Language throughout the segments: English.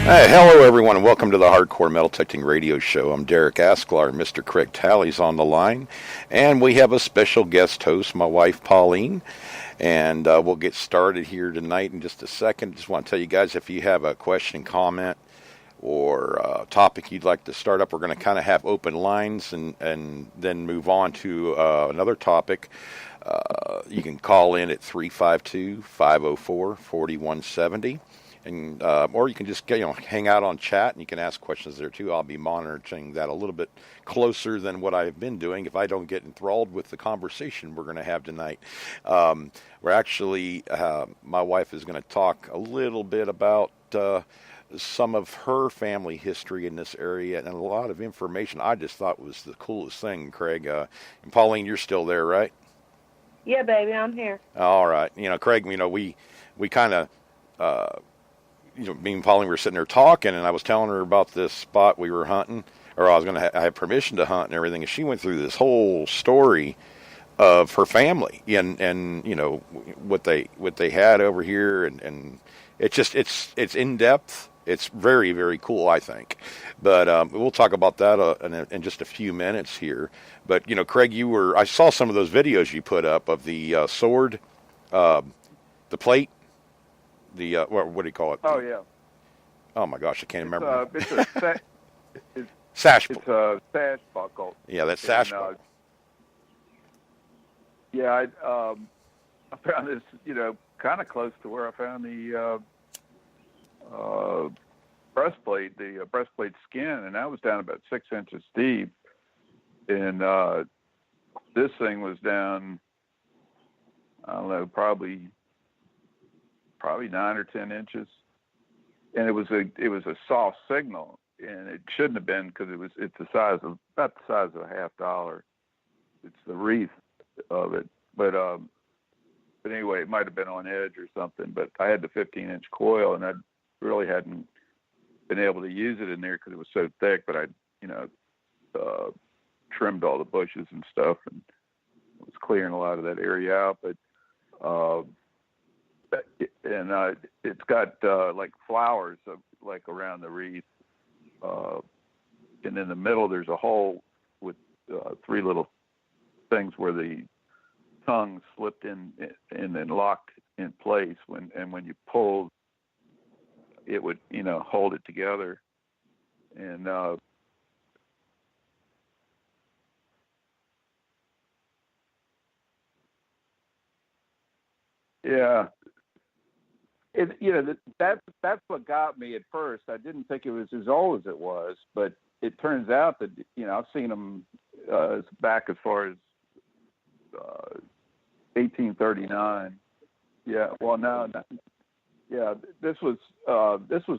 Hey, hello everyone, and welcome to the Hardcore Metal Detecting Radio Show. I'm Derek Asklar. Mr. Craig Talley's on the line, and we have a special guest host, my wife Pauline, and we'll get started here tonight in just a second. Just want to tell you guys, if you have a question, comment, or topic you'd like to start up, we're going to kind of have open lines and then move on to another topic. You can call in at 352-504-4170. And or you can just hang out on chat, and you can ask questions there too. I'll be monitoring that a little bit closer than what I've been doing if I don't get enthralled with the conversation we're going to have tonight. We're actually, my wife is going to talk a little bit about some of her family history in this area and a lot of information I just thought was the coolest thing, Craig. And Pauline, you're still there, right? Yeah, baby, I'm here. All right. Craig, we kind of, me and Pauline were sitting there talking, and I was telling her about this spot we were hunting, or I was going to I had permission to hunt and everything, and she went through this whole story of her family and what they had over here, and it's in depth. It's very, very cool, I think. But we'll talk about that in just a few minutes here. But Craig, I saw some of those videos you put up of the sword, the plate. What do you call it? Oh, yeah. Oh, my gosh, I can't remember. It's a sash buckle. It's a sash buckle. Yeah, that's sash buckle. Yeah, I found this, kind of close to where I found the breastplate, the breastplate skin, and that was down about 6 inches deep. And this thing was down, I don't know, probably 9 or 10 inches, and it was a soft signal, and it shouldn't have been because it's about the size of a $50. It's the wreath of it, but anyway, it might have been on edge or something. But I had the 15-inch coil, and I really hadn't been able to use it in there because it was so thick. But I trimmed all the bushes and stuff, and was clearing a lot of that area out, but. And it's got like flowers like around the wreath, and in the middle there's a hole with 3 little things where the tongue slipped in and then locked in place. When you pulled, it would hold it together. And yeah. That's what got me at first. I didn't think it was as old as it was, but it turns out that I've seen them back as far as 1839. Yeah, well, no, yeah, this was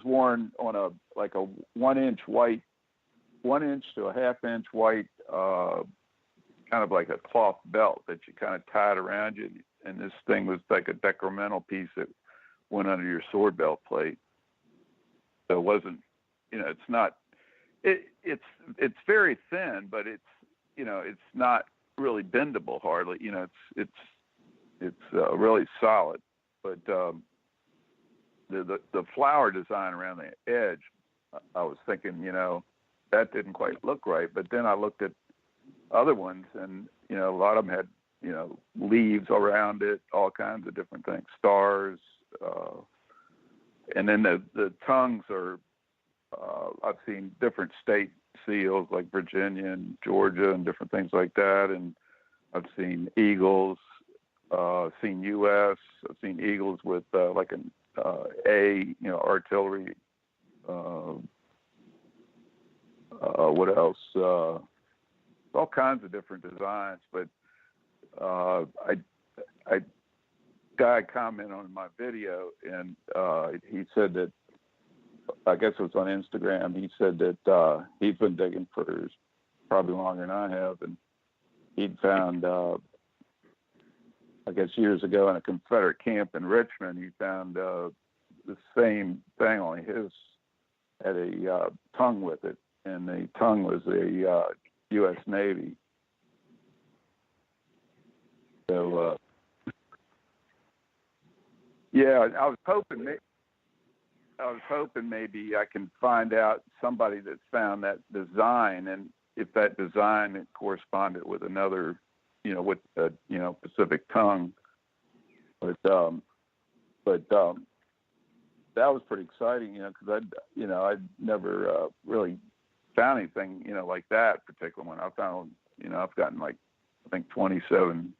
worn on a 1 inch white, 1 inch to a ½ inch white, kind of like a cloth belt that you kind of tied around you, and this thing was like a decremental piece that went under your sword belt plate. So it wasn't, it's not, it's very thin, but it's not really bendable hardly. It's really solid. But the flower design around the edge, I was thinking, that didn't quite look right. But then I looked at other ones, and a lot of them had leaves around it, all kinds of different things, stars. And then the tongues are, I've seen different state seals like Virginia and Georgia and different things like that. And I've seen eagles, seen U.S. I've seen eagles with like an artillery. What else? All kinds of different designs. But I guy commented on my video, and he said that, I guess it was on Instagram, he said that he's been digging for probably longer than I have, and he'd found, I guess years ago in a Confederate camp in Richmond, he found the same thing, only his had a tongue with it, and the tongue was a U.S. Navy. So, yeah, I was hoping was hoping maybe I can find out somebody that's found that design, and if that design corresponded with another, with Pacific tongue. But that was pretty exciting, because I'd never really found anything, like that particular one. I found, I've gotten like, I think 27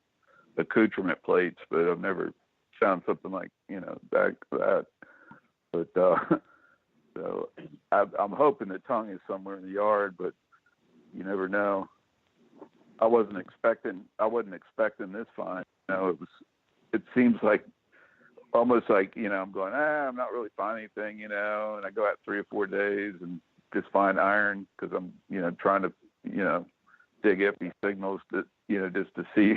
accoutrement plates, but I've never found something like, that. But so I'm hoping the tongue is somewhere in the yard, but you never know. I wasn't expecting this find. It seems like almost like, I'm going, I'm not really finding anything, and I go out 3 or 4 days and just find iron because I'm, trying to, dig iffy signals to, just to see.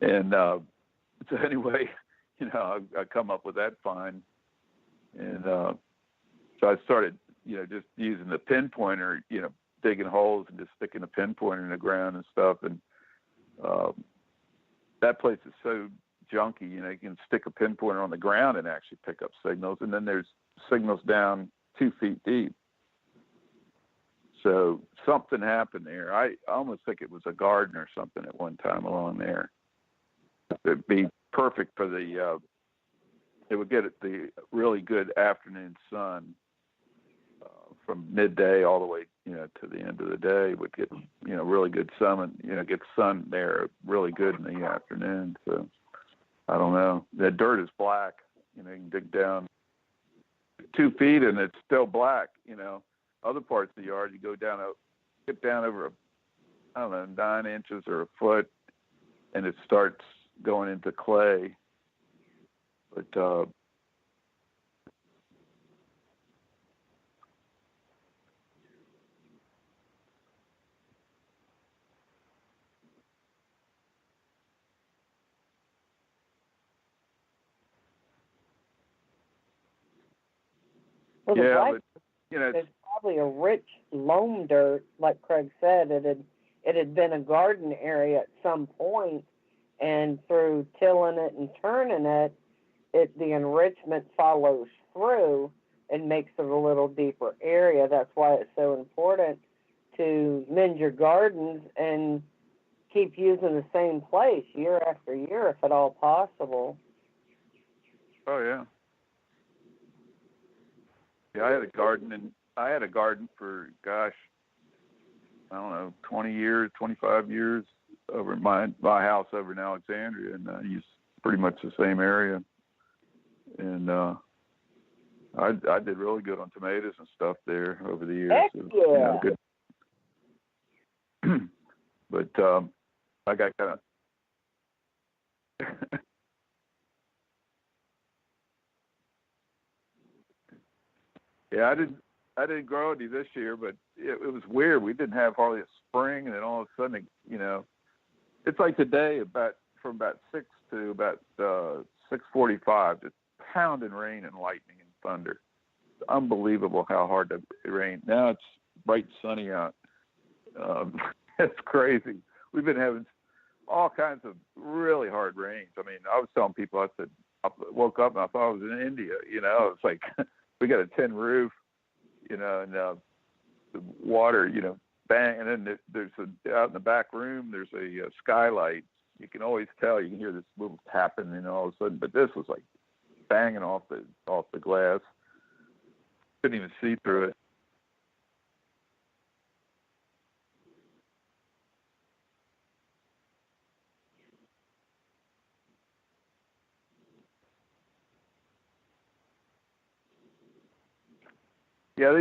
And so anyway, I come up with that find. And so I started, just using the pinpointer, digging holes and just sticking a pinpointer in the ground and stuff. And that place is so junky, you can stick a pinpointer on the ground and actually pick up signals. And then there's signals down 2 feet deep. So something happened there. I almost think it was a garden or something at one time along there. It'd be perfect for it would get the really good afternoon sun from midday all the way, to the end of the day. Would get, really good sun, and get sun there really good in the afternoon. So I don't know. The dirt is black. You can dig down 2 feet and it's still black. Other parts of the yard, you get down over, 9 inches or a foot, and it starts going into clay. But Well, yeah, but it's there's probably a rich loam dirt, like Craig said. It had been a garden area at some point, and through tilling it and turning it, the enrichment follows through and makes it a little deeper area. That's why it's so important to mend your gardens and keep using the same place year after year, if at all possible. oh yeah. Yeah, I had a garden for, gosh, I don't know, 20 years, 25 years over my house over in Alexandria, and I used pretty much the same area. And I did really good on tomatoes and stuff there over the years. Heck yeah. Good. But I got kind of yeah, I didn't grow any this year, but it was weird. We didn't have hardly a spring, and then all of a sudden, it's like today from about 6 to about 6:45, just pounding rain and lightning and thunder. It's unbelievable how hard it rained. Now it's bright sunny out. It's crazy. We've been having all kinds of really hard rains. I mean, I was telling people, I said, I woke up and I thought I was in India. It's like we got a tin roof, and the water, bang. And then there's out in the back room, there's a skylight. You can always tell. You can hear this little tapping, all of a sudden. But this was like banging off the glass. Couldn't even see through it. Yeah,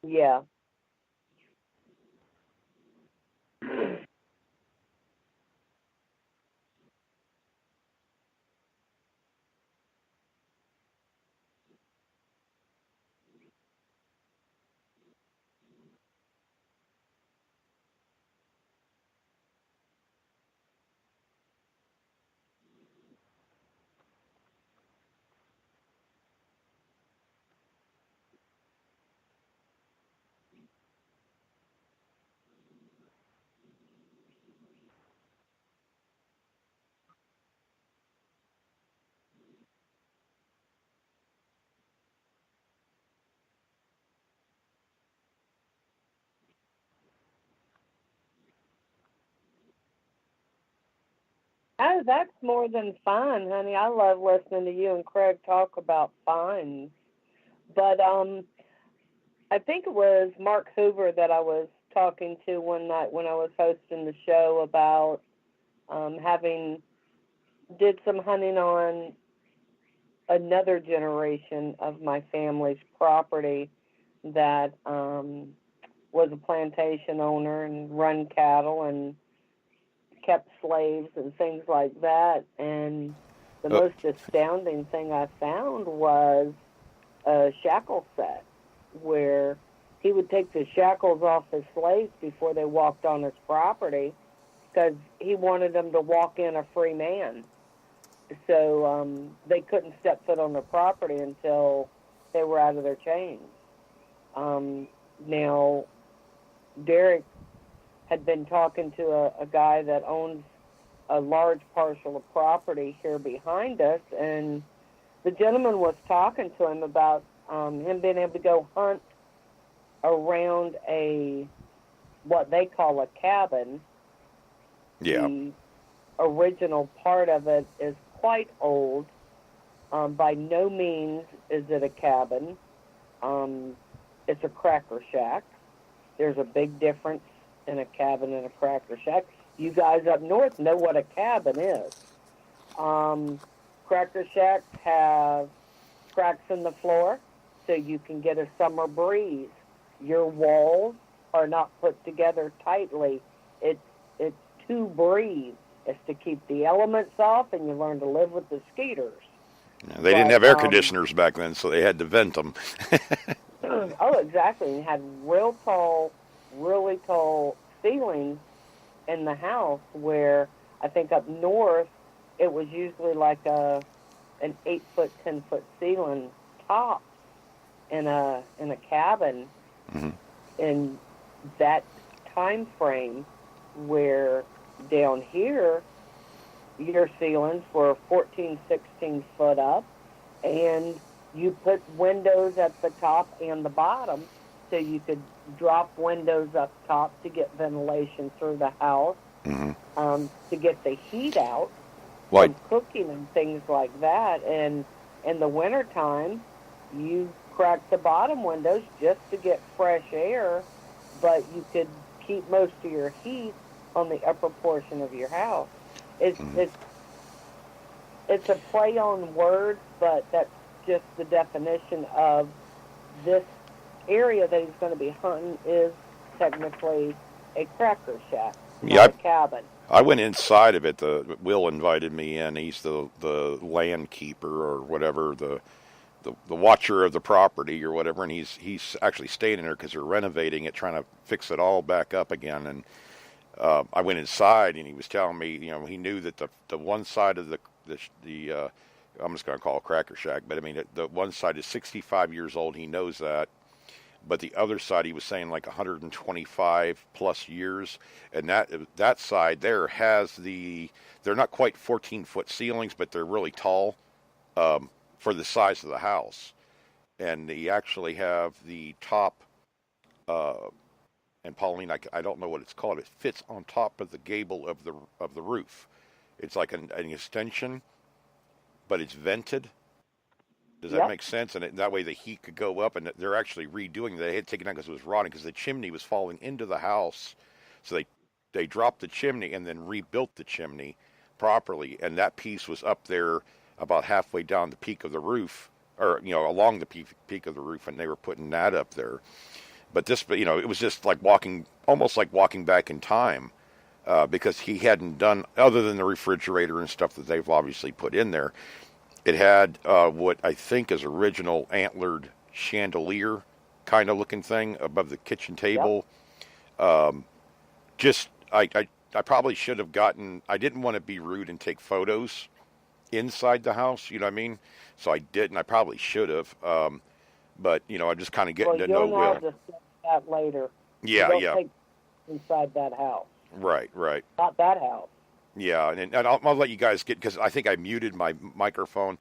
Yeah. Oh, that's more than fun, honey. I love listening to you and Craig talk about finds. But I think it was Mark Hoover that I was talking to one night when I was hosting the show about having did some hunting on another generation of my family's property that was a plantation owner and run cattle and kept slaves and things like that. And the most astounding thing I found was a shackle set where he would take the shackles off his slaves before they walked on his property because he wanted them to walk in a free man. So they couldn't step foot on the property until they were out of their chains. Now, Derek had been talking to a guy that owns a large parcel of property here behind us, and the gentleman was talking to him about him being able to go hunt around what they call a cabin. Yeah. The original part of it is quite old. By no means is it a cabin. It's a cracker shack. There's a big difference in a cabin and a cracker shack. You guys up north know what a cabin is. Cracker shacks have cracks in the floor so you can get a summer breeze. Your walls are not put together tightly. It's to breathe. It's to keep the elements off, and you learn to live with the skeeters. Yeah, they didn't have air conditioners back then, so they had to vent them. Oh, exactly. And had really tall ceilings in the house where I think up north it was usually like an 8-foot, 10-foot ceiling top in a cabin. Mm-hmm. In that time frame where down here your ceilings were 14, 16 foot up, and you put windows at the top and the bottom so you could drop windows up top to get ventilation through the house, mm-hmm. To get the heat out Like from cooking and things like that. And in the wintertime, you crack the bottom windows just to get fresh air, but you could keep most of your heat on the upper portion of your house. It's a play on words, but that's just the definition of this area that he's going to be hunting is technically a cracker shack, not a cabin. I went inside of it. Will invited me in. He's the land keeper or whatever, the watcher of the property or whatever, and he's actually staying in there because they're renovating it, trying to fix it all back up again. And I went inside, and he was telling me, he knew that the one side of the I'm just going to call it Cracker Shack, but I mean the one side is 65 years old. He knows that, but the other side he was saying like 125 plus years, and that side there has they're not quite 14-foot ceilings, but they're really tall for the size of the house, and they actually have the top. And Pauline, I don't know what it's called. It fits on top of the gable of the roof. It's like an extension, but it's vented. Does that make sense? And that way the heat could go up, and they're actually redoing it. They had taken it out because it was rotting, because the chimney was falling into the house. So they dropped the chimney and then rebuilt the chimney properly, and that piece was up there about halfway down the peak of the roof, or along the peak of the roof, and they were putting that up there. But it was just like almost like walking back in time, because he hadn't done, other than the refrigerator and stuff that they've obviously put in there. It had what I think is original antlered chandelier kind of looking thing above the kitchen table. Yep. I probably should have I didn't want to be rude and take photos inside the house, you know what I mean? So I didn't. I probably should have. But, I'm just kind of getting to know Will. You'll have to set that later. Yeah, Take inside that house. Right. Not that house. Yeah, and I'll let you guys get, because I think I muted my microphone.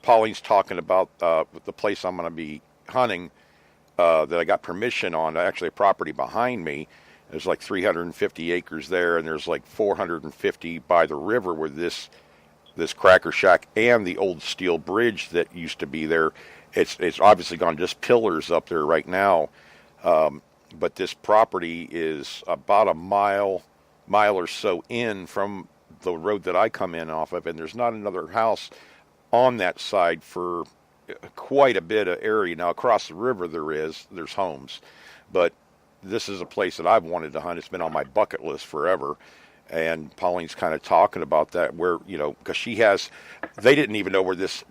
Pauline's talking about the place I'm going to be hunting that I got permission on, actually a property behind me. There's like 350 acres there, and there's like 450 by the river where this cracker shack and the old steel bridge that used to be there. It's obviously gone just pillars up there right now. But this property is about a mile or so in from the road that I come in off of, and there's not another house on that side for quite a bit of area. Now across the river there's homes, but this is a place that I've wanted to hunt. It's been on my bucket list forever. And Pauline's kind of talking about that, where, because they didn't even know where this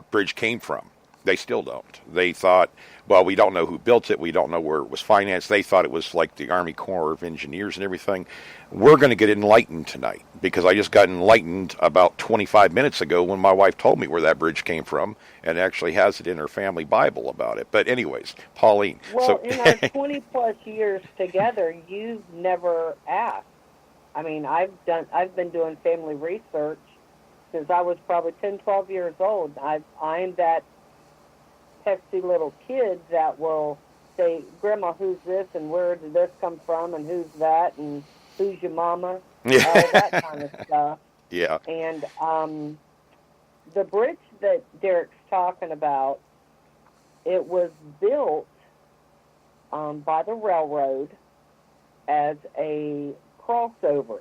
bridge came from. They still don't. They thought, well, we don't know who built it. We don't know where it was financed. They thought it was like the Army Corps of Engineers and everything. We're going to get enlightened tonight, because I just got enlightened about 25 minutes ago when my wife told me where that bridge came from, and actually has it in her family Bible about it. But anyways, Pauline. Well, in our 20-plus years together, you've never asked. I mean, I've been doing family research since I was probably 10, 12 years old. I'm that pesky little kid that will say, Grandma, who's this, and where did this come from, and who's that, and who's your mama, all that kind of stuff. Yeah. And the bridge that Derek's talking about, it was built by the railroad as a crossover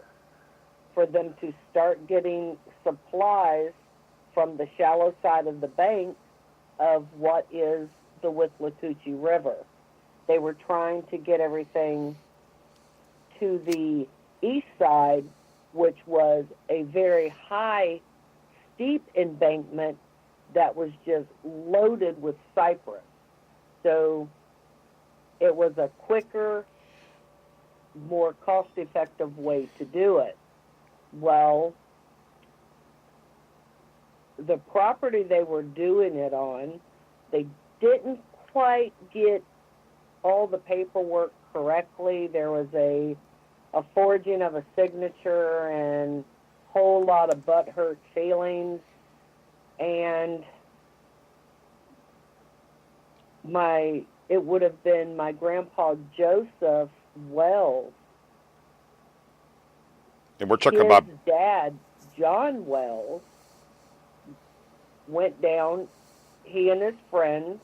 for them to start getting supplies from the shallow side of the bank of what is the Withlacoochee River. They were trying to get everything to the east side, which was a very high, steep embankment that was just loaded with cypress. So it was a quicker, more cost-effective way to do it. Well, the property they were doing it on, they didn't quite get all the paperwork correctly. There was a forging of a signature and a whole lot of butthurt feelings. And it would have been my grandpa Joseph Wells. And we're talking about his dad, John Wells, went down. He and his friends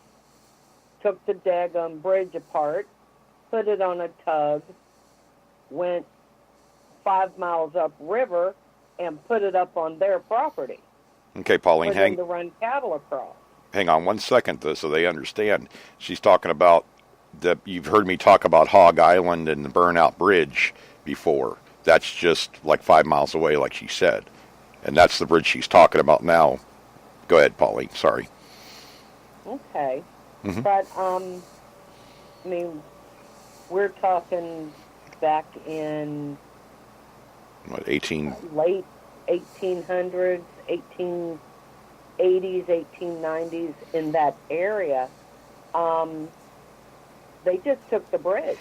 took the daggum bridge apart, put it on a tug, went 5 miles upriver, and put it up on their property. Okay, Pauline, for them to run cattle across. Hang on one second, though, so they understand. She's talking about you've heard me talk about Hog Island and the Burnout Bridge before. That's just like 5 miles away, like she said. And that's the bridge she's talking about now. Go ahead, Pauline. Sorry. Okay. Mm-hmm. But, I mean, we're talking back in... What, late 1800s, 1880s, 1890s, in that area. They just took the bridge.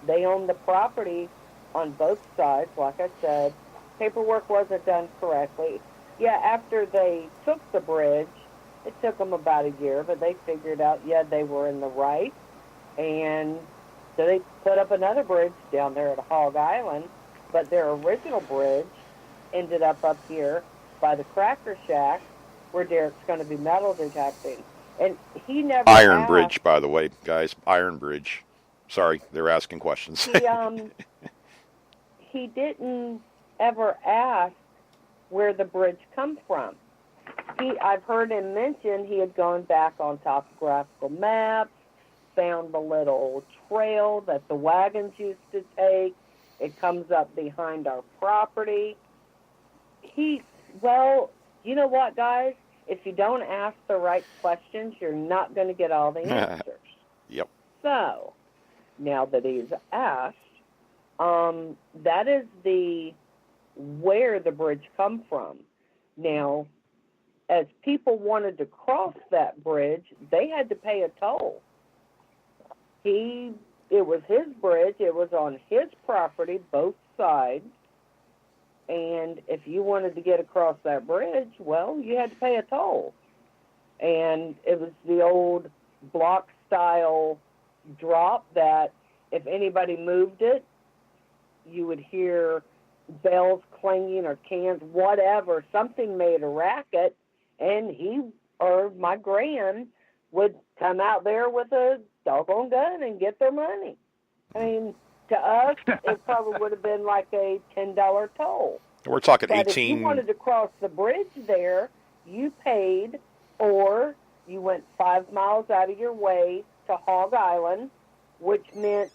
They owned the property on both sides, like I said. Paperwork wasn't done correctly. Yeah, after they took the bridge, it took them about a year, but they figured out, yeah, they were in the right. And so they put up another bridge down there at Hog Island, but their original bridge ended up here by the Cracker Shack, where Derek's going to be metal detecting. And he never Iron asked, Bridge, by the way, guys. Iron Bridge. Sorry, they're asking questions. He didn't ever ask where the bridge come from. I've heard him mention he had gone back on topographical maps, found the little trail that the wagons used to take. It comes up behind our property. Well, you know what, guys? If you don't ask the right questions, you're not going to get all the answers. Yep. So, now that he's asked, that is where the bridge come from. Now, as people wanted to cross that bridge, they had to pay a toll. It was his bridge. It was on his property, both sides. And if you wanted to get across that bridge, well, you had to pay a toll. And it was the old block-style drop that if anybody moved it, would hear bells clanging or cans, whatever. Something made a racket, and he or my gran would come out there with a doggone gun and get their money. I mean, to us, it probably would have been like a $10 toll. We're talking But 18. if you wanted to cross the bridge there, you paid, or you went 5 miles out of your way to Hog Island, which meant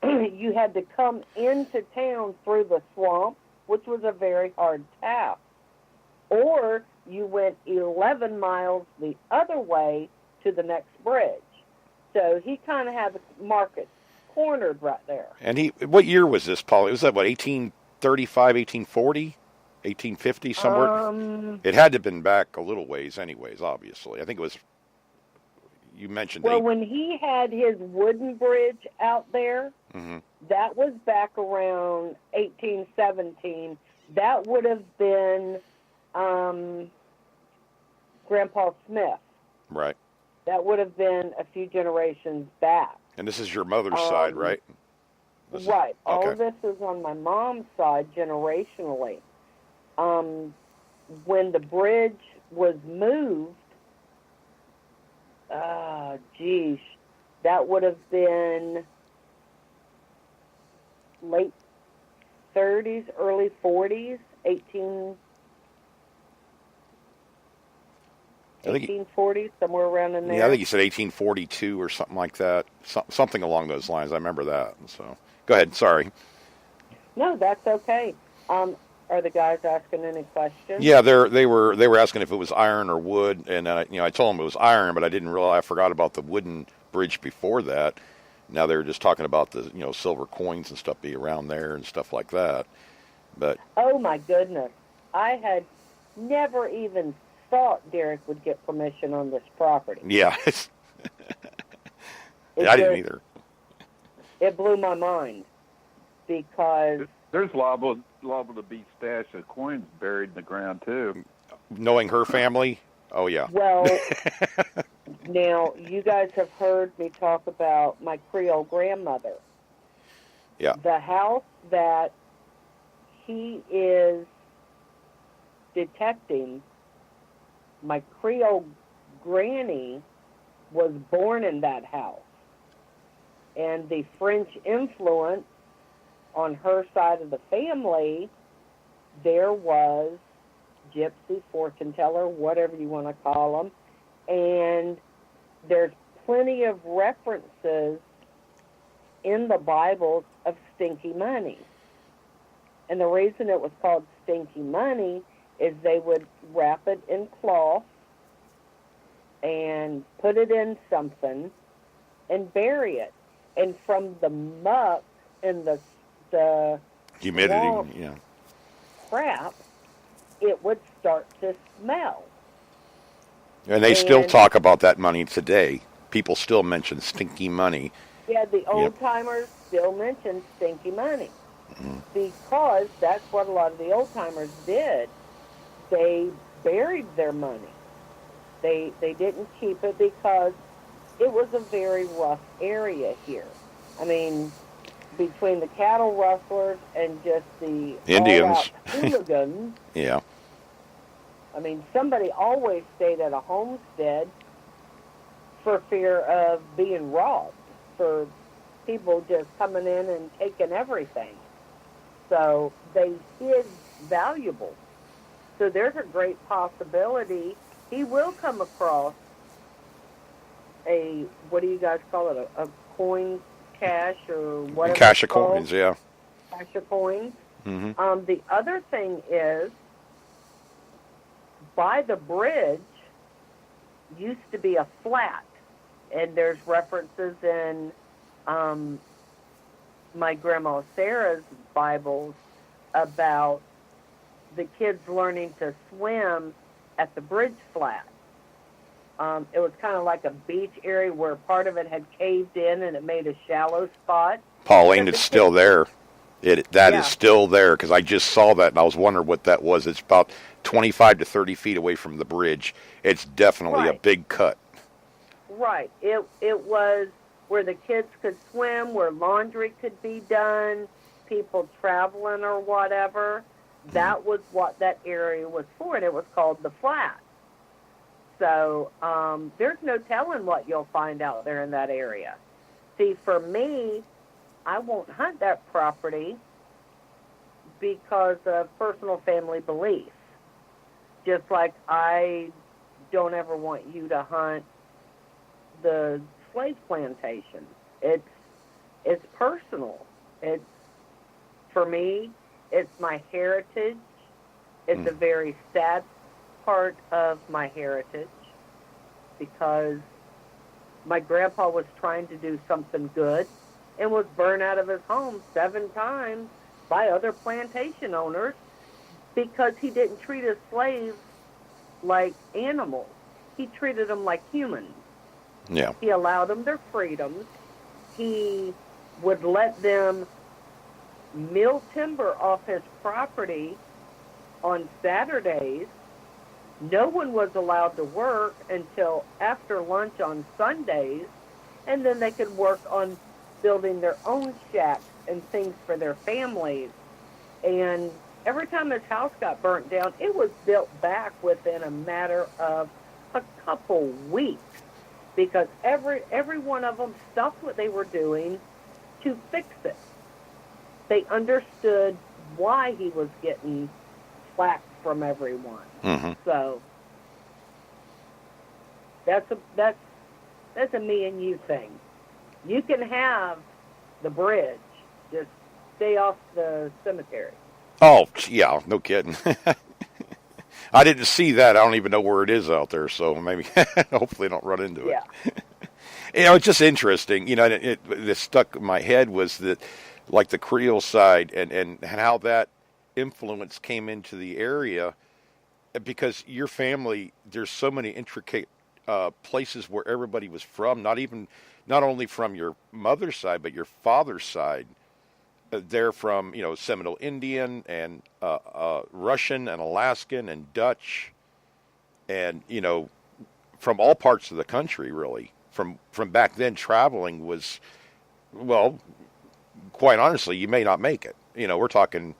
you had to come into town through the swamp, which was a very hard task. Or you went 11 miles the other way to the next bridge. So he kind of had the market cornered right there. And what year was this, Paul? Was that, what, 1835, 1840, 1850, somewhere? It had to have been back a little ways anyways, obviously. I think it was, you mentioned... Well, when he had his wooden bridge out there, that was back around 1817. That would have been Grandpa Smith. Right. That would have been a few generations back. And this is your mother's side, right? Right. All okay. of this is on my mom's side generationally. When the bridge was moved, that would have been late 30s, early 40s, 1840s, somewhere around in there. Yeah, I think you said 1842 or something like that. Something along those lines. I remember that. So, go ahead. Sorry. No, that's okay. Are the guys asking any questions? Yeah, they were asking if it was iron or wood, and I told them it was iron, but I didn't realize, I forgot about the wooden bridge before that. Now they were just talking about the silver coins and stuff be around there and stuff like that. But oh my goodness, I had never even thought Derek would get permission on this property. Yeah, I didn't either. It blew my mind because there's liable to be stash of coins buried in the ground too. Knowing her family, oh yeah. Well, now you guys have heard me talk about my Creole grandmother. Yeah. The house that he is detecting, my Creole granny was born in that house. And the French influence on her side of the family, there was gypsy, fortune teller, whatever you want to call them. And there's plenty of references in the Bible of stinky money. And the reason it was called stinky money is they would wrap it in cloth and put it in something and bury it. And from the muck and the humidity, yeah, crap, it would start to smell. And they still talk about that money today. People still mention stinky money. Yeah, the old-timers still mention stinky money because that's what a lot of the old-timers did. They buried their money. They didn't keep it because it was a very rough area here. I mean, between the cattle rustlers and just the Indians, hooligans. Yeah. I mean, somebody always stayed at a homestead for fear of being robbed, for people just coming in and taking everything. So they hid valuables. So there's a great possibility he will come across a, what do you guys call it, a coin cache or whatever. A cache of coins, yeah. Cache of coins. Mm-hmm. The other thing is, by the bridge used to be a flat, and there's references in my grandma Sarah's Bibles about the kids learning to swim at the bridge flat. It was kind of like a beach area where part of it had caved in and it made a shallow spot. Pauline, it's still there. That is still there because I just saw that and I was wondering what that was. It's about 25 to 30 feet away from the bridge. It's definitely a big cut. Right. It was where the kids could swim, where laundry could be done. people traveling or whatever, that was what that area was for, and it was called the Flats. So there's no telling what you'll find out there in that area. See, for me, I won't hunt that property because of personal family beliefs. Just like I don't ever want you to hunt the slave plantation. It's personal. It's, for me, it's my heritage. It's a very sad part of my heritage because my grandpa was trying to do something good and was burned out of his home 7 times by other plantation owners because he didn't treat his slaves like animals. He treated them like humans. Yeah. He allowed them their freedoms. He would let them mill timber off his property on Saturdays. No one was allowed to work until after lunch on Sundays, and then they could work on building their own shacks and things for their families. And every time his house got burnt down, it was built back within a matter of a couple weeks because every one of them stopped what they were doing to fix it. They understood why he was getting flack from everyone. Mm-hmm. So that's a me and you thing. You can have the bridge, just stay off the cemetery. Oh, yeah, no kidding. I didn't see that. I don't even know where it is out there, so maybe, hopefully I don't run into it. Yeah. It's just interesting. It stuck in my head was that, like the Creole side and how that influence came into the area, because your family, there's so many intricate places where everybody was from, not only from your mother's side, but your father's side. They're from, Seminole Indian and Russian and Alaskan and Dutch and, from all parts of the country, really. From back then, traveling was, well, quite honestly, you may not make it. We're talking,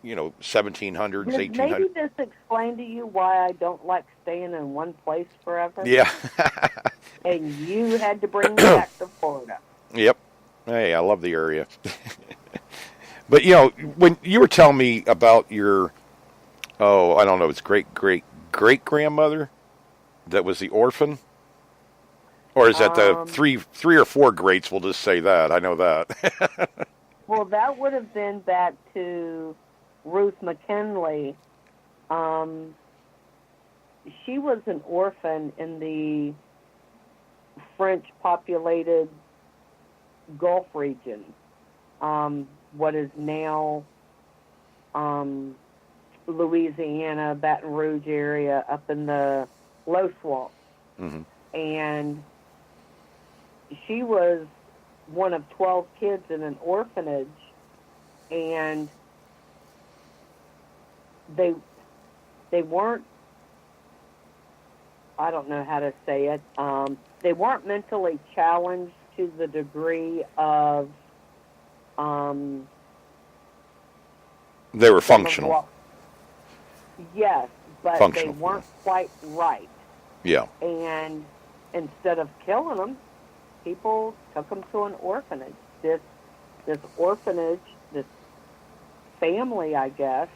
1700s, 1800s. Maybe this explain to you why I don't like staying in one place forever? Yeah. And you had to bring me back to Florida. Yep. Hey, I love the area. But, when you were telling me about your, I don't know, it's great-great-great-grandmother that was the orphan? Or is that the three or four greats? We'll just say that. I know that. Well, that would have been back to Ruth McKinley. She was an orphan in the French-populated Gulf region, what is now Louisiana, Baton Rouge area, up in the Low Swamp. Mm-hmm. And she was one of 12 kids in an orphanage, and they weren't, I don't know how to say it, they weren't mentally challenged to the degree of they were functional. Yes, but functional, they weren't quite right. Yeah. And instead of killing them, people took them to an orphanage. This orphanage, this family, I guess,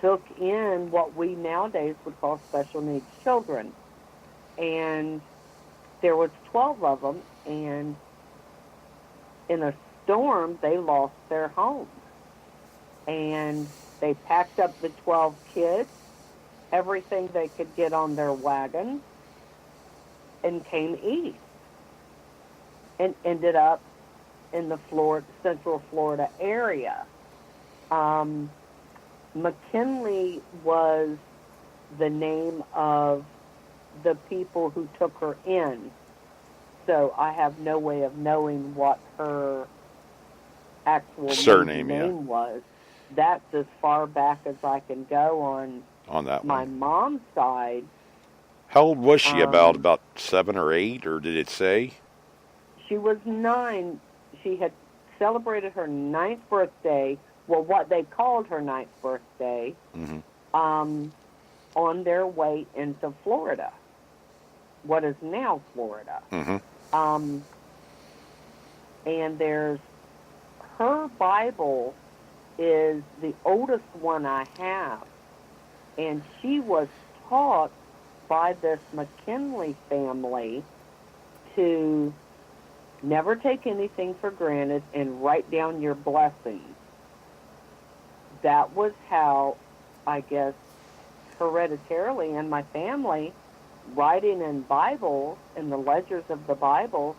took in what we nowadays would call special needs children. And there was 12 of them, and in a storm, they lost their home. And they packed up the 12 kids, everything they could get on their wagon, and came east. And ended up in the Central Florida area. McKinley was the name of the people who took her in. So I have no way of knowing what her actual surname name was. That's as far back as I can go on that my one. mom's side. How old was she? About 7 or 8, or did it say? She was 9. She had celebrated her 9th birthday, well, what they called her 9th birthday, Mm-hmm. On their way into Florida, what is now Florida. Mm-hmm. And her Bible is the oldest one I have. And she was taught by this McKinley family to never take anything for granted and write down your blessings. That was how, I guess, hereditarily in my family, writing in Bibles, in the ledgers of the Bible,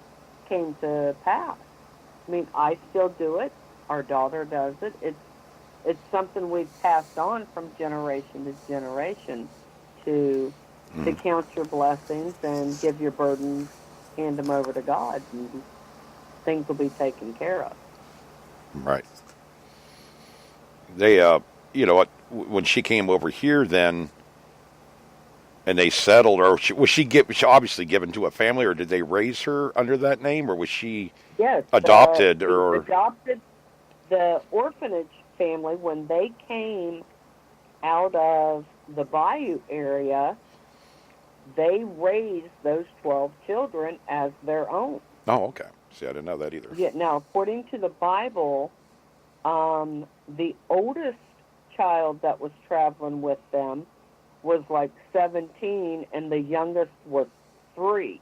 came to pass. I mean, I still do it. Our daughter does it. It's something we've passed on from generation to generation to count your blessings and give your burdens, hand them over to God, and things will be taken care of. Right. They, when she came over here, then, and they settled, or was she obviously given to a family, or did they raise her under that name, or was she adopted, or adopted? The orphanage family, when they came out of the Bayou area, they raised those 12 children as their own. Oh, okay. See, I didn't know that either. Yeah. Now, according to the Bible, the oldest child that was traveling with them was like 17, and the youngest was 3.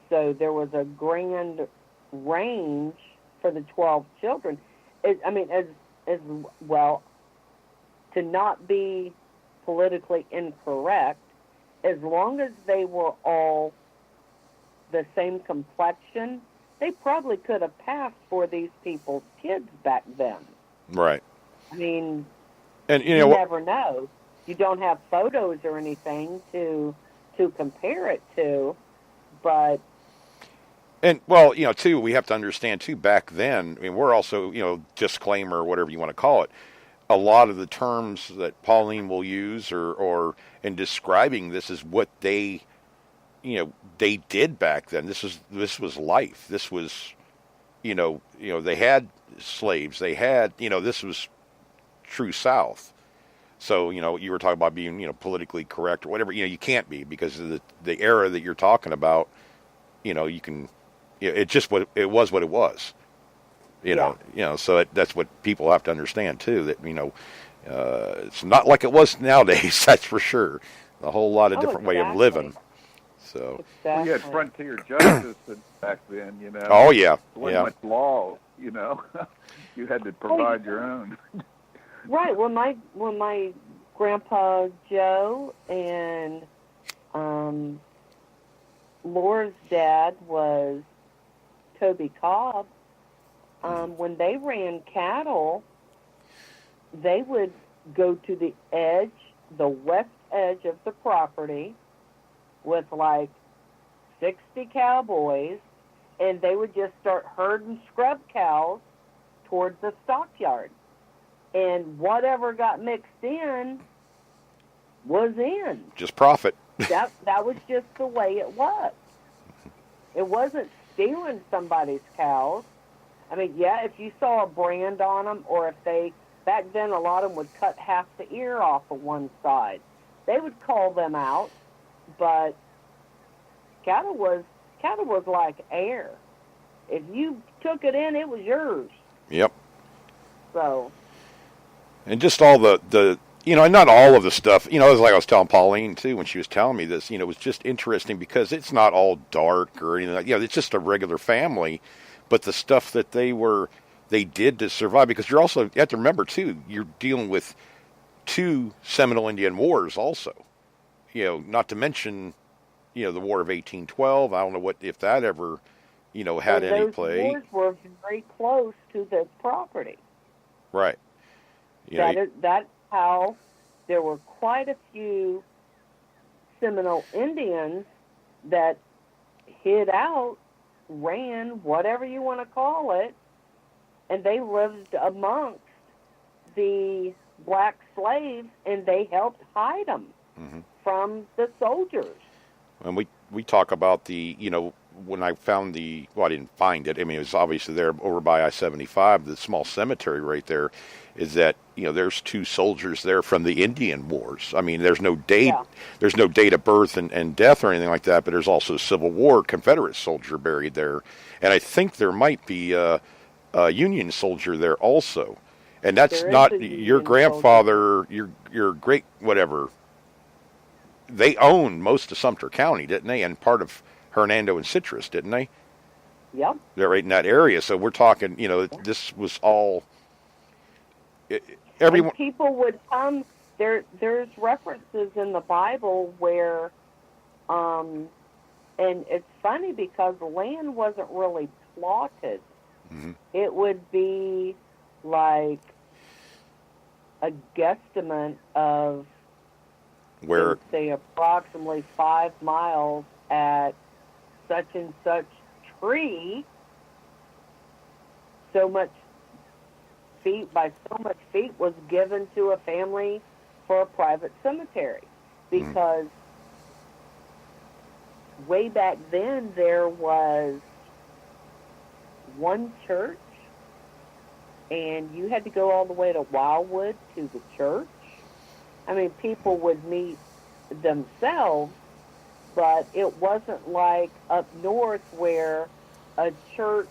So there was a grand range for the 12 children. As well, to not be politically incorrect, as long as they were all the same complexion, they probably could have passed for these people's kids back then. Right. I mean, and you never know. You don't have photos or anything to compare it to, but... And, well, too, we have to understand, too, back then, I mean, we're also, disclaimer, whatever you want to call it, a lot of the terms that Pauline will use or in describing this is what they did back then. This was life. This was, they had slaves. They had, this was true South. So, you were talking about being, politically correct or whatever. You can't be, because of the era that you're talking about. You can... It's just it was what it was, So that's what people have to understand too. That it's not like it was nowadays. That's for sure. A whole lot of different way of living. So well, you had frontier justice back then. Oh yeah, there wasn't much law. You had to provide your own. Right. When my grandpa Joe and Laura's dad was Toby Cobb, when they ran cattle, they would go to the west edge of the property with like 60 cowboys, and they would just start herding scrub cows towards the stockyard. And whatever got mixed in was in. Just profit. That was just the way it was. It wasn't stealing somebody's cows. I mean, yeah, if you saw a brand on them, or if back then a lot of them would cut half the ear off of one side, they would call them out. But cattle was like air. If you took it in, it was yours. Yep. So. And just all the and not all of the stuff, it was like I was telling Pauline, too, when she was telling me this, it was just interesting because it's not all dark or anything like it's just a regular family, but the stuff that they did to survive, because you have to remember, too, you're dealing with 2 Seminole Indian wars also, not to mention, the War of 1812. I don't know if that ever, had any play. Those wars were very close to this property. Right. That's how there were quite a few Seminole Indians that hid out, ran, whatever you want to call it, and they lived amongst the black slaves, and they helped hide them from the soldiers. And we talk about when I found I didn't find it. I mean, it was obviously there over by I-75, the small cemetery right there, is that, there's two soldiers there from the Indian Wars. I mean, there's no date, Yeah. there's no date of birth and death or anything like that, but there's also a Civil War Confederate soldier buried there. And I think there might be a Union soldier there also. And that's There is not a your Union grandfather, your great whatever. They owned most of Sumter County, didn't they? And part of Hernando and Citrus, didn't they? Yep. They're right in that area. So we're talking, this was all. Everyone. And people would come. There's references in the Bible where, and it's funny because land wasn't really plotted. Mm-hmm. It would be like a guesstimate of, Where say, approximately 5 miles at such and such tree, so much feet by so much feet was given to a family for a private cemetery, because way back then there was one church, and you had to go all the way to Wildwood to the church. I mean, people would meet themselves, but it wasn't like up north where a church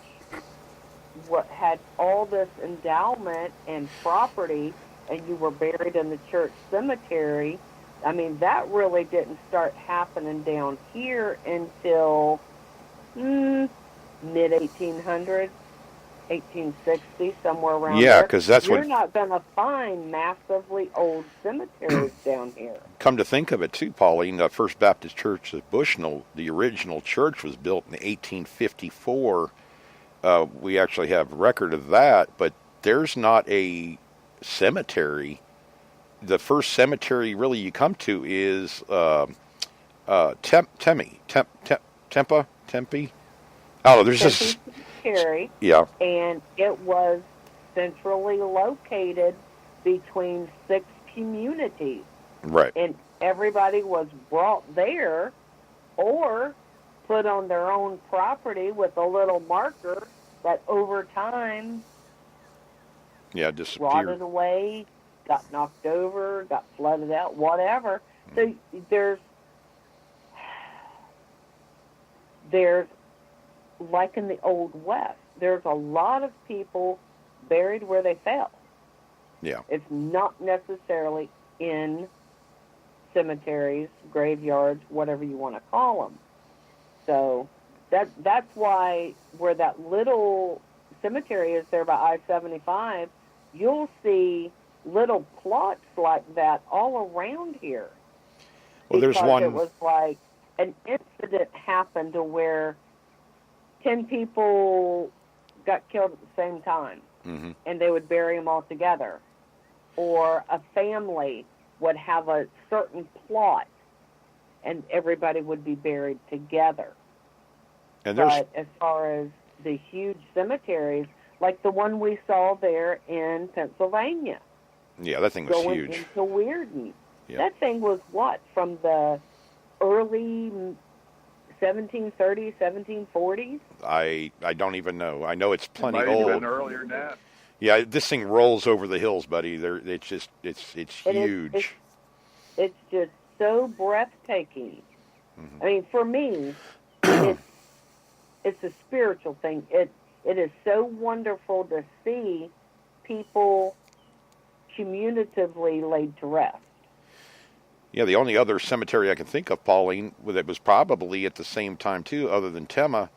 had all this endowment and property and you were buried in the church cemetery. I mean, that really didn't start happening down here until mid-1800s, 1860, somewhere around there. Yeah, because that's You're what. not going to find massively old cemeteries down here. Come to think of it, too, Pauline, the First Baptist Church of Bushnell, the original church was built in 1854. We actually have record of that, but there's not a cemetery. The first cemetery really you come to is Tempe. Oh, there's this. Cemetery, Yeah, and it was centrally located between 6 communities, right. and everybody was brought there or put on their own property with a little marker that over time Yeah, rotted disappeared. away, got knocked over, got flooded out, whatever. So there's like in the Old West, there's a lot of people buried where they fell. Yeah. It's not necessarily in cemeteries, graveyards, whatever you want to call them. So that's why where that little cemetery is there by I-75, you'll see little plots like that all around here. Well, there's Because one. it was like an incident happened to where 10 people got killed at the same time, Mm-hmm. and they would bury them all together. Or a family would have a certain plot, and everybody would be buried together. And there's. But as far as the huge cemeteries, like the one we saw there in Pennsylvania, Yeah, that thing was going huge. into Weirden, Yeah. that thing was what, from the early 1730s, 1740s? I don't even know. I know it's plenty Might have old. been earlier than that. Yeah, this thing rolls over the hills, buddy. It's just it's And huge. It's just so breathtaking. Mhm. I mean, for me, it's a spiritual thing. It is so wonderful to see people communitively laid to rest. Yeah, the only other cemetery I can think of, Pauline, that was probably at the same time too, other than Tema,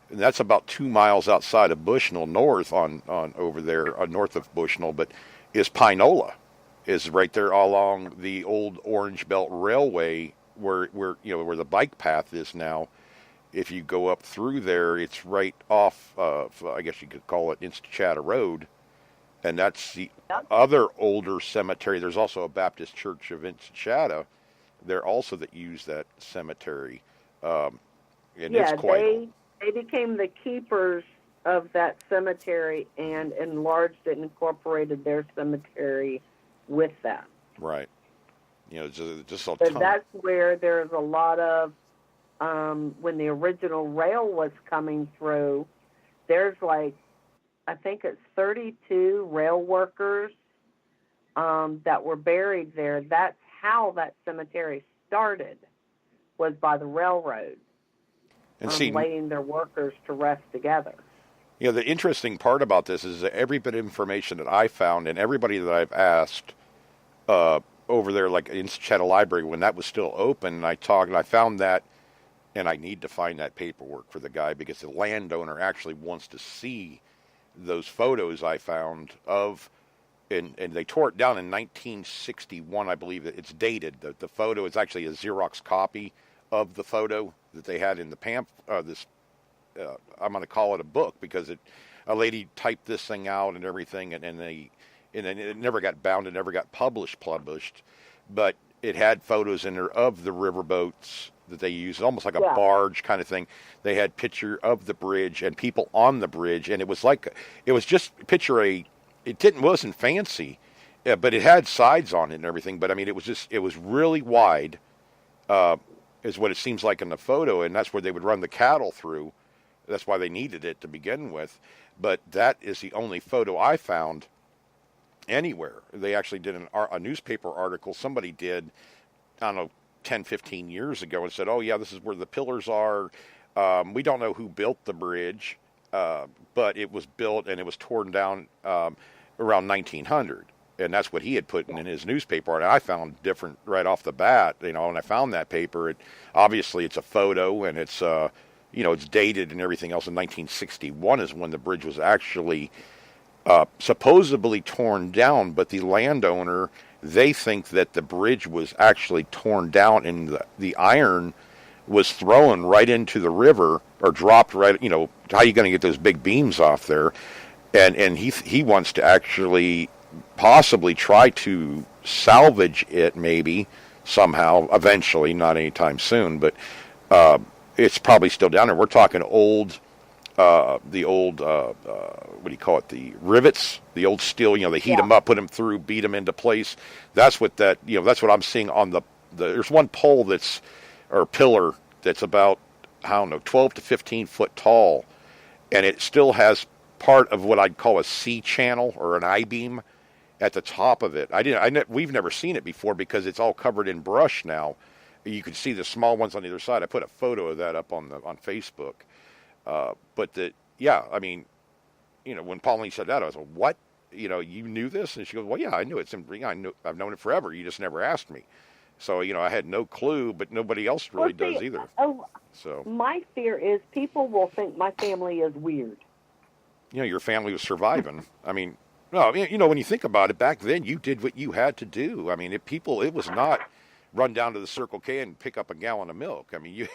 and that's about 2 miles outside of Bushnell, north on over there, north of Bushnell, but is Pinola, is right there along the old Orange Belt Railway, where where the bike path is now. If you go up through there, it's right off of, I guess you could call it Instachata Road, and that's the Yep. other older cemetery. There's also a Baptist Church of Instachata there also that use that cemetery, and it's quite old. They became the keepers of that cemetery and enlarged it and incorporated their cemetery with that. Right. Just a So ton. that's where there's a lot of when the original rail was coming through, there's like, I think it's 32 rail workers that were buried there. That's how that cemetery started, was by the railroad, And see, laying their workers to rest together. you know, the interesting part about this is that every bit of information that I found and everybody that I've asked over there, like in Chattel Library, when that was still open, and I talked, and I found that, and I need to find that paperwork for the guy because the landowner actually wants to see those photos I found of, and they tore it down in 1961, I believe. That it's dated. The photo is actually a Xerox copy of the photo that they had in the I'm going to call it a book because a lady typed this thing out and everything, and it never got bound, it never got published, but it had photos in there of the riverboats that they used, almost like a barge kind of thing. They had picture of the bridge and people on the bridge, and it was just it wasn't fancy, but it had sides on it and everything. But I mean, it was really wide, is what it seems like in the photo, and that's where they would run the cattle through. That's why they needed it to begin with. But that is the only photo I found anywhere. They actually did a newspaper article. Somebody did, I don't know, 10, 15 years ago, and said, oh, yeah, this is where the pillars are. We don't know who built the bridge, but it was built and it was torn down around 1900. And that's what he had put in his newspaper. And I found different right off the bat. You know, when I found that paper, obviously it's a photo, and it's it's dated and everything else. In 1961 is when the bridge was actually supposedly torn down, but the landowner, they think that the bridge was actually torn down and the iron was thrown right into the river or dropped right, how are you going to get those big beams off there? And he wants to actually possibly try to salvage it maybe somehow eventually, not anytime soon, but it's probably still down there. We're talking what do you call it? The rivets, the old steel, they heat them up, put them through, beat them into place. That's what that's what I'm seeing on there's one pole or pillar that's about, I don't know, 12 to 15 foot tall. And it still has part of what I'd call a C channel or an I-beam at the top of it. We've never seen it before because it's all covered in brush now. You can see the small ones on either side. I put a photo of that up on Facebook. I mean, when Pauline said that, I was like, what? You knew this? And she goes, well, yeah, I knew it. I've known it forever. You just never asked me. So, I had no clue, but nobody else really does either. So my fear is people will think my family is weird. Your family was surviving. I mean, no, when you think about it, back then you did what you had to do. I mean, it was not run down to the Circle K and pick up a gallon of milk. I mean,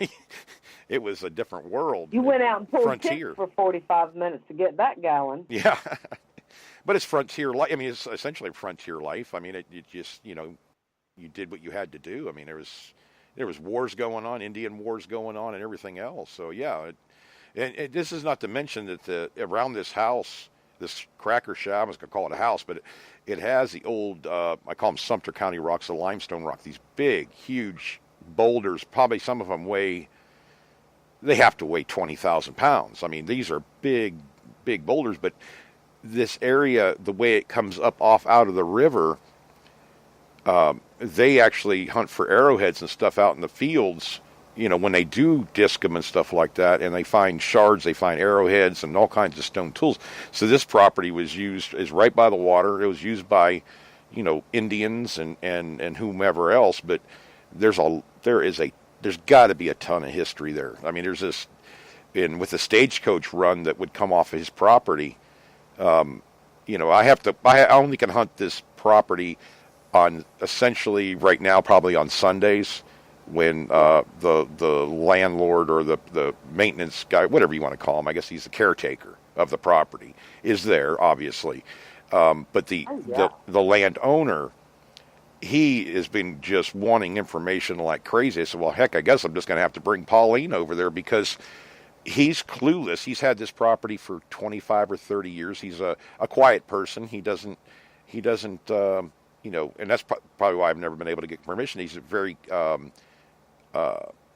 it was a different world. You went out and pulled tips for 45 minutes to get that gallon. Yeah. But it's frontier life. I mean, it's essentially frontier life. I mean, it just, you did what you had to do. I mean, there was wars going on, Indian wars going on, and everything else. So, yeah. And this is not to mention that around this house, this cracker shack, I was going to call it a house, but it has the old, I call them Sumter County rocks, the limestone rock, these big, huge boulders. Probably some of them they have to weigh 20,000 pounds. I mean, these are big, big boulders, but this area, the way it comes up out of the river, they actually hunt for arrowheads and stuff out in the fields, when they do disc them and stuff like that, and they find shards, they find arrowheads and all kinds of stone tools. So this property is right by the water. It was used by, Indians and whomever else, but there's got to be a ton of history there. I mean, there's this, and with the stagecoach run that would come off of his property, I only can hunt this property on essentially right now, probably on Sundays, when the landlord or the maintenance guy, whatever you want to call him, I guess he's the caretaker of the property, is there, obviously. But the landowner, he has been just wanting information like crazy. I said, well, heck, I guess I'm just going to have to bring Pauline over there because he's clueless. He's had this property for 25 or 30 years. He's a quiet person. He doesn't, and that's probably why I've never been able to get permission. He's very,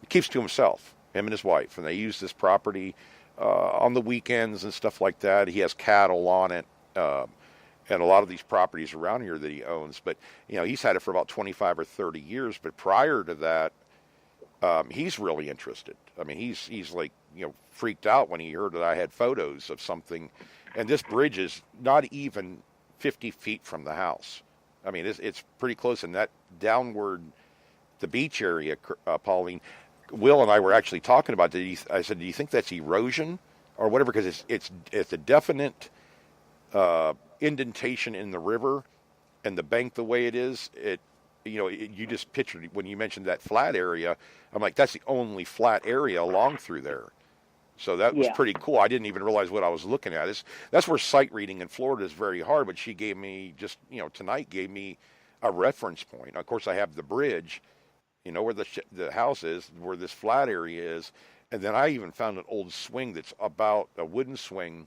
keeps to himself. him and his wife, and they use this property on the weekends and stuff like that. He has cattle on it, and a lot of these properties around here that he owns. But he's had it for about 25 or 30 years. But prior to that, he's really interested. I mean, he's like freaked out when he heard that I had photos of something, and this bridge is not even 50 feet from the house. I mean, it's pretty close, and that downward, the beach area, Pauline, Will and I were actually talking about. I said, do you think that's erosion or whatever? Because it's a definite indentation in the river, and the bank the way it is. You just pictured when you mentioned that flat area. I'm like, that's the only flat area along through there. So that was pretty cool. I didn't even realize what I was looking at. That's where sight reading in Florida is very hard. But she gave me tonight gave me a reference point. Of course, I have the bridge. Where the house is, where this flat area is, and then I even found an old swing that's about a wooden swing.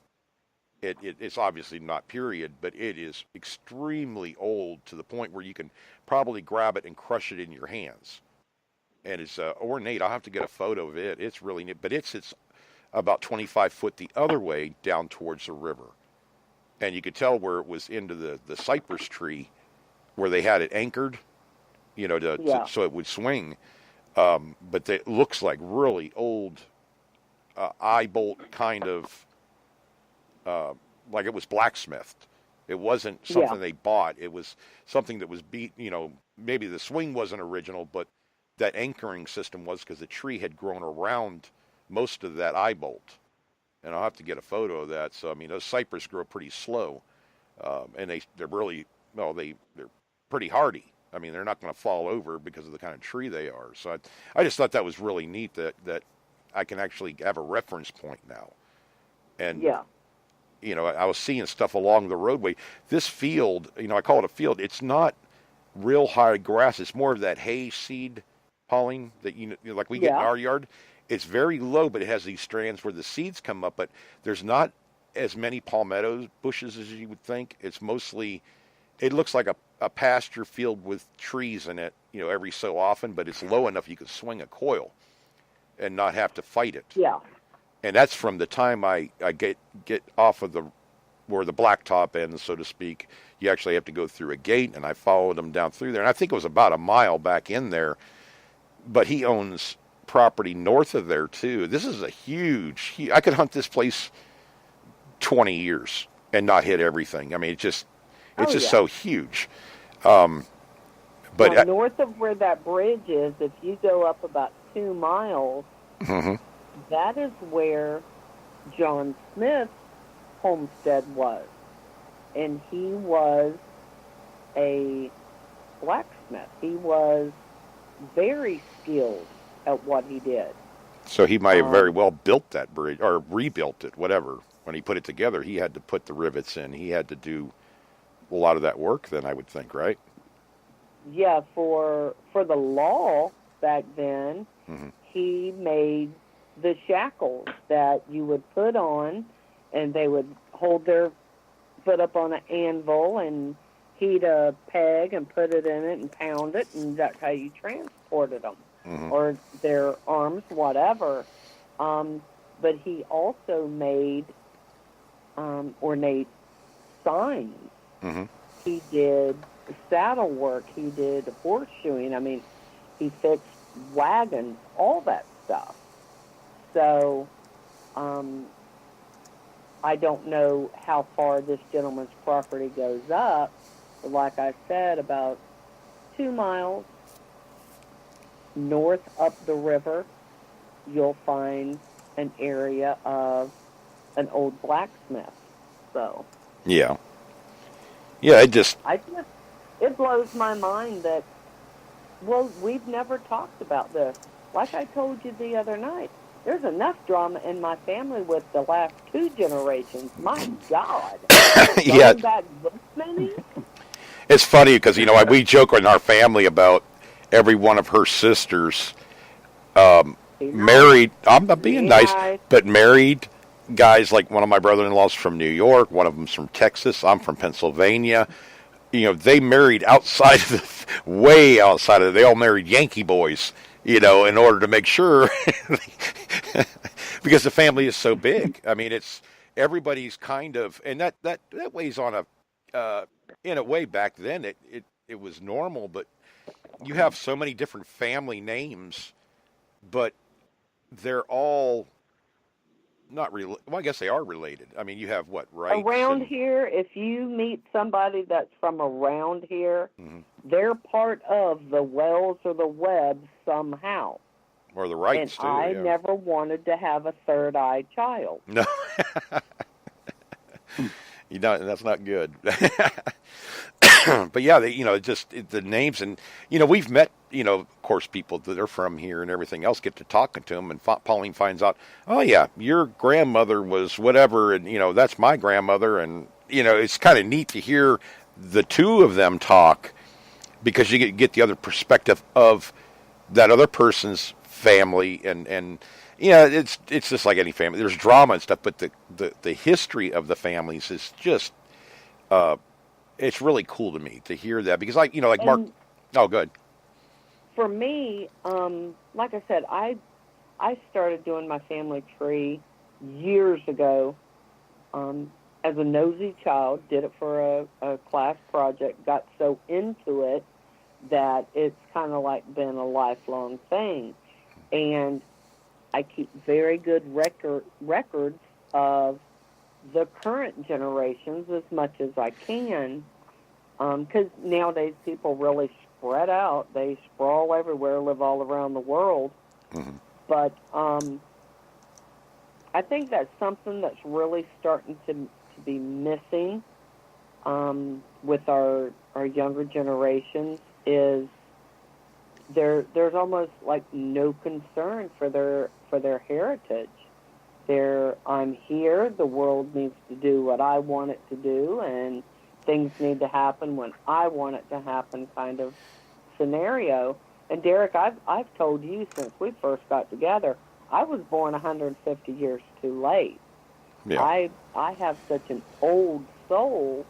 It's obviously not period, but it is extremely old to the point where you can probably grab it and crush it in your hands. And it's ornate. I'll have to get a photo of it. It's really neat, but it's about 25 foot the other way down towards the river, and you could tell where it was into the cypress tree, where they had it anchored. So it would swing. But it looks like really old eye bolt kind of, like it was blacksmithed. It wasn't something they bought. It was something that was beat, maybe the swing wasn't original, but that anchoring system was, because the tree had grown around most of that eye bolt. And I'll have to get a photo of that. So, I mean, those cypress grow pretty slow. And they're pretty hardy. I mean, they're not going to fall over because of the kind of tree they are. So I just thought that was really neat that I can actually have a reference point now. And, I was seeing stuff along the roadway. This field, I call it a field. It's not real high grass. It's more of that hay seed, Pauline, that, like we get in our yard. It's very low, but it has these strands where the seeds come up. But there's not as many palmetto bushes as you would think. It's mostly, it looks like a pasture field with trees in it, every so often, but it's low enough you can swing a coil and not have to fight it. Yeah. And that's from the time I get off of where the blacktop ends, so to speak. You actually have to go through a gate, and I followed him down through there. And I think it was about a mile back in there. But he owns property north of there, too. This is a huge, I could hunt this place 20 years and not hit everything. I mean, it's just so huge. But now, north of where that bridge is, if you go up about 2 miles, that is where John Smith's homestead was. And he was a blacksmith. He was very skilled at what he did. So he might have very well built that bridge, or rebuilt it, whatever. When he put it together, he had to put the rivets in. He had to do a lot of that work then, I would think, right? Yeah, for the law back then, he made the shackles that you would put on, and they would hold their foot up on an anvil and heat a peg and put it in it and pound it, and that's how you transported them, or their arms, whatever. But he also made ornate signs. He did saddle work. He did horseshoeing. I mean, he fixed wagons, all that stuff. So, I don't know how far this gentleman's property goes up, but like I said, about 2 miles north up the river, you'll find an area of an old blacksmith. So. Yeah, it blows my mind that, well, we've never talked about this. Like I told you the other night, there's enough drama in my family with the last 2 generations. My God. Yeah. Back this many? It's funny because, we joke in our family about every one of her sisters married. I'm not being nice, but married guys. Like one of my brother-in-laws from New York, one of them's from Texas, I'm from Pennsylvania. They married outside of way outside of they all married Yankee boys, in order to make sure, because the family is so big. I mean, it's everybody's kind of, and that weighs on in a way back then it was normal, but you have so many different family names, but they're all not well, I guess they are related. I mean, you have what, rights Around and. here, if you meet somebody that's from around here, Mhm. they're part of the Wells or the Webbs somehow. Or the And rights too, I yeah. never wanted to have a third eye child. No, that's not good. But yeah, the names, and we've met, of course, people that are from here and everything else, get to talking to them, and Pauline finds out, oh yeah, your grandmother was whatever, and that's my grandmother, and it's kind of neat to hear the two of them talk, because you get the other perspective of that other person's family, and it's just like any family. There's drama and stuff, but the history of the families is just it's really cool to me to hear that, because like Mark. And Oh, good. for me, like I said, I started doing my family tree years ago. As a nosy child, did it for a class project, got so into it that it's kind of like been a lifelong thing. And I keep very good records of the current generations as much as I can, because nowadays people really spread out. They sprawl everywhere, live all around the world. Mm-hmm. But I think that's something that's really starting to be missing with our younger generations, is there's almost like no concern for their heritage. I'm here, the world needs to do what I want it to do, and things need to happen when I want it to happen kind of scenario. And Derek, I've told you since we first got together, I was born 150 years too late. Yeah. I have such an old soul,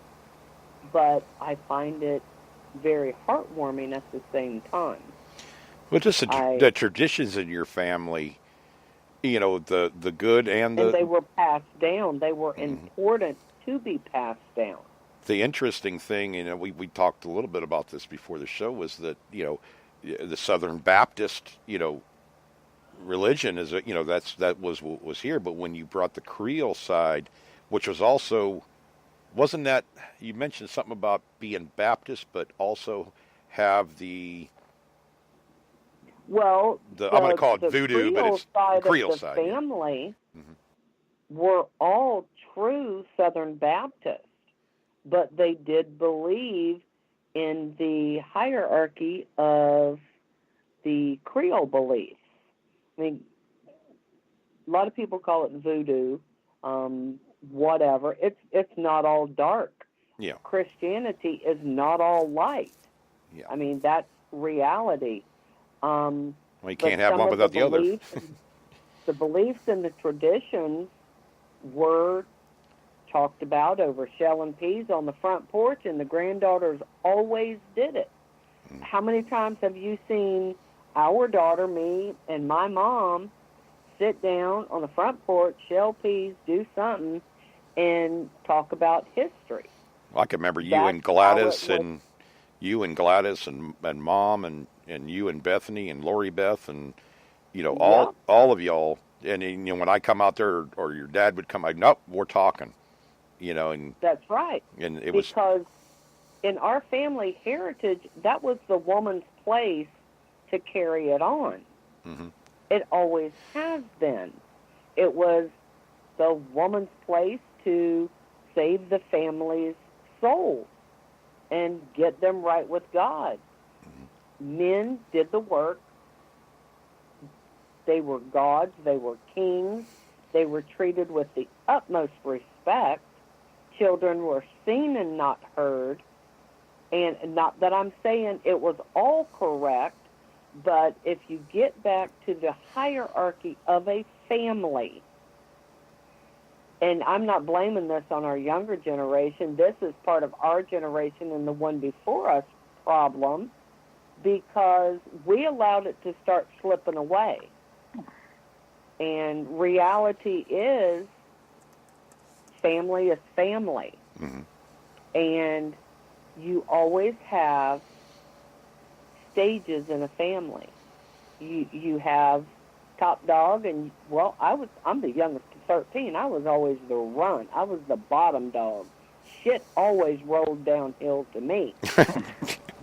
but I find it very heartwarming at the same time. Well, just the traditions in your family, the good and they were passed down. They were Mhm. important to be passed down. The interesting thing, we talked a little bit about this before the show, was that the Southern Baptist religion is that was what was here, but when you brought the Creole side, which was also, wasn't that, you mentioned something about being Baptist, but also have the I'm going to call it voodoo, but it's side Creole of the side. Family Yeah. Mm-hmm. were all true Southern Baptists, but they did believe in the hierarchy of the Creole beliefs. I mean, a lot of people call it voodoo, whatever. It's not all dark. Yeah. Christianity is not all light. Yeah. I mean, that's reality. Well, you can't have one without the other. The beliefs and the traditions were talked about over shell and peas on the front porch, and the granddaughters always did it. Mm. How many times have you seen our daughter, me, and my mom sit down on the front porch, shell peas, do something, and talk about history? Well, I can remember you and Gladys and Mom and you and Bethany and Lori Beth and all of y'all, and when I come out there, or your dad would come, nope, we're talking, and that's right. And it was because in our family heritage, that was the woman's place to carry it on. Mm-hmm. It always has been. It was the woman's place to save the family's soul and get them right with God. Mm-hmm. Men did the work. They were gods. They were kings. They were treated with the utmost respect. Children were seen and not heard. And not that I'm saying it was all correct, but if you get back to the hierarchy of a family, and I'm not blaming this on our younger generation, this is part of our generation and the one before us problem, because we allowed it to start slipping away. And reality is, family is family. Mm-hmm. And you always have stages in a family. You have top dog, and well, I'm the youngest of 13. I was always the runt. I was the bottom dog. Shit always rolled downhill to me.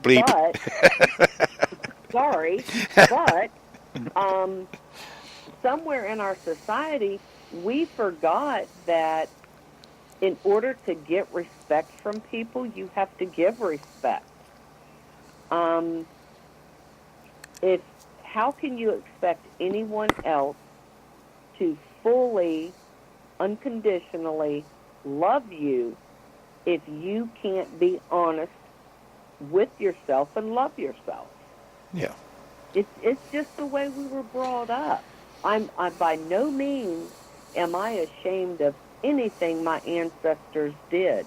Bleep. But sorry, but somewhere in our society, we forgot that in order to get respect from people, you have to give respect. How can you expect anyone else to fully, unconditionally love you if you can't be honest with yourself and love yourself? Yeah. It's just the way we were brought up. I by no means am I ashamed of anything my ancestors did.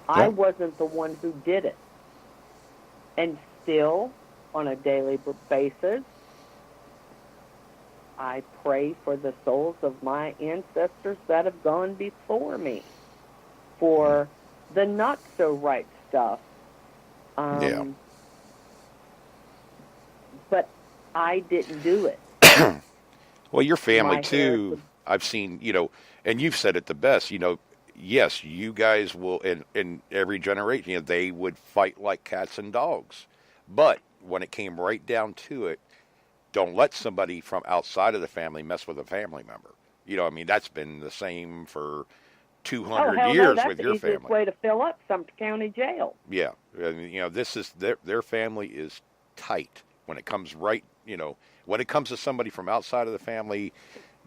I wasn't the one who did it. And still, on a daily basis, I pray for the souls of my ancestors that have gone before me, for the not-so-right stuff. But I didn't do it. Well, your family, too, I've seen, and you've said it the best, yes, you guys will, in every generation, they would fight like cats and dogs. But when it came right down to it, don't let somebody from outside of the family mess with a family member. That's been the same for 200 years with your family. That's the easiest way to fill up Sumter County Jail. Yeah. This is, their family is tight when it comes when it comes to somebody from outside of the family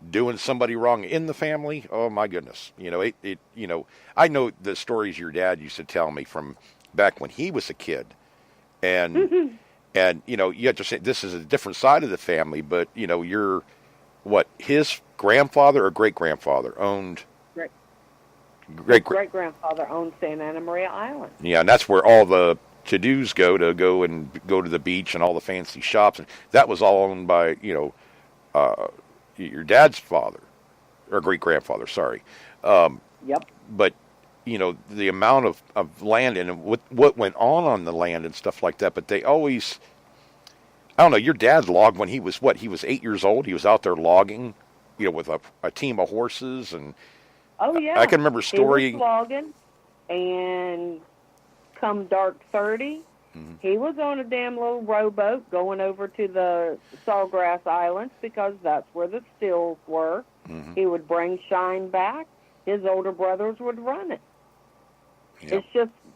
doing somebody wrong in the family. Oh my goodness. I know the stories your dad used to tell me from back when he was a kid. And, and, you have to say this is a different side of the family, but, his grandfather or great-grandfather owned? Great-grandfather owned Santa Ana Maria Island. Yeah, and that's where all the to-dos go to the beach and all the fancy shops. And that was all owned by, your dad's father, or great-grandfather, sorry. Yep. But, the amount of land and what went on the land and stuff like that, but they always, I don't know, your dad logged when he was 8 years old. He was out there logging, with a team of horses. And oh, yeah. I can remember a story. He was logging, and come dark 30, he was on a damn little rowboat going over to the Sawgrass Islands because that's where the stills were. Mm-hmm. He would bring shine back. His older brothers would run it. Yep.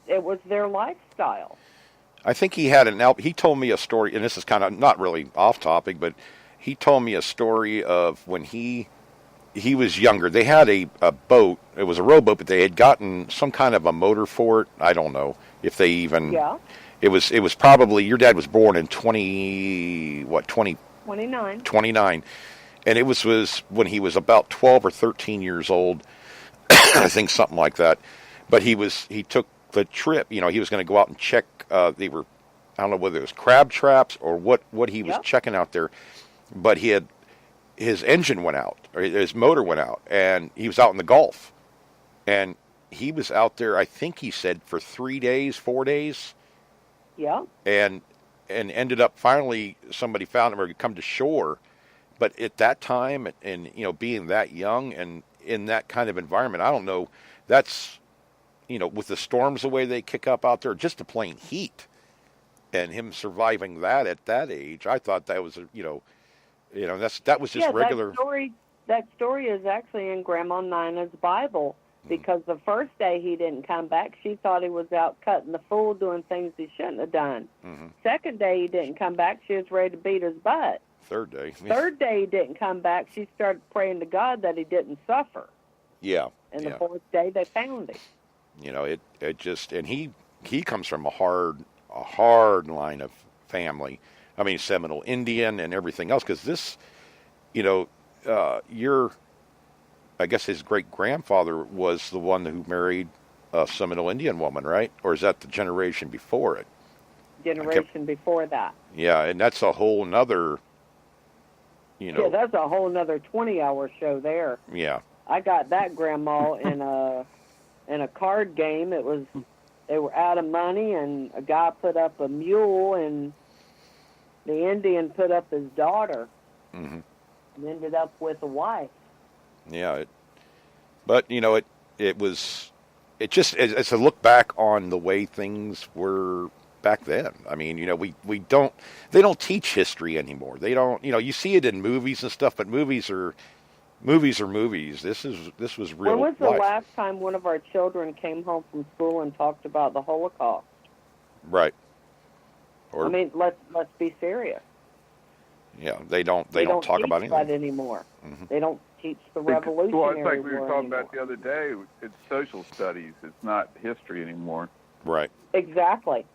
It was their lifestyle. I think he had he told me a story, and this is kind of not really off topic, but he told me a story of when he was younger. They had a boat. It was a rowboat, but they had gotten some kind of a motor for it. I don't know if they even. Yeah. It was probably, your dad was born in 29. 29. And it was when he was about 12 or 13 years old. I think something like that. But he took the trip, he was going to go out and check, they were, I don't know whether it was crab traps or what he was checking out there. But his engine went out, or his motor went out, and he was out in the Gulf. And he was out there, I think he said, for 4 days. Yeah. And ended up, finally, somebody found him or come to shore. But at that time, and being that young and in that kind of environment, I don't know, that's, with the storms the way they kick up out there, just the plain heat, and him surviving that at that age, I thought that was, that was just regular. That story is actually in Grandma Nina's Bible, because the first day he didn't come back, she thought he was out cutting the fool, doing things he shouldn't have done. Mm-hmm. Second day he didn't come back, she was ready to beat his butt. Third day he didn't come back, she started praying to God that he didn't suffer. Yeah. And the fourth day they found him. It just, and he comes from a hard line of family. I mean, Seminole Indian and everything else, because this, I guess his great-grandfather was the one who married a Seminole Indian woman, right? Or is that the generation before it? generation before that. Yeah, and that's a whole nother, Yeah, that's a whole nother 20-hour show there. Yeah. I got that grandma in a card game. They were out of money, and a guy put up a mule, and the Indian put up his daughter, Mm-hmm. and ended up with a wife. Yeah, but it's a look back on the way things were back then. I mean, they don't teach history anymore. They don't, you see it in movies and stuff, but movies are movies. This was real When was the life. last time one of our children came home from school and talked about the Holocaust? Right. I mean, let's be serious. Yeah, they don't talk about anything that anymore. Mm-hmm. They don't teach the Revolutionary War. Well, it's like we were talking anymore. about the other day. It's social studies. It's not history anymore. Right. Exactly,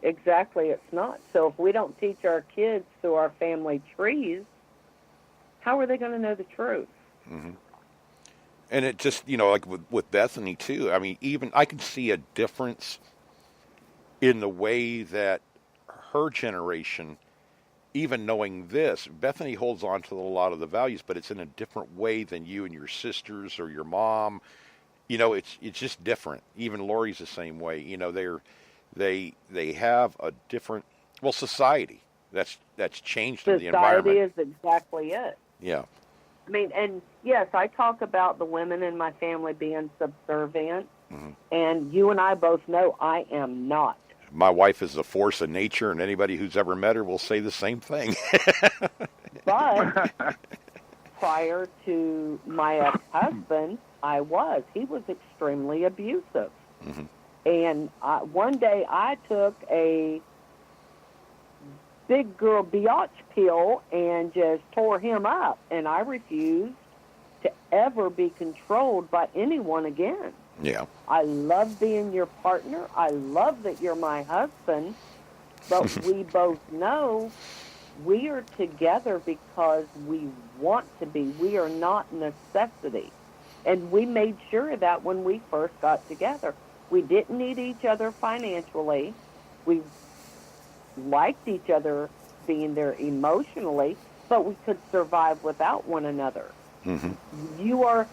it's not. So if we don't teach our kids through our family trees, how are they going to know the truth? Mm-hmm. And it just, like with Bethany too. I mean, even I can see a difference in the way that her generation, even knowing this, Bethany holds on to a lot of the values, but it's in a different way than you and your sisters or your mom. It's just different. Even Lori's the same way. They have a different society that's changed in the environment. Society is exactly it. Yeah. I mean, and yes, I talk about the women in my family being subservient, Mm-hmm. and you and I both know I am not. My wife is a force of nature, and anybody who's ever met her will say the same thing. But prior to my ex-husband, he was extremely abusive. Mm-hmm. And one day I took a big girl biatch pill and just tore him up, and I refused to ever be controlled by anyone again. Yeah. I love being your partner. I love that you're my husband, but we both know we are together because we want to be. We are not necessity. And we made sure of that when we first got together. We didn't need each other financially. We liked each other being there emotionally, but we could survive without one another. Mm-hmm. You are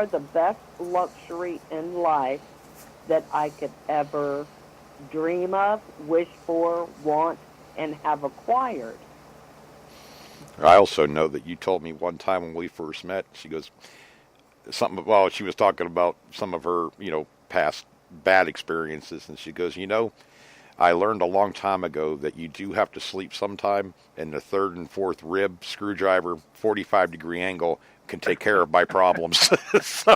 the best luxury in life that I could ever dream of, wish for, want, and have acquired. I also know that you told me one time when we first met, she goes, she was talking about some of her, past bad experiences, and she goes, I learned a long time ago that you do have to sleep sometime, and the third and fourth rib screwdriver, 45-degree angle, can take care of my problems. So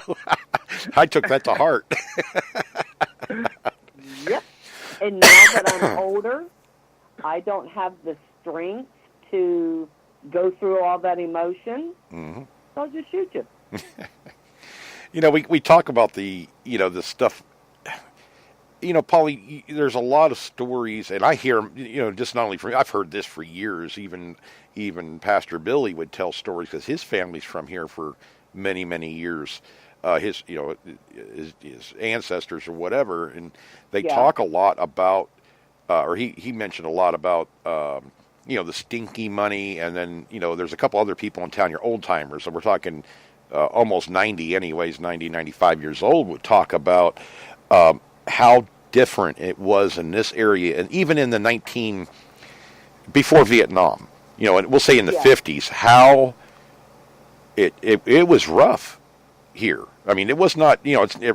I took that to heart. Yep. And now that I'm older, I don't have the strength to go through all that emotion. Mm-hmm. So I'll just shoot you. We talk about the stuff. Polly, there's a lot of stories, and I hear, just not only from, I've heard this for years. Even Pastor Billy would tell stories because his family's from here for many, many years. His ancestors or whatever, and they talk a lot about, or he mentioned a lot about, the stinky money, and then there's a couple other people in town, your old timers, and we're talking almost 90, anyways, 90, 95 years old, would talk about how different it was in this area, and even in the before Vietnam, and we'll say in the 50s, how it was rough here. I mean, it was not,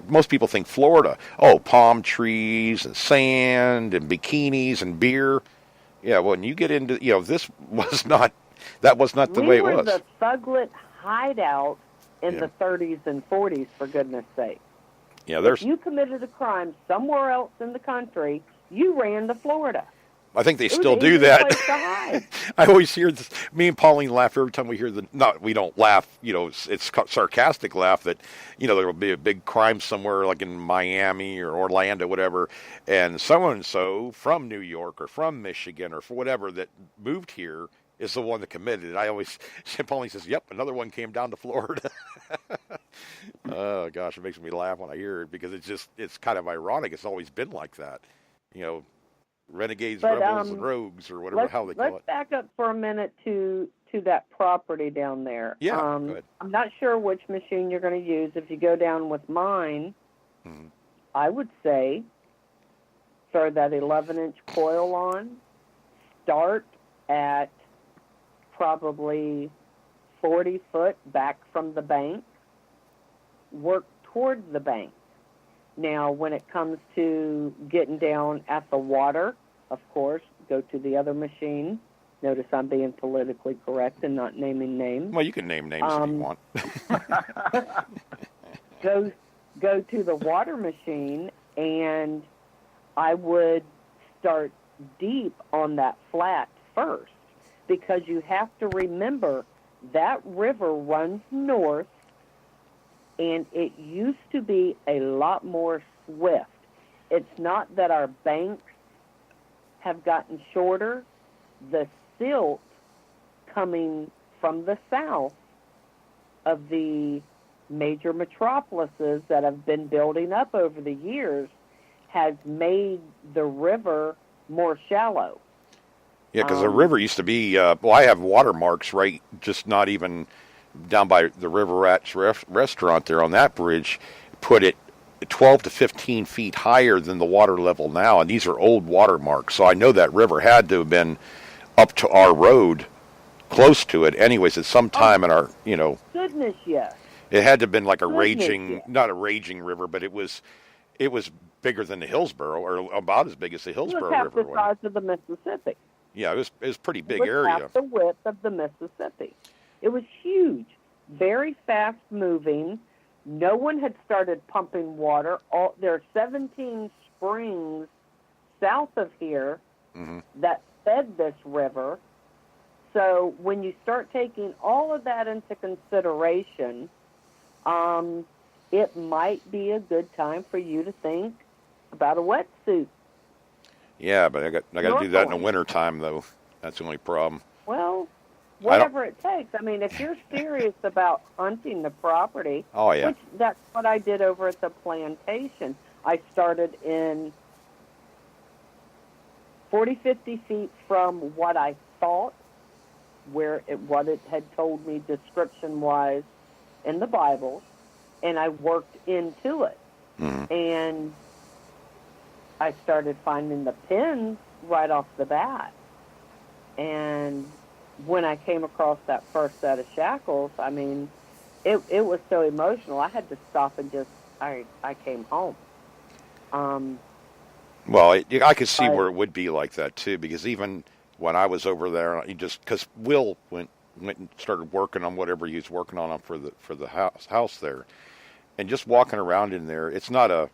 most people think Florida, palm trees and sand and bikinis and beer. Yeah, well, when you get into, this was not, that was not the way it was. We were the thuglet hideout in the 30s and 40s, for goodness sake. Yeah, if you committed a crime somewhere else in the country, you ran to Florida. I think they still do that. Place to hide. I always hear this. Me and Pauline laugh every time we hear we don't laugh, it's sarcastic laugh that, there will be a big crime somewhere like in Miami or Orlando, whatever, and so from New York or from Michigan or for whatever that moved here is the one that committed it. I always, Pauline says, yep, another one came down to Florida. Oh, gosh, it makes me laugh when I hear it because it's kind of ironic. It's always been like that, renegades, But rebels, and rogues, or whatever how they call let's it. back up for a minute to that property down there. Yeah, go ahead. I'm not sure which machine you're going to use. If you go down with mine, Mm-hmm. I would say throw that 11-inch coil on. Start at probably 40 foot back from the bank. Work towards the bank. Now, when it comes to getting down at the water, of course, go to the other machine. Notice I'm being politically correct and not naming names. Well, you can name names if you want. Go to the water machine, and I would start deep on that flat first, because you have to remember that river runs north, and it used to be a lot more swift. It's not that our banks have gotten shorter. The silt coming from the south of the major metropolises that have been building up over the years has made the river more shallow. Yeah, because the river used to be, I have watermarks right, just not even down by the River Rats restaurant there on that bridge, put it 12 to 15 feet higher than the water level now, and these are old watermarks. So I know that river had to have been up to our road, close to it. Anyways, at some time in our, Goodness, yes. it had to have been like a Goodness, raging, yes. not a raging river, but it was bigger than the Hillsborough, or about as big as the It was Hillsborough half River. the size of the Mississippi. Yeah, it was a pretty big It was area. half the width of the Mississippi. It was huge, very fast moving. No one had started pumping water. There are 17 springs south of here that fed this river. So when you start taking all of that into consideration, it might be a good time for you to think about a wetsuit. Yeah, but I got to do that in the winter time though. That's the only problem. Well, whatever it takes. I mean, if you're serious about hunting the property, oh yeah, which that's what I did over at the plantation. I started in 40, 50 feet from what I thought, what it had told me description-wise in the Bible, and I worked into it. And I started finding the pins right off the bat. And when I came across that first set of shackles, I mean, it was so emotional. I had to stop and I came home. Well, I could see where it would be like that too, because even when I was over there, because Will went and started working on whatever he was working on for the house there, and just walking around in there, it's not I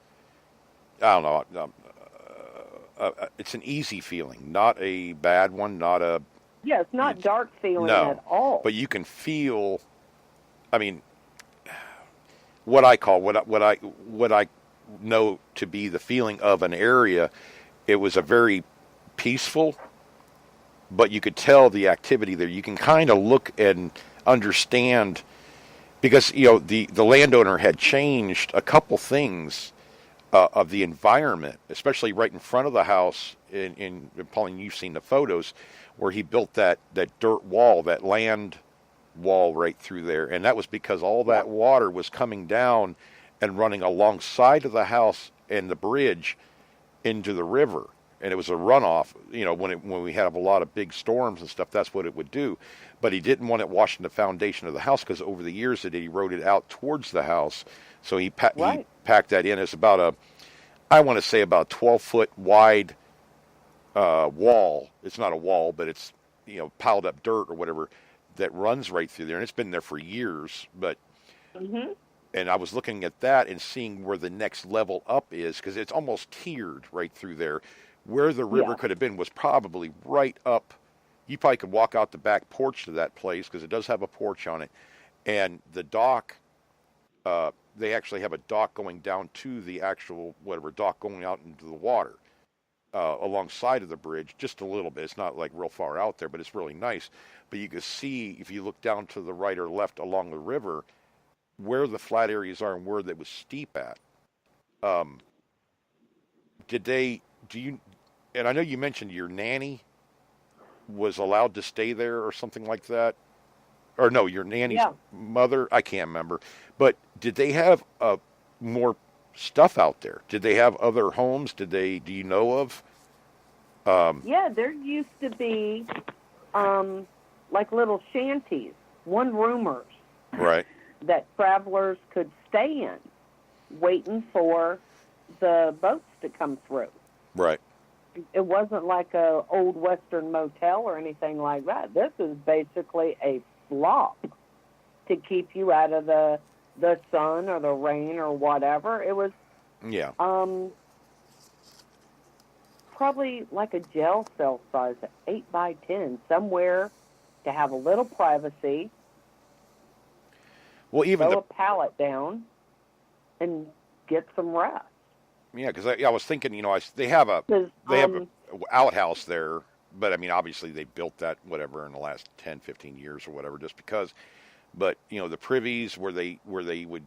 don't know, it's an easy feeling, not a bad one, not a it's not dark feeling at all. But you can feel, I mean, what I know to be the feeling of an area. It was a very peaceful, but you could tell the activity there. You can kind of look and understand, because the landowner had changed a couple things of the environment, especially right in front of the house. In Pauline, you've seen the photos where he built that dirt wall, that land wall right through there, and that was because all that water was coming down and running alongside of the house and the bridge into the river, and it was a runoff. When we had a lot of big storms and stuff, that's what it would do. But he didn't want it washing the foundation of the house, because over the years it eroded out towards the house. So he packed that in. It's about I want to say about 12-foot wide wall. It's not a wall, but it's piled up dirt or whatever that runs right through there, and it's been there for years. But and I was looking at that and seeing where the next level up is, because it's almost tiered right through there. Where the river could have been was probably right up. You probably could walk out the back porch to that place, because it does have a porch on it, and the dock. They actually have a dock going down to the actual dock going out into the water alongside of the bridge, just a little bit. It's not like real far out there, but it's really nice. But you can see, if you look down to the right or left along the river, where the flat areas are and where they was steep at. and I know you mentioned your nanny was allowed to stay there or something like that. Or no, your nanny's Yeah. mother. I can't remember. But did they have more stuff out there? Did they have other homes? Did they? Do you know of? Yeah, there used to be like little shanties, one-roomers Right. that travelers could stay in, waiting for the boats to come through. Right. It wasn't like a old Western motel or anything like that. This is basically a flop to keep you out of the sun or the rain or whatever. It was Yeah. probably like a jail cell size, 8 by 10, somewhere to have a little privacy. Well, even Throw a pallet down and get some rest. yeah, because I was thinking, they have a 'Cause, outhouse there, but I mean, obviously they built that whatever in the last 10, 15 years or whatever, just because. But the privies where they would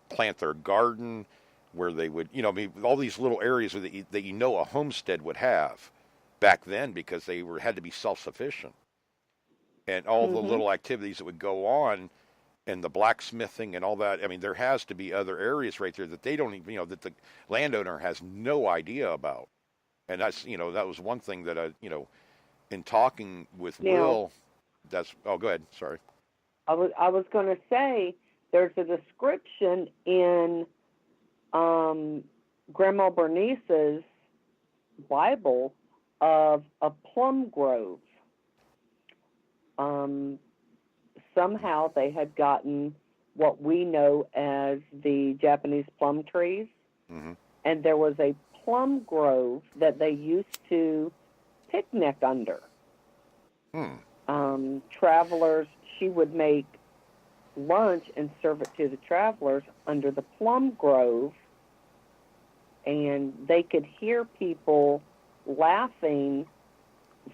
plant their garden, where they would I mean, all these little areas that a homestead would have back then, because they had to be self-sufficient, and all the little activities that would go on, and the blacksmithing and all that. I mean, there has to be other areas right there that they don't even, that the landowner has no idea about. And that's, that was one thing that in talking with Will, oh, go ahead. Sorry. I was going to say there's a description in Grandma Bernice's Bible of a plum grove. Somehow they had gotten what we know as the Japanese plum trees, and there was a plum grove that they used to picnic under. Travelers, she would make lunch and serve it to the travelers under the plum grove, and they could hear people laughing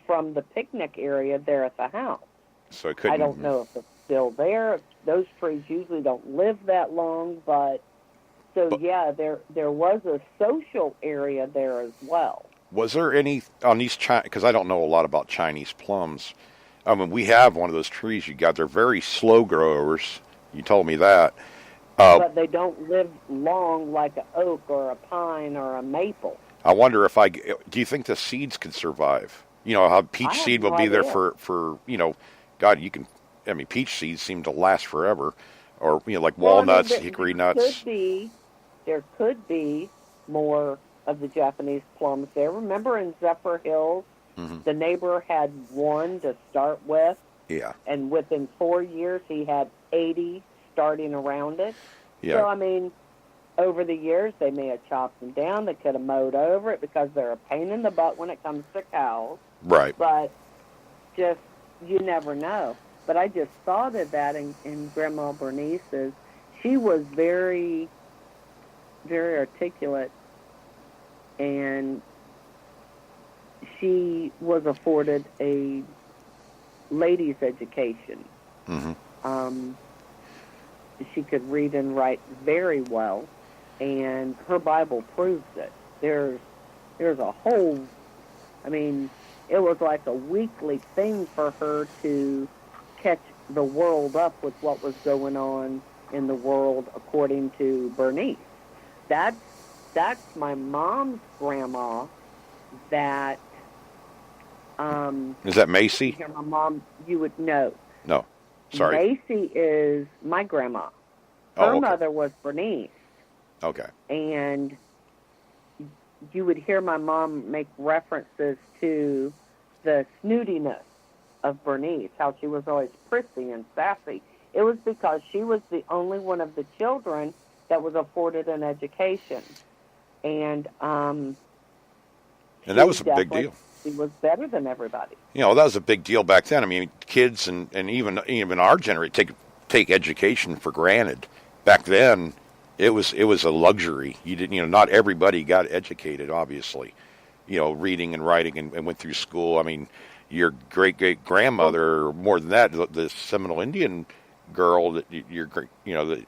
from the picnic area there at the house. So it couldn't. I don't know if it's still there. Those trees usually don't live that long, but yeah, there was a social area there as well. Was there any on these because I don't know a lot about Chinese plums. I mean, we have one of those trees you got. They're very slow growers. You told me that. But they don't live long like an oak or a pine or a maple. I wonder do you think the seeds could survive? How peach seed will be there for God, peach seeds seem to last forever. Or, like walnuts, hickory nuts. There could be more of the Japanese plums there. Remember in Zephyr Hills, the neighbor had one to start with. Yeah. And within 4 years, he had 80 starting around it. Yeah. So, I mean, over the years, they may have chopped them down. They could have mowed over it because they're a pain in the butt when it comes to cows. Right. But just, you never know. But I just thought of that in Grandma Bernice's. She was very, very articulate, and she was afforded a ladies' education. She could read and write very well, and her Bible proves it. There's a whole, it was like a weekly thing for her to catch the world up with what was going on in the world according to Bernice. That's my mom's grandma. That is that Macy? Hear my mom, you would know. No, sorry. Macy is my grandma. Her mother was Bernice. Okay. And you would hear my mom make references to the snootiness of Bernice, how she was always prissy and sassy. It was because she was the only one of the children that was afforded an education. And that was a big deal. She was better than everybody. That was a big deal back then. I mean, kids and even our generation take education for granted. Back then, it was a luxury. You didn't, not everybody got educated, obviously. Reading and writing and went through school. I mean, your great-great-grandmother, or more than that, the Seminole Indian girl that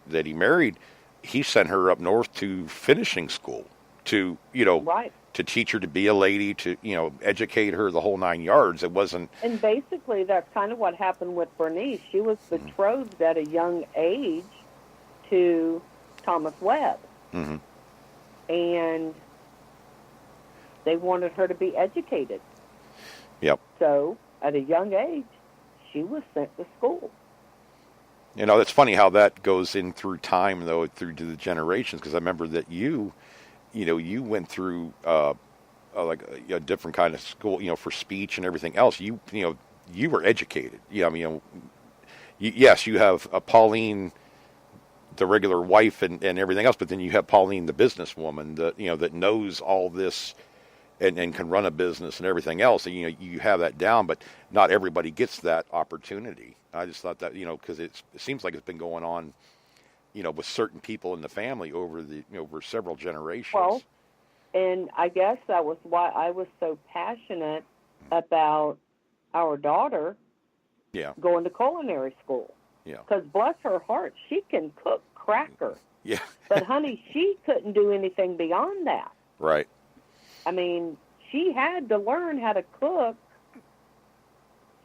that he married, he sent her up north to finishing school, to Right. to teach her to be a lady, to, educate her the whole 9 yards. It wasn't. And basically, that's kind of what happened with Bernice. She was betrothed at a young age to Thomas Webb. Mm-hmm. And they wanted her to be educated. Yep. So, at a young age, she was sent to school. It's funny how that goes in through time, though, through to the generations, because I remember that you went through like a different kind of school, for speech and everything else. You were educated. Yes, you have a Pauline, the regular wife and everything else, but then you have Pauline, the businesswoman, that knows all this and can run a business and everything else. And, you have that down, but not everybody gets that opportunity. I just thought that, because it seems like it's been going on, with certain people in the family over several generations. Well, and I guess that was why I was so passionate about our daughter going to culinary school. Yeah. Because bless her heart, she can cook cracker. Yeah. But, honey, she couldn't do anything beyond that. Right. I mean, she had to learn how to cook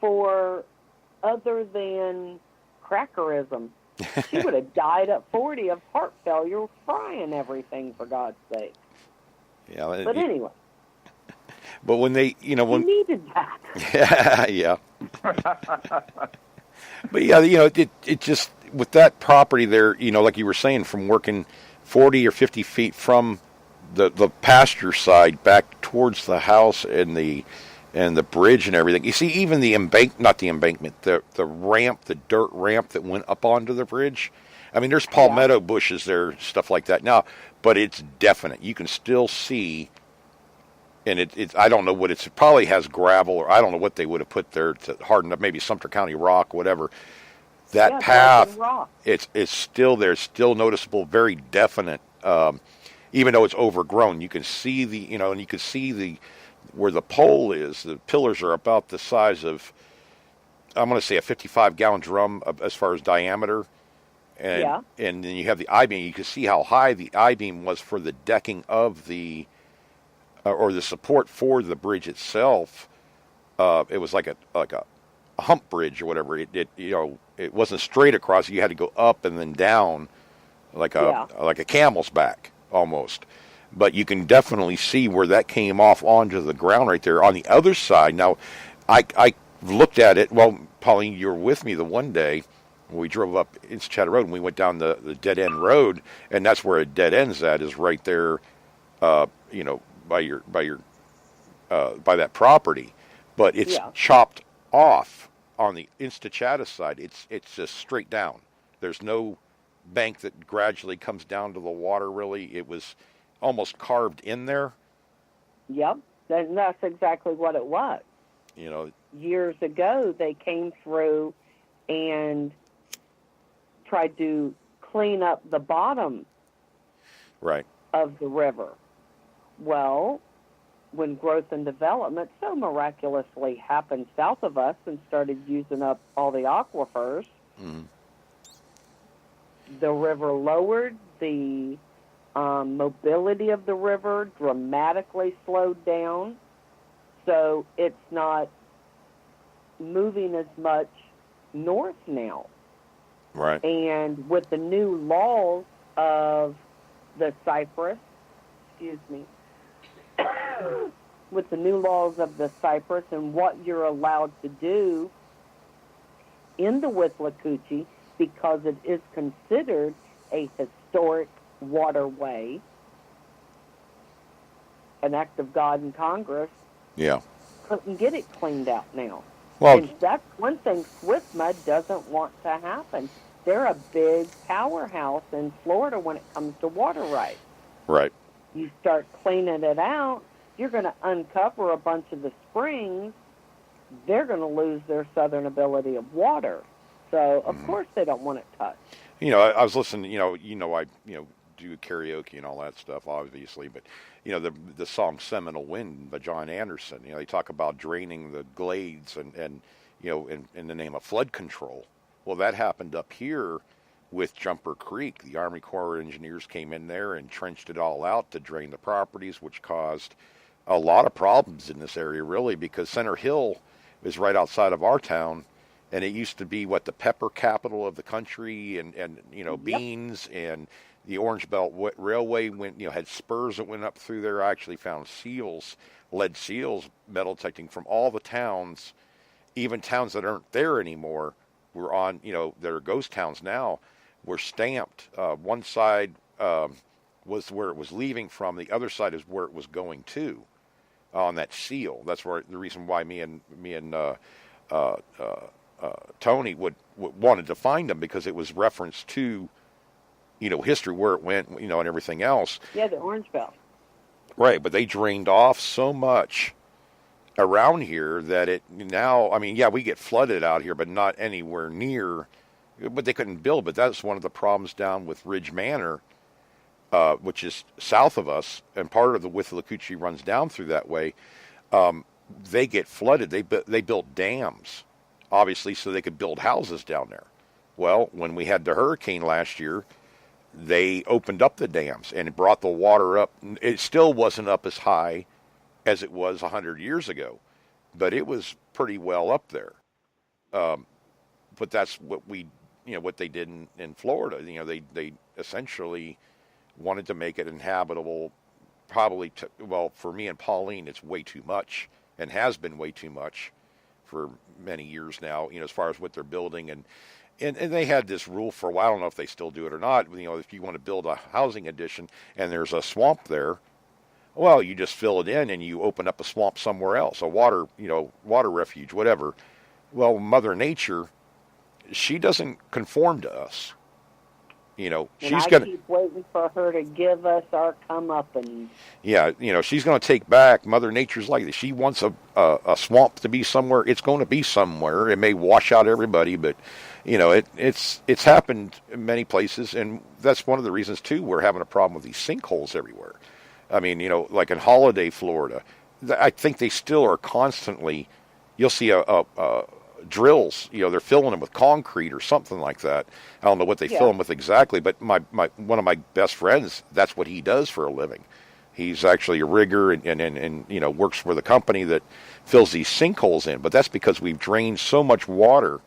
for other than crackerism. She would have died at 40 of heart failure frying everything, for God's sake. Yeah. But anyway. But when they, when... She needed that. Yeah. But, yeah, it just, with that property there, like you were saying, from working 40 or 50 feet from the pasture side back towards the house and the bridge and everything. You see, even not the embankment, the ramp, the dirt ramp that went up onto the bridge. I mean, there's palmetto bushes there, stuff like that now, but it's definite. You can still see, and it's I don't know what it probably has gravel, or I don't know what they would have put there to harden up, maybe Sumter County rock, whatever. That path, it's still there, still noticeable, very definite. Even though it's overgrown, you can see and you can see where the pole is. The pillars are about the size of, I'm going to say, a 55-gallon drum as far as diameter. And then you have the I-beam. You can see how high the I-beam was for the decking of or the support for the bridge itself. It was like a hump bridge or whatever. It wasn't straight across. You had to go up and then down like a camel's back almost. But you can definitely see where that came off onto the ground right there. On the other side, now, I looked at it. Well, Pauline, you were with me the one day when we drove up Chatham Road, and we went down the dead-end road, and that's where a dead end's at, is right there, by that property. But it's chopped off on the Chatham side. It's just straight down. There's no bank that gradually comes down to the water, really. It was almost carved in there. Yep, that's exactly what it was. Years ago, they came through and tried to clean up the bottom of the river. Well, when growth and development so miraculously happened south of us and started using up all the aquifers, the river lowered, the mobility of the river dramatically slowed down, so it's not moving as much north now. Right. And with the new laws of the Cypress, with the new laws of the Cypress and what you're allowed to do in the Withlacoochee, because it is considered a historic waterway, an act of God in Congress, couldn't get it cleaned out now. Well, and that's one thing Swiftmud doesn't want to happen. They're a big powerhouse in Florida when it comes to water rights. Right. You start cleaning it out, you're going to uncover a bunch of the springs. They're going to lose their southern ability of water. So, of course, they don't want it touched. I was listening, I do karaoke and all that stuff, obviously, but, the song Seminole Wind by John Anderson, they talk about draining the glades and in the name of flood control. Well, that happened up here with Jumper Creek. The Army Corps of Engineers came in there and trenched it all out to drain the properties, which caused a lot of problems in this area, really, because Center Hill is right outside of our town, and it used to be the pepper capital of the country, and beans, and the Orange Belt Railway had spurs that went up through there. I actually found lead seals, metal detecting from all the towns, even towns that aren't there anymore, were on, that are ghost towns now, were stamped. One side was where it was leaving from, the other side is where it was going to, on that seal. That's where the reason why me and Tony would wanted to find them, because it was reference to, history, where it went, and everything else. Yeah, the Orange Belt. Right, but they drained off so much around here that it now, we get flooded out here, but not anywhere near, but they couldn't build. But that's one of the problems down with Ridge Manor, which is south of us, and part of the Withlacoochee runs down through that way. They get flooded. They built dams, obviously, so they could build houses down there. Well, when we had the hurricane last year, they opened up the dams and it brought the water up. It still wasn't up as high as it was 100 years ago, but it was pretty well up there. But that's what what they did in Florida. They essentially wanted to make it inhabitable. Probably, for me and Pauline, it's way too much, and has been way too much for many years now. As far as what they're building, and they had this rule for a while. I don't know if they still do it or not. If you want to build a housing addition and there's a swamp there, well, you just fill it in and you open up a swamp somewhere else, a water refuge, whatever. Well, Mother Nature, she doesn't conform to us. She's gonna keep waiting for her to give us our comeuppance. Yeah, she's going to take back. Mother Nature's like this. She wants a swamp to be somewhere. It's going to be somewhere. It may wash out everybody, but it's happened in many places, and that's one of the reasons too we're having a problem with these sinkholes everywhere. Like in Holiday, Florida, I think they still are constantly. You'll see drills. They're filling them with concrete or something like that. I don't know what they fill them with exactly, but my one of my best friends, that's what he does for a living. He's actually a rigger and works for the company that fills these sinkholes in. But that's because we've drained so much water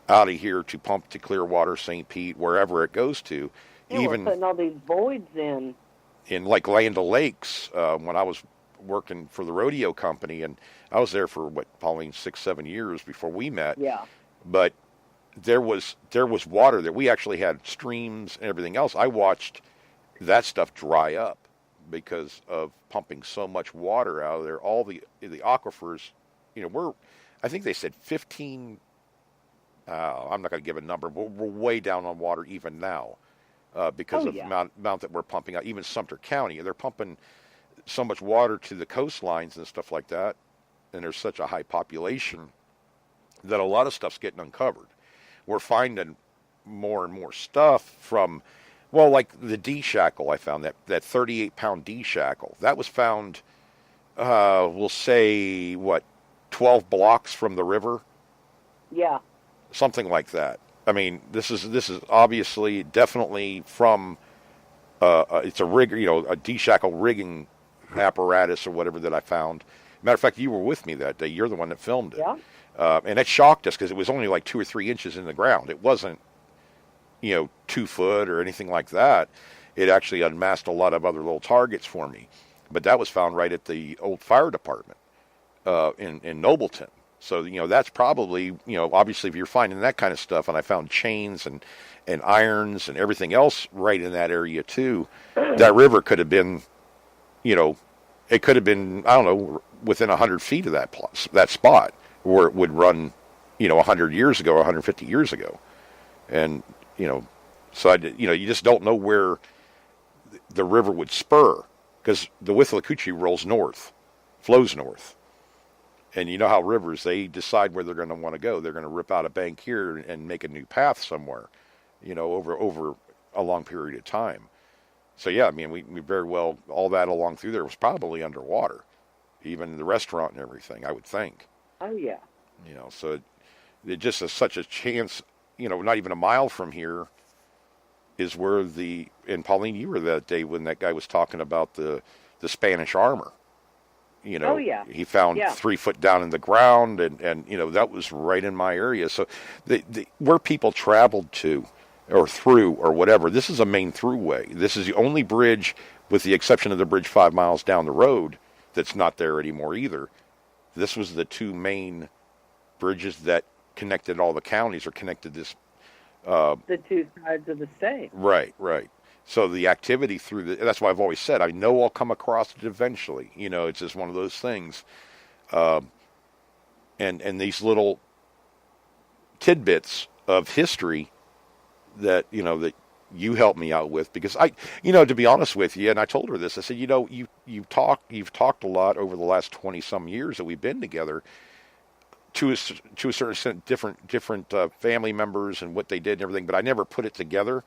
out of here to pump to Clearwater, St. Pete, wherever it goes to. Yeah, even we're putting all these voids in like Land O'Lakes, when I was working for the rodeo company, and I was there for Pauline, 6-7 years before we met. Yeah. But there was water there. We actually had streams and everything else. I watched that stuff dry up because of pumping so much water out of there. All the aquifers, I think they said 15. I'm not going to give a number, but we're way down on water even now because of the amount that we're pumping out. Even Sumter County, they're pumping so much water to the coastlines and stuff like that, and there's such a high population that a lot of stuff's getting uncovered. We're finding more and more stuff from, like the D shackle I found, that 38-pound D shackle. That was found, we'll say, 12 blocks from the river? Yeah. Something like that. This is obviously definitely from, it's a rig, a D shackle rigging apparatus or whatever that I found. Matter of fact, you were with me that day. You're the one that filmed it. Yeah. And it shocked us because it was only like 2 or 3 inches in the ground. It wasn't, 2 foot or anything like that. It actually unmasked a lot of other little targets for me. But that was found right at the old fire department in Nobleton. So, that's probably, obviously if you're finding that kind of stuff, and I found chains and irons and everything else right in that area too, that river could have been, it could have been, I don't know, within 100 feet of that spot where it would run, 100 years ago or 150 years ago. And, so you just don't know where the river would spur, because the Withlacoochee flows north. And you know how rivers, they decide where they're going to want to go. They're going to rip out a bank here and make a new path somewhere, over a long period of time. So yeah, we very well, all that along through there was probably underwater, even the restaurant and everything, I would think. Oh yeah. So it just is such a chance, not even a mile from here, is where and Pauline, you were that day when that guy was talking about the Spanish armor. You know, Oh, yeah. he found Yeah. 3 foot down in the ground, and you know, that was right in my area. So where people traveled to or through or whatever, this is a main throughway. This is the only bridge, with the exception of the bridge 5 miles down the road, that's not there anymore either. This was the 2 main bridges that connected all the counties, or connected this. The 2 sides of the state. Right, right. So the activity that's why I've always said, I know I'll come across it eventually. You know, it's just one of those things. And these little tidbits of history that, you know, that you helped me out with, because to be honest with you, and I told her this, I said, you know, you've talked a lot over the last 20 some years that we've been together, to a certain extent, different family members and what they did and everything, but I never put it together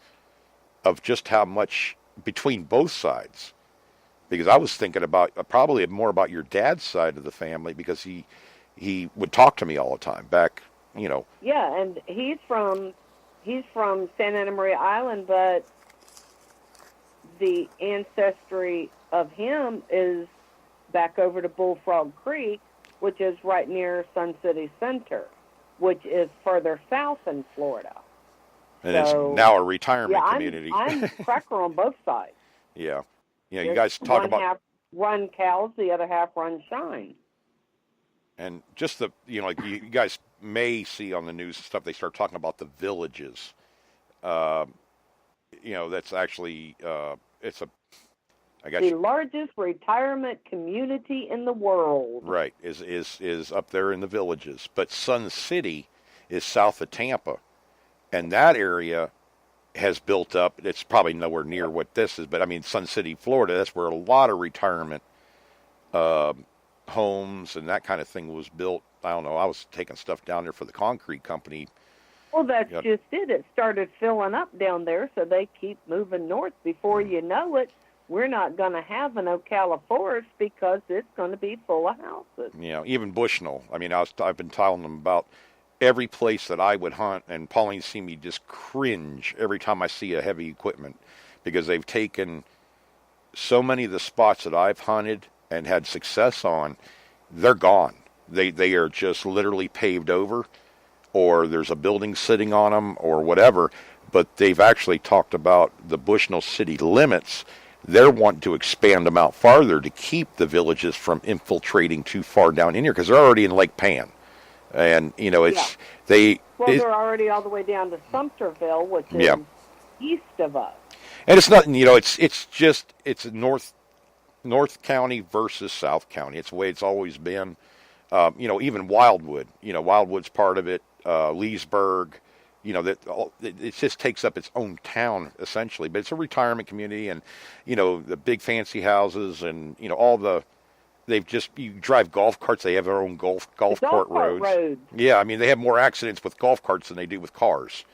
of just how much between both sides, because I was thinking about probably more about your dad's side of the family, because he would talk to me all the time back, you know. Yeah, and he's from Santa Ana Maria Island, but the ancestry of him is back over to Bullfrog Creek, which is right near Sun City Center, which is further south in Florida. And it's now a retirement community. I'm cracker on both sides. Yeah. Yeah, you guys talk about... One half run cows, the other half run shine. And just like you guys may see on the news and stuff, they start talking about the villages. That's actually, the largest retirement community in the world. Right, is up there in the villages. But Sun City is south of Tampa. And that area has built up. It's probably nowhere near what this is, but I mean, Sun City, Florida, that's where a lot of retirement homes and that kind of thing was built. I don't know. I was taking stuff down there for the concrete company. Well, that's just it. It started filling up down there, so they keep moving north. Before you know it, we're not going to have an Ocala forest, because it's going to be full of houses. Even Bushnell. I mean, I've been telling them about every place that I would hunt, and Pauline see me just cringe every time I see a heavy equipment, because they've taken so many of the spots that I've hunted and had success on, they're gone. They are just literally paved over, or there's a building sitting on them, or whatever. But they've actually talked about the Bushnell city limits. They're wanting to expand them out farther to keep the villages from infiltrating too far down in here, because they're already in Lake Pan. And, they're already all the way down to Sumterville, which is east of us. And it's nothing, it's North County versus South County. It's the way it's always been. Even Wildwood, Wildwood's part of it, Leesburg, it just takes up its own town, essentially. But it's a retirement community, and, the big fancy houses, and, you drive golf carts. They have their own golf court roads. Yeah, I mean, they have more accidents with golf carts than they do with cars,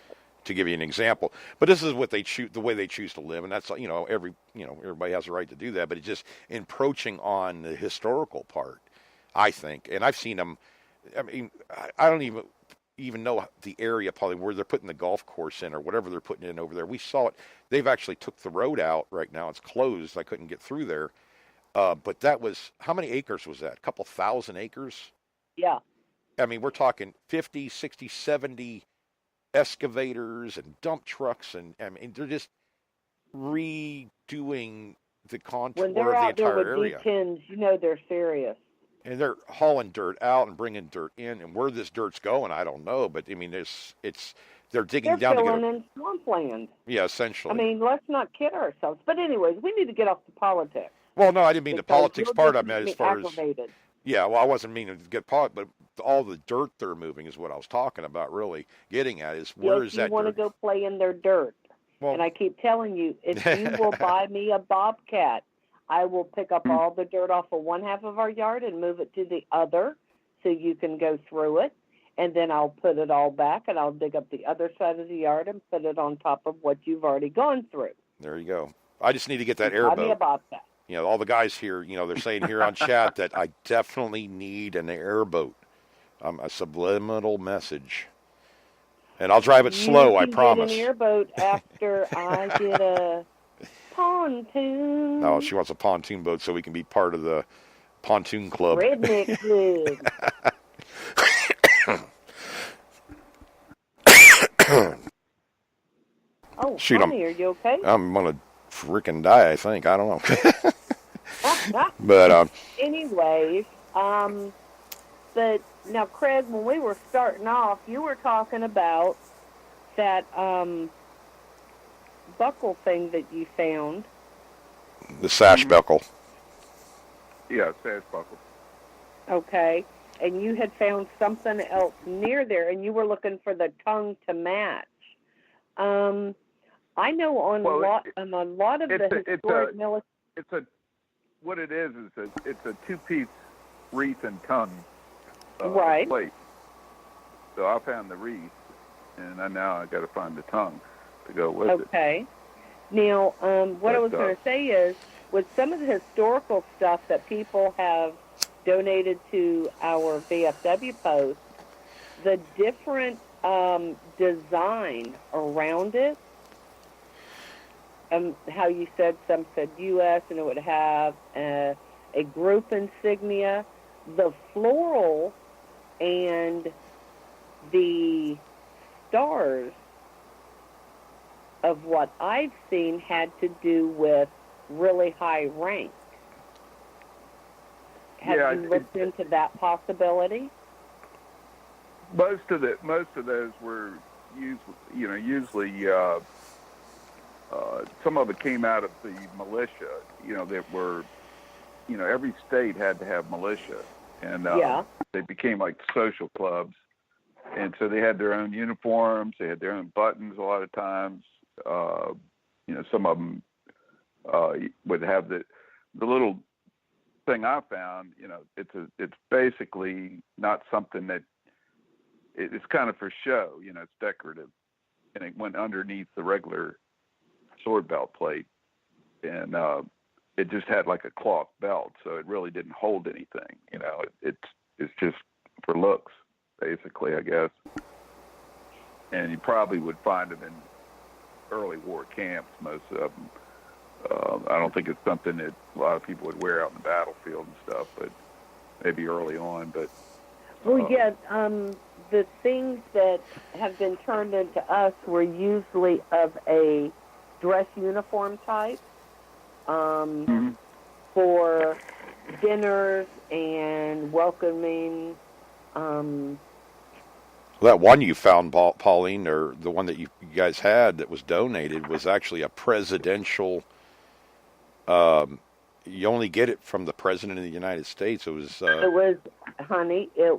to give you an example. But this is what the way they choose to live, and that's, everybody has a right to do that. But it's just encroaching on the historical part, I think. And I've seen them. I mean, I don't even know the area probably where they're putting the golf course in, or whatever they're putting in over there. We saw it. They've actually took the road out right now. It's closed. I couldn't get through there. But that was, how many acres was that? A couple thousand acres? Yeah. I mean, we're talking 50, 60, 70 excavators and dump trucks. And I mean, they're just redoing the contour of the entire area. When they're out there with D10s, they're serious. And they're hauling dirt out and bringing dirt in. And where this dirt's going, I don't know. But I mean, they're digging down to get in swampland. Yeah, essentially. I mean, let's not kid ourselves. But anyways, we need to get off the politics. Well, no, I didn't mean the politics part. I meant as far aggravated. as... Yeah, well, I wasn't meaning to get politics, but all the dirt they're moving is what I was talking about, really getting at, is where is that dirt? You want to go play in their dirt. Well, and I keep telling you, if you will buy me a Bobcat, I will pick up all the dirt off of one half of our yard and move it to the other, so you can go through it. And then I'll put it all back, and I'll dig up the other side of the yard and put it on top of what you've already gone through. There you go. I just need to get that airboat. Buy me a Bobcat. All the guys here, they're saying here on chat that I definitely need an airboat. A subliminal message. And I'll drive it slow, I You can promise. get an airboat after I get a pontoon. No, she wants a pontoon boat so we can be part of the pontoon club. Redneck Club. Oh, Shoot, honey, are you okay? I'm going to freaking die, I think. I don't know. But, Anyways, but now, Craig, when we were starting off, you were talking about that buckle thing that you found. the sash buckle. Yeah, sash buckle. Okay. And you had found something else near there, and you were looking for the tongue to match. I know on a lot of the historic military. What it is it's a two-piece wreath and tongue Right. plate. So I found the wreath, and now I got to find the tongue to go with it. Okay. Now, what I was going to say is, with some of the historical stuff that people have donated to our VFW post, the different design around it, how you said some said U.S. and it would have a group insignia, the floral and the stars of what I've seen had to do with really high rank. Have you looked into that possibility? Most of those were usually some of it came out of the militia. That were, every state had to have militia, and they became like social clubs, and so they had their own uniforms, they had their own buttons a lot of times. Some of them would have the little thing I found. It's basically not something that it's kind of for show. It's decorative, and it went underneath the regular sword belt plate, and it just had like a cloth belt, so it really didn't hold anything. It's just for looks, basically, I guess. And you probably would find them in early war camps, most of them. I don't think it's something that a lot of people would wear out in the battlefield and stuff, but maybe early on. But the things that have been turned into us were usually of a dress uniform type for dinners and welcoming. That one you found, Pauline, or the one that you guys had that was donated, was actually a presidential. You only get it from the President of the United States. It was, it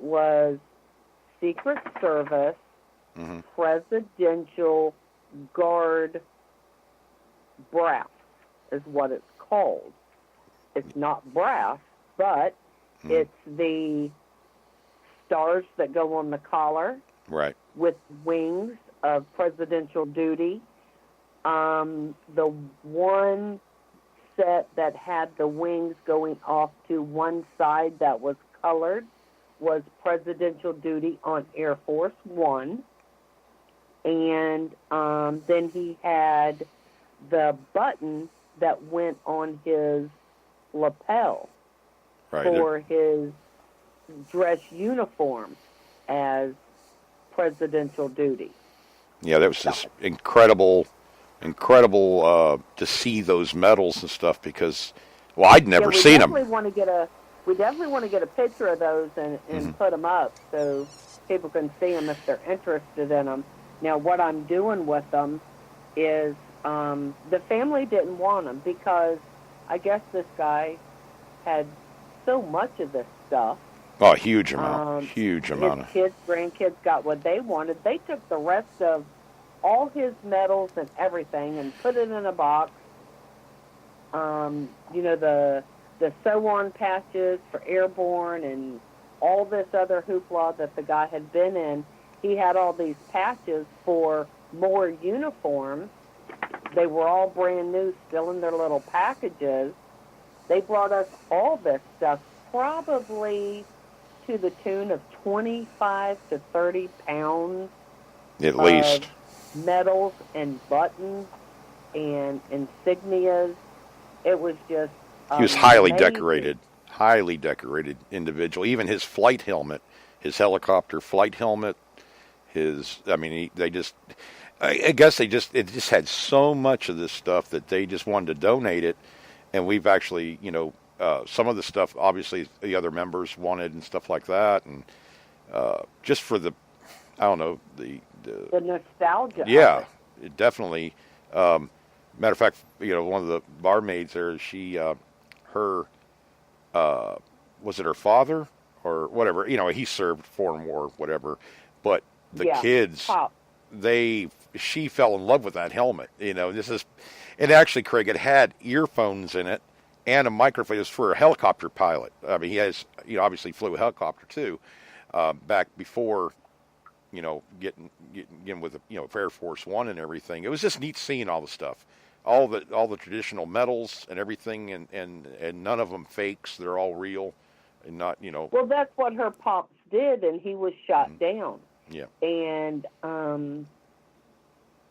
was Secret Service Presidential Guard brass is what it's called. It's not brass, but it's the stars that go on the collar, right, with wings of presidential duty. The one set that had the wings going off to one side that was colored was presidential duty on Air Force One. And then he had the button that went on his lapel for his dress uniform as presidential duty. Yeah, that was just incredible to see those medals and stuff, because, well, I'd never seen them. We definitely want to get a picture of those and put them up so people can see them if they're interested in them. Now, what I'm doing with them is the family didn't want them because I guess this guy had so much of this stuff. Oh, huge amount. Huge amount. His kids, grandkids got what they wanted. They took the rest of all his medals and everything and put it in a box. The sew-on patches for airborne and all this other hoopla that the guy had been in. He had all these patches for more uniforms. They were all brand new, still in their little packages. They brought us all this stuff, probably to the tune of 25 to 30 pounds At of least. medals and buttons and insignias. It was just He was amazing. highly decorated individual. Even his flight helmet, his helicopter flight helmet, they just, I guess it just had so much of this stuff that they just wanted to donate it. And we've actually, some of the stuff, obviously, the other members wanted and stuff like that. And just for I don't know, The nostalgia of yeah, it. it definitely. Matter of fact, one of the barmaids there, her, was it her father or whatever? He served foreign war, whatever. But the Yeah, kids, pop. she fell in love with that helmet. It actually, Craig, it had earphones in it and a microphone. It was for a helicopter pilot. I mean, he has, obviously flew a helicopter too, back before, getting with, Air Force One and everything. It was just neat seeing all the stuff, all the traditional medals and everything, and none of them fakes. They're all real, and not. Well, that's what her pops did, and he was shot down. Yeah, And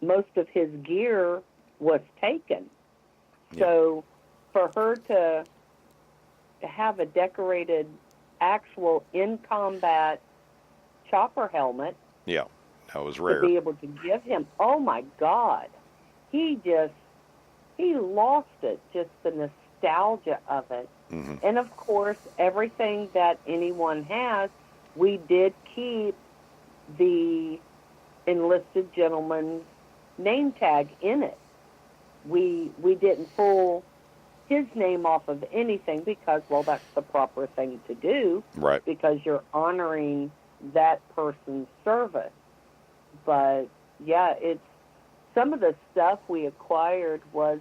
most of his gear was taken. yeah, So for her to have a decorated, actual in combat chopper helmet, yeah. That was to rare. be able to give him, oh my God, he lost it, just the nostalgia of it. Hmm. And of course, everything that anyone has, we did keep the enlisted gentleman's name tag in it. We didn't pull his name off of anything because, well, that's the proper thing to do, Right. because you're honoring that person's service. But yeah, it's some of the stuff we acquired was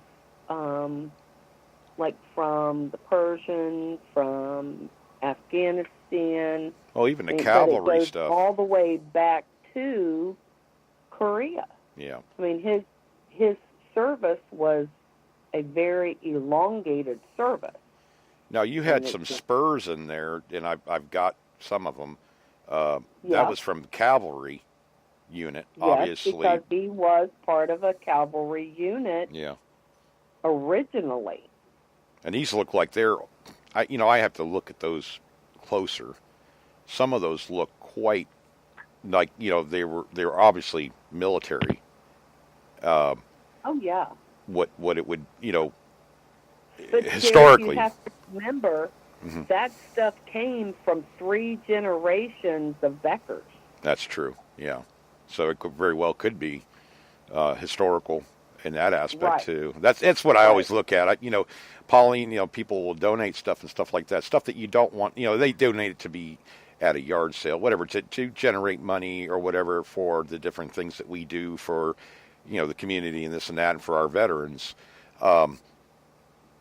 like from the Persians, from Afghanistan. Oh, even the But it cavalry goes stuff. all the way back to Korea. Yeah. I mean, his service was a very elongated service. Now you And had it's some just, spurs in there, and I've got some of them. That yeah, was from cavalry unit, yes, obviously. because he was part of a cavalry unit Yeah. originally. And these look like I have to look at those closer. Some of those look quite like, they were obviously military. Uh, Oh yeah. what it would, But Jerry, you historically. have to remember Hmm. that stuff came from 3 generations of Beckers. That's true. Yeah. So it very well could be historical in that aspect Right. too. That's what I Right. always look at. Pauline, people will donate stuff and stuff like that. Stuff that you don't want. They donate it to be at a yard sale, whatever, to generate money or whatever for the different things that we do for, the community and this and that, and for our veterans. Um,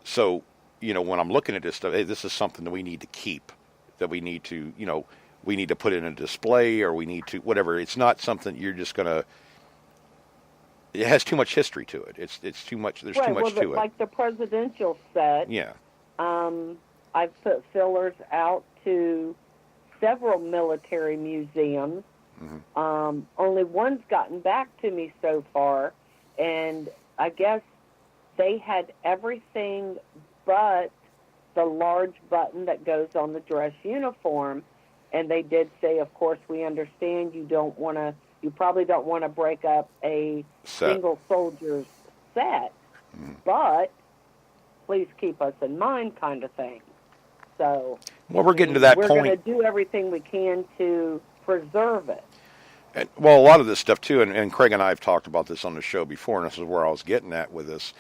so, when I'm looking at this stuff, hey, this is something that we need to keep, that we need to put in a display, or we need to whatever. It's not something you're just gonna. It has too much history to it. It's too much. There's too Right. Well, much to it. like the presidential set, Yeah. I've put fillers out to several military museums. Hmm. Only one's gotten back to me so far, and I guess they had everything but the large button that goes on the dress uniform. And they did say, of course, we understand you probably don't want to break up a Set. single soldier's set, Mhm. but please keep us in mind, kind of thing. So, Well, we're getting to that we're going to point. do everything we can to preserve it. And, well, a lot of this stuff too, and Craig and I have talked about this on the show before, and this is where I was getting at with this.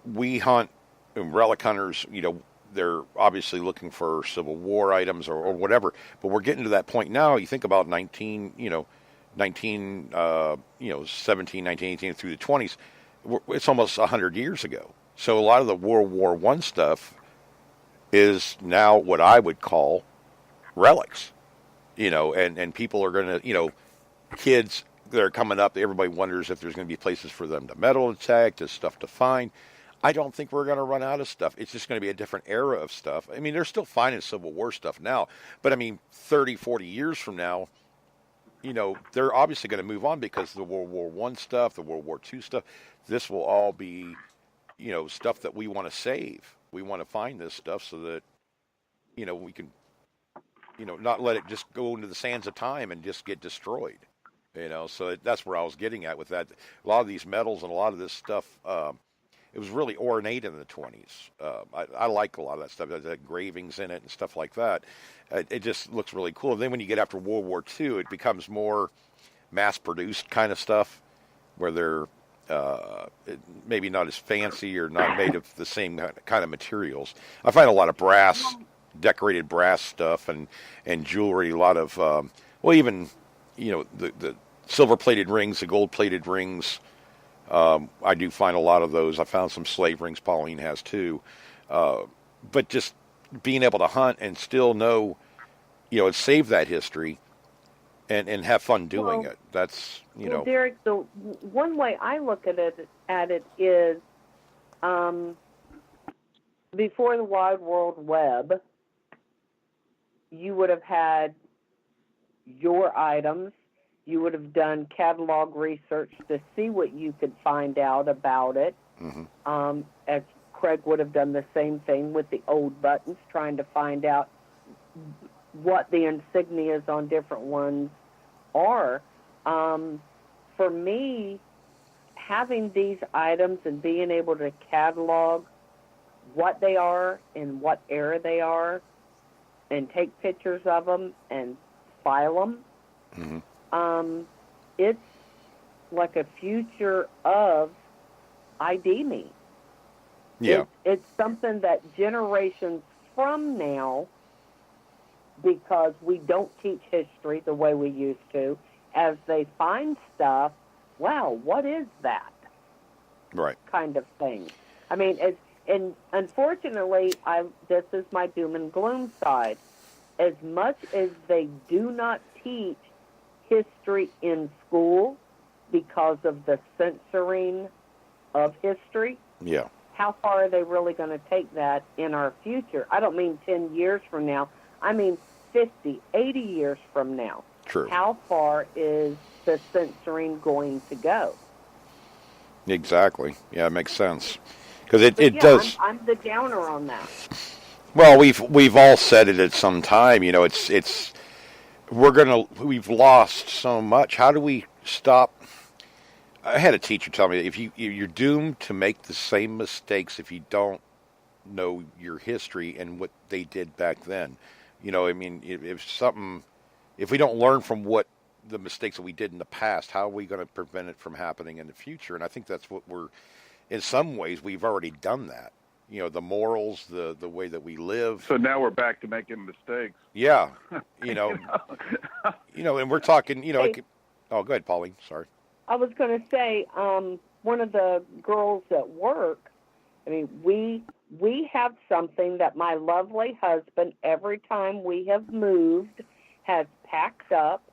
We hunt, and relic hunters. They're obviously looking for Civil War items or whatever, but we're getting to that point now. You think about 17, 1918 through the 20s. It's almost 100 years ago. So a lot of the World War I stuff is now what I would call relics. And people are going to, kids that are coming up, everybody wonders if there's going to be places for them to medal detect, there's stuff to find. I don't think we're going to run out of stuff. It's just going to be a different era of stuff. I mean, they're still finding Civil War stuff now, but I mean, 30, 40 years from now, they're obviously going to move on because the World War One stuff, the World War Two stuff, this will all be, stuff that we want to save. We want to find this stuff so that, we can, not let it just go into the sands of time and just get destroyed. So that's where I was getting at with that. A lot of these metals and a lot of this stuff, it was really ornate in the 20s. I like a lot of that stuff. There's engravings in it and stuff like that. It just looks really cool. And then when you get after World War II, it becomes more mass-produced kind of stuff, where they're maybe not as fancy or not made of the same kind of materials. I find a lot of brass, decorated brass stuff and jewelry, a lot of, even, the silver-plated rings, the gold-plated rings. I do find a lot of those. I found some slave rings Pauline has too. But just being able to hunt and still know, and save that history and have fun doing it. That's, Well, Derek, the one way I look at it is, before the Wide World Web, you would have had your items. You would have done catalog research to see what you could find out about it. Mm-hmm. As Craig would have done the same thing with the old buttons, trying to find out what the insignias on different ones are. For me, having these items and being able to catalog what they are and what era they are and take pictures of them and file them, mm-hmm. It's like a future of ID me. Yeah. It's something that generations from now, because we don't teach history the way we used to, as they find stuff, wow, what is that? Right. Kind of thing. I mean, and unfortunately, this is my doom and gloom side. As much as they do not teach history in school because of the censoring of history, yeah, how far are they really going to take that in our future? I don't mean 10 years from now. I mean 50, 80 years from now. True. How far is the censoring going to go? Exactly. Yeah, it makes sense. Because it does. I'm the downer on that. Well, we've all said it at some time. We've lost so much. How do we stop? I had a teacher tell me that if you're doomed to make the same mistakes if you don't know your history and what they did back then. If we don't learn from what the mistakes that we did in the past, how are we going to prevent it from happening in the future? And I think that's what in some ways, we've already done that. The morals, the way that we live. So now we're back to making mistakes. Yeah. And we're talking, Hey, oh, go ahead, Pauline. Sorry. I was going to say, one of the girls at work, I mean, we have something that my lovely husband, every time we have moved, has packed up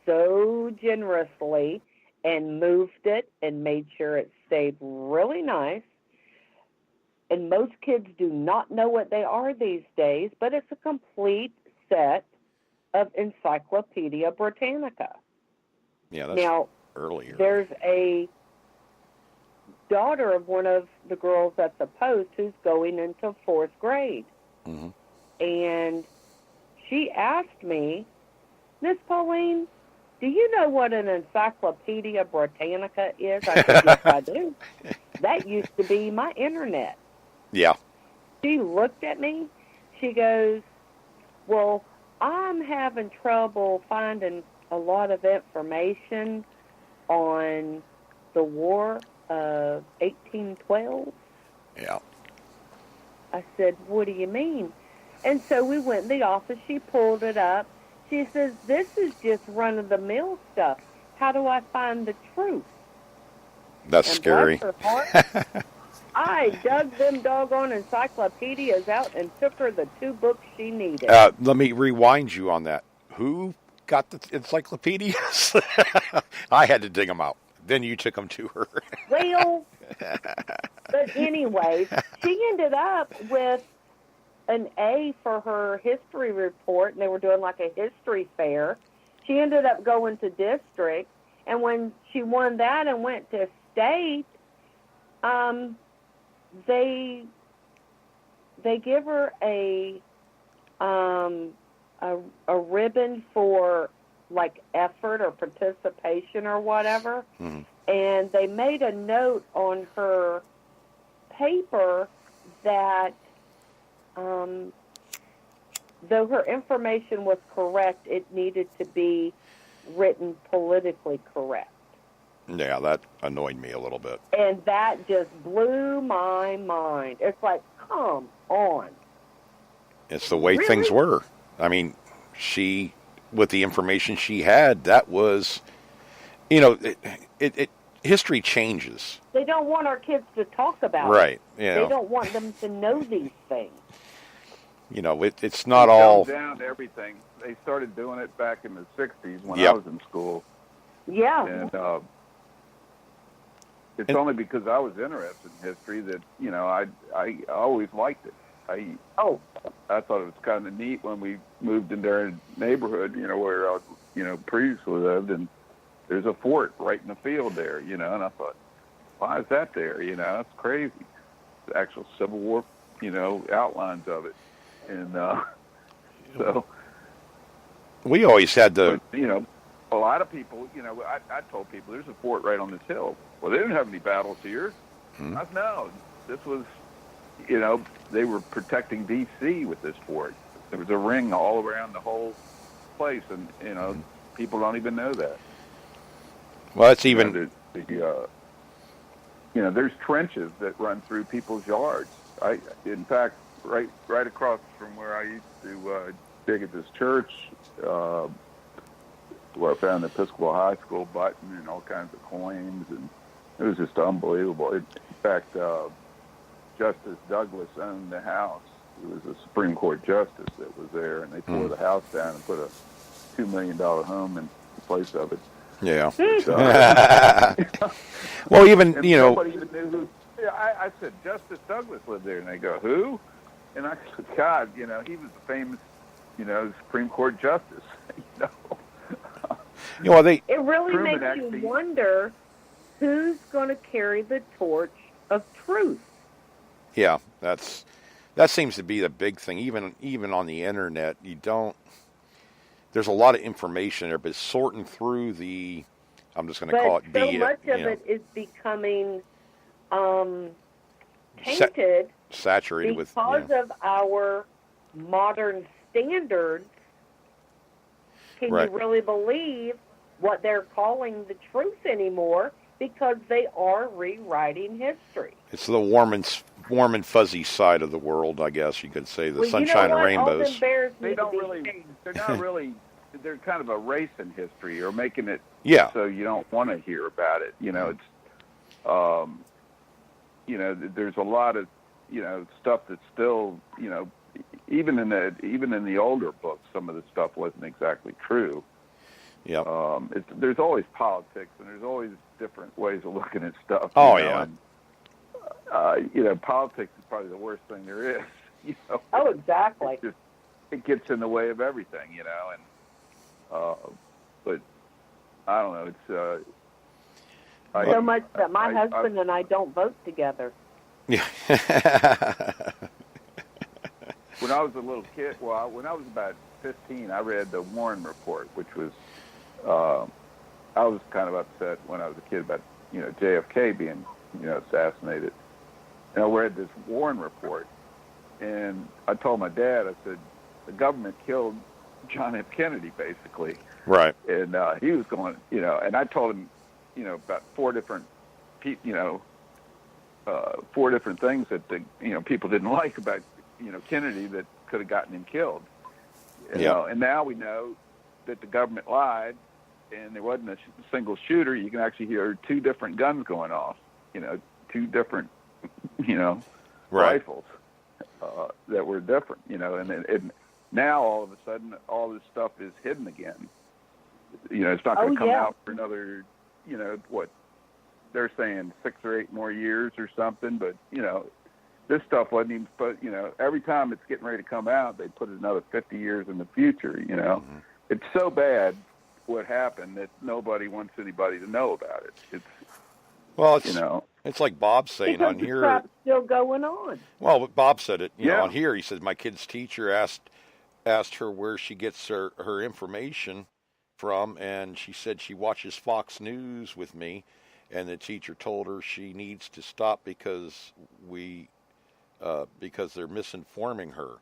so generously and moved it and made sure it stayed really nice. And most kids do not know what they are these days, but it's a complete set of Encyclopedia Britannica. Yeah, that's now, earlier. There's a daughter of one of the girls at the post who's going into 4th grade. Mm-hmm. And she asked me, Miss Pauline, do you know what an Encyclopedia Britannica is? I said, yes, I do. That used to be my internet. Yeah. She looked at me. She goes, well, I'm having trouble finding a lot of information on the War of 1812. Yeah. I said, what do you mean? And so we went in the office. She pulled it up. She says, this is just run-of-the-mill stuff. How do I find the truth? That's and scary. Bless her heart, I dug them doggone encyclopedias out and took her the 2 books she needed. Let me rewind you on that. Who got the encyclopedias? I had to dig them out. Then you took them to her. Well, but anyways, she ended up with an A for her history report, and they were doing like a history fair, she ended up going to district, and when she won that and went to state, they give her a ribbon for like effort or participation or whatever, and they made a note on her paper that though her information was correct, it needed to be written politically correct. Yeah, that annoyed me a little bit. And that just blew my mind. It's like, come on. It's the way Really? things were. I mean, with the information she had, that was, history changes. They don't want our kids to talk about right. it. They don't want them to know these things. It's not all down to everything. They started doing it back in the 60s when I was in school. Yeah. And it's only because I was interested in history that, I always liked it. I thought it was kind of neat when we moved in their neighborhood, where I, previously lived, and there's a fort right in the field there, and I thought, why is that there? That's crazy. The actual Civil War, outlines of it. And so we always had a lot of people, I told people there's a fort right on this hill. Well, they didn't have any battles here. I said, no, this was, they were protecting D.C. with this fort. There was a ring all around the whole place, and, people don't even know that. Well, it's even... there's trenches that run through people's yards. In fact, right across from where I used to dig at this church, where I found the Episcopal High School button and all kinds of coins, and it was just unbelievable. In fact, Justice Douglas owned the house. He was a Supreme Court justice that was there, and they tore the house down and put a $2 million home in place of it. Yeah. So, well, even, nobody even knew who. Yeah, I said, Justice Douglas lived there, and they go, who? And I said, God, he was a famous, Supreme Court justice. It really Truman makes you wonder who's going to carry the torch of truth. Yeah, that seems to be the big thing. Even on the internet, there's a lot of information there, but sorting through I'm just going to call it so much of it is becoming tainted, saturated because of our modern standards. Can you really believe what they're calling the truth anymore? Because they are rewriting history. It's the warm and fuzzy side of the world, I guess you could say. The sunshine and rainbows. They're not really. They're kind of erasing history or making it so you don't want to hear about it. It's there's a lot of stuff that's still even in the older books, some of the stuff wasn't exactly true. Yeah. There's always politics, and there's always different ways of looking at stuff. And, politics is probably the worst thing there is. Oh, exactly. It gets in the way of everything, and but I don't know. It's so much that my husband and I don't vote together. Yeah. When I was a little kid, when I was about 15, I read the Warren Report, which was, I was kind of upset when I was a kid about, JFK being, assassinated. And I read this Warren Report, and I told my dad, I said, the government killed John F. Kennedy, basically. Right. And he was going, and I told him, about four different things that people didn't like about, Kennedy that could have gotten him killed. And now we know that the government lied, and there wasn't a single shooter. You can actually hear two different guns going off, two different, rifles that were different, and now all of a sudden all this stuff is hidden again. It's not going to come out for another, what they're saying 6 or 8 more years or something, but this stuff wasn't even supposed, every time it's getting ready to come out, they put it another 50 years in the future, It's so bad what happened that nobody wants anybody to know about it. Well, You know, it's like Bob saying Because on the here. crap's still going on. Well, Bob said it, Yeah. on here. He said my kid's teacher asked her where she gets her information from, and she said she watches Fox News with me, and the teacher told her she needs to stop because they're misinforming her.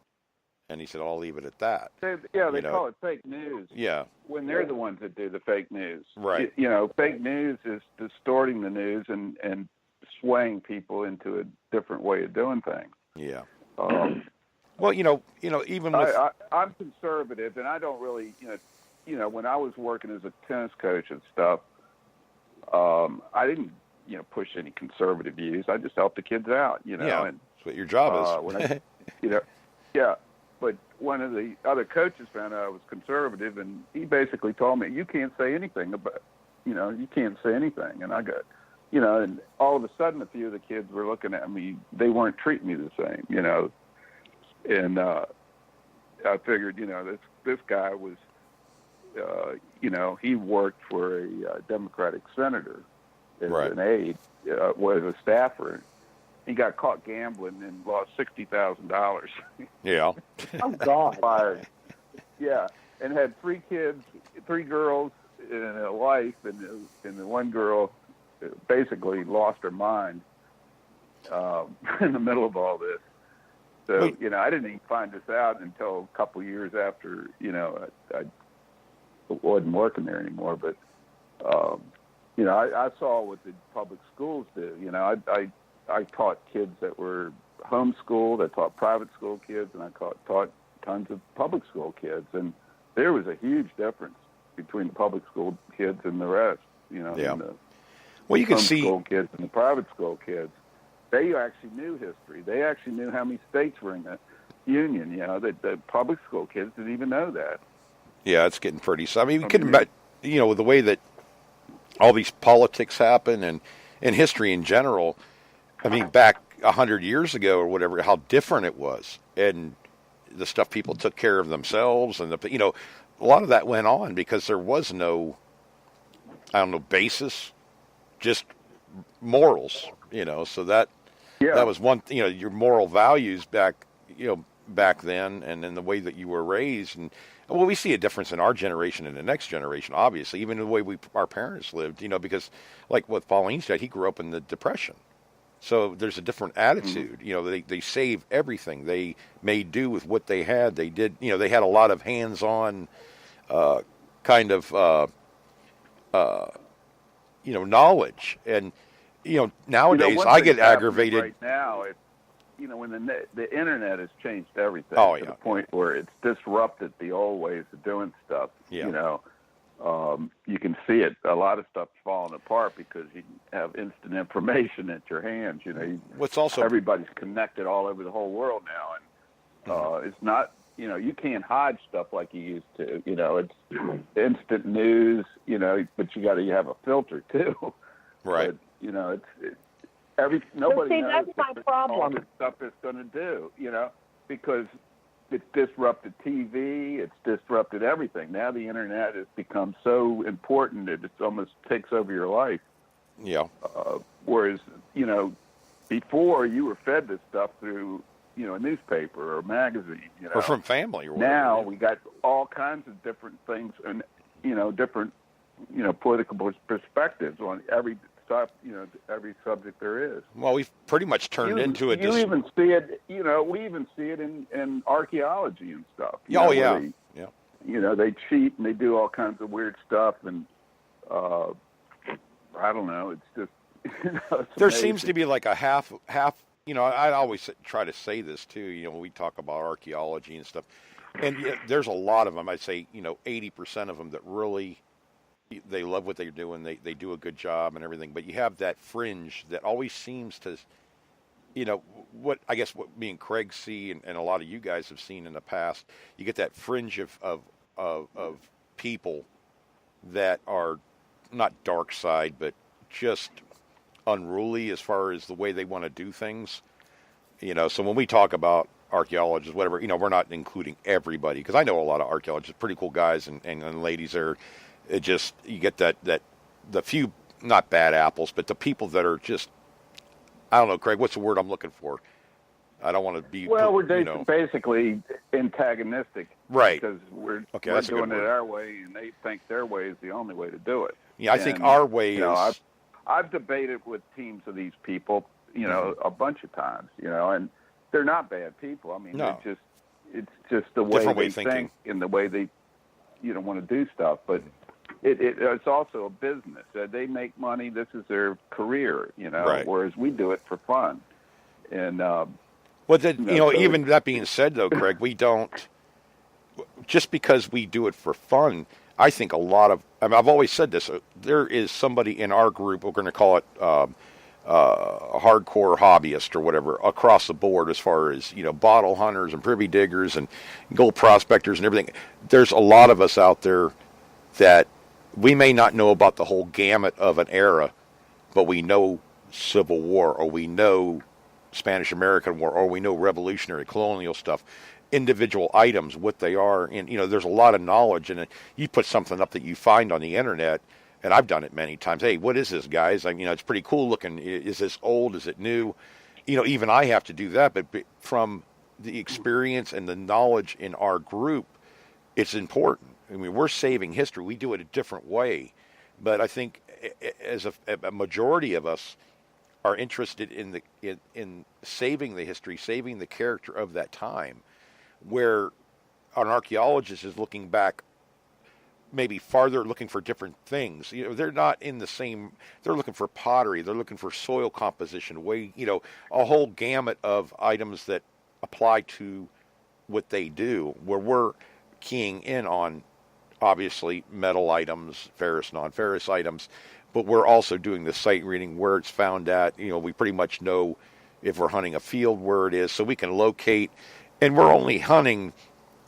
And he said, I'll leave it at that. they call it fake news. Yeah. When they're the ones that do the fake news. Right. You know, fake news is distorting the news and swaying people into a different way of doing things. Yeah. Um, Well, even with I'm conservative, and I don't really, when I was working as a tennis coach and stuff, I didn't, push any conservative views. I just helped the kids out, yeah, and that's what your job is. yeah. But one of the other coaches found out I was conservative, and he basically told me, "You can't say anything about, you can't say anything." And I got, and all of a sudden, a few of the kids were looking at me. They weren't treating me the same, And I figured, this guy was, he worked for a Democratic senator as Right. an aide, was a staffer. He got caught gambling and lost $60,000. Yeah. Oh, God. Fired. Yeah, and had 3 kids, 3 girls, and a wife, and the one girl basically lost her mind in the middle of all this. So, Wait. I didn't even find this out until a couple of years after, I wasn't working there anymore. But, I saw what the public schools do. I taught kids that were homeschooled. I taught private school kids, and I taught tons of public school kids. And there was a huge difference between the public school kids and the rest, Yeah. and the Well, you can see. homeschool kids and the private school kids. They actually knew history. They actually knew how many states were in the union. The public school kids didn't even know that. Yeah, it's getting pretty. I mean, you can imagine, with the way that all these politics happen and history in general. I mean, back 100 years ago or whatever, how different it was, and the stuff people took care of themselves, and a lot of that went on because there was no, basis, just morals. So that was one. Your moral values back then, and in the way that you were raised, and well, we see a difference in our generation and the next generation, obviously, even in the way our parents lived. Because like what Pauline said, he grew up in the Depression. So there's a different attitude. Mm-hmm. They save everything. They made do with what they had. They did. They had a lot of hands-on kind of knowledge. And nowadays I get aggravated. Right now, when the internet has changed everything to the point where it's disrupted the old ways of doing stuff. Yeah. You can see it. A lot of stuff's falling apart because you have instant information at your hands. What's also everybody's connected all over the whole world now, and it's not. You can't hide stuff like you used to. It's instant news. But you got to have a filter too. Right. But, nobody knows that's my problem. all this stuff it's going to do. Because it's disrupted TV, it's disrupted everything. Now the internet has become so important that it almost takes over your life. Yeah. Whereas, before you were fed this stuff through, a newspaper or a magazine. Or from family or whatever. Now we got all kinds of different things and, different, political perspectives on every stuff, every subject there is. Well, we've pretty much turned into a. You even see it, we even see it in archaeology and stuff. Yeah. They cheat and they do all kinds of weird stuff, and I don't know. It's just there seems to be like a half. I always try to say this too. When we talk about archaeology and stuff, and there's a lot of them. I'd say 80% of them that really. They love what they're doing. They do a good job and everything. But you have that fringe that always seems to, what me and Craig see and a lot of you guys have seen in the past. You get that fringe of people that are not dark side, but just unruly as far as the way they want to do things. So when we talk about archaeologists, whatever, we're not including everybody because I know a lot of archaeologists, pretty cool guys and ladies there. it just, you get that the few, not bad apples, but the people that are just, I don't know, Craig, what's the word I'm looking for? I don't want to be, Well, we're you know, basically antagonistic, right? Because we're that's doing a good it word. our way, and they think their way is the only way to do it. Yeah, I think our way is. I've debated with teams of these people, Mm-hmm. a bunch of times, and they're not bad people. I mean, No. it's just the way Different way they of thinking. think and the way they, want to do stuff. But it's also a business. They make money. This is their career, Right. Whereas we do it for fun. And Well, so even that being said, though, Craig, we don't, just because we do it for fun. I think a lot of, I mean, I've always said this. There is somebody in our group. We're going to call it hardcore hobbyist or whatever across the board, as far as bottle hunters and privy diggers and gold prospectors and everything. There's a lot of us out there that we may not know about the whole gamut of an era, but we know Civil War, or we know Spanish-American War, or we know Revolutionary colonial stuff, individual items, what they are, and there's a lot of knowledge. And you put something up that you find on the internet, and I've done it many times. Hey, what is this, guys? It's pretty cool looking. Is this old? Is it new? Even I have to do that, but from the experience and the knowledge in our group, it's important. I mean, we're saving history. We do it a different way, but I think as a majority of us are interested in saving the history, saving the character of that time, where an archaeologist is looking back maybe farther, looking for different things. They're not in the same, they're looking for pottery, they're looking for soil composition, a whole gamut of items that apply to what they do, where we're keying in on, obviously, metal items, ferrous, non-ferrous items, but we're also doing the site reading, where it's found at. We pretty much know if we're hunting a field where it is, so we can locate, and we're only hunting,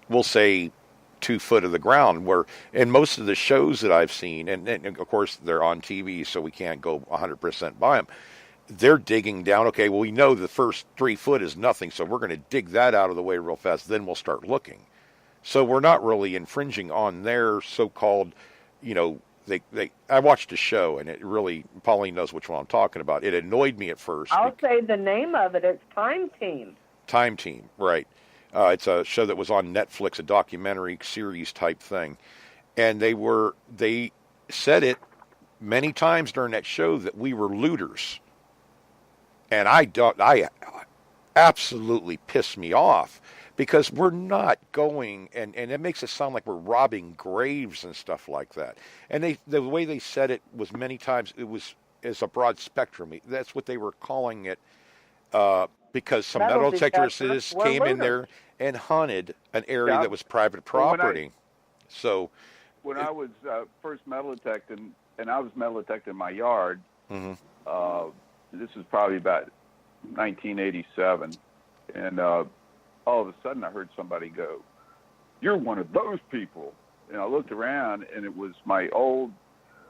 we'll say, 2 foot of the ground, where in most of the shows that I've seen, and of course they're on TV, so we can't go 100% by them, they're digging down. Okay, well, we know the first 3 foot is nothing, so we're going to dig that out of the way real fast, then we'll start looking. So we're not really infringing on their so-called, I watched a show, and it really, Pauline knows which one I'm talking about. It annoyed me at first. I'll say the name of it. It's Time Team. Time Team, right. It's a show that was on Netflix, a documentary series type thing. And they said it many times during that show that we were looters. And I absolutely pissed me off, because we're not going, and it makes it sound like we're robbing graves and stuff like that. And the way they said it was many times, it was as a broad spectrum. That's what they were calling it, because some metal detectors came in there and hunted an area that was private property. When I was first metal detecting, and I was metal detecting in my yard, mm-hmm. This was probably about 1987, and all of a sudden I heard somebody go, "You're one of those people." And I looked around, and it was my old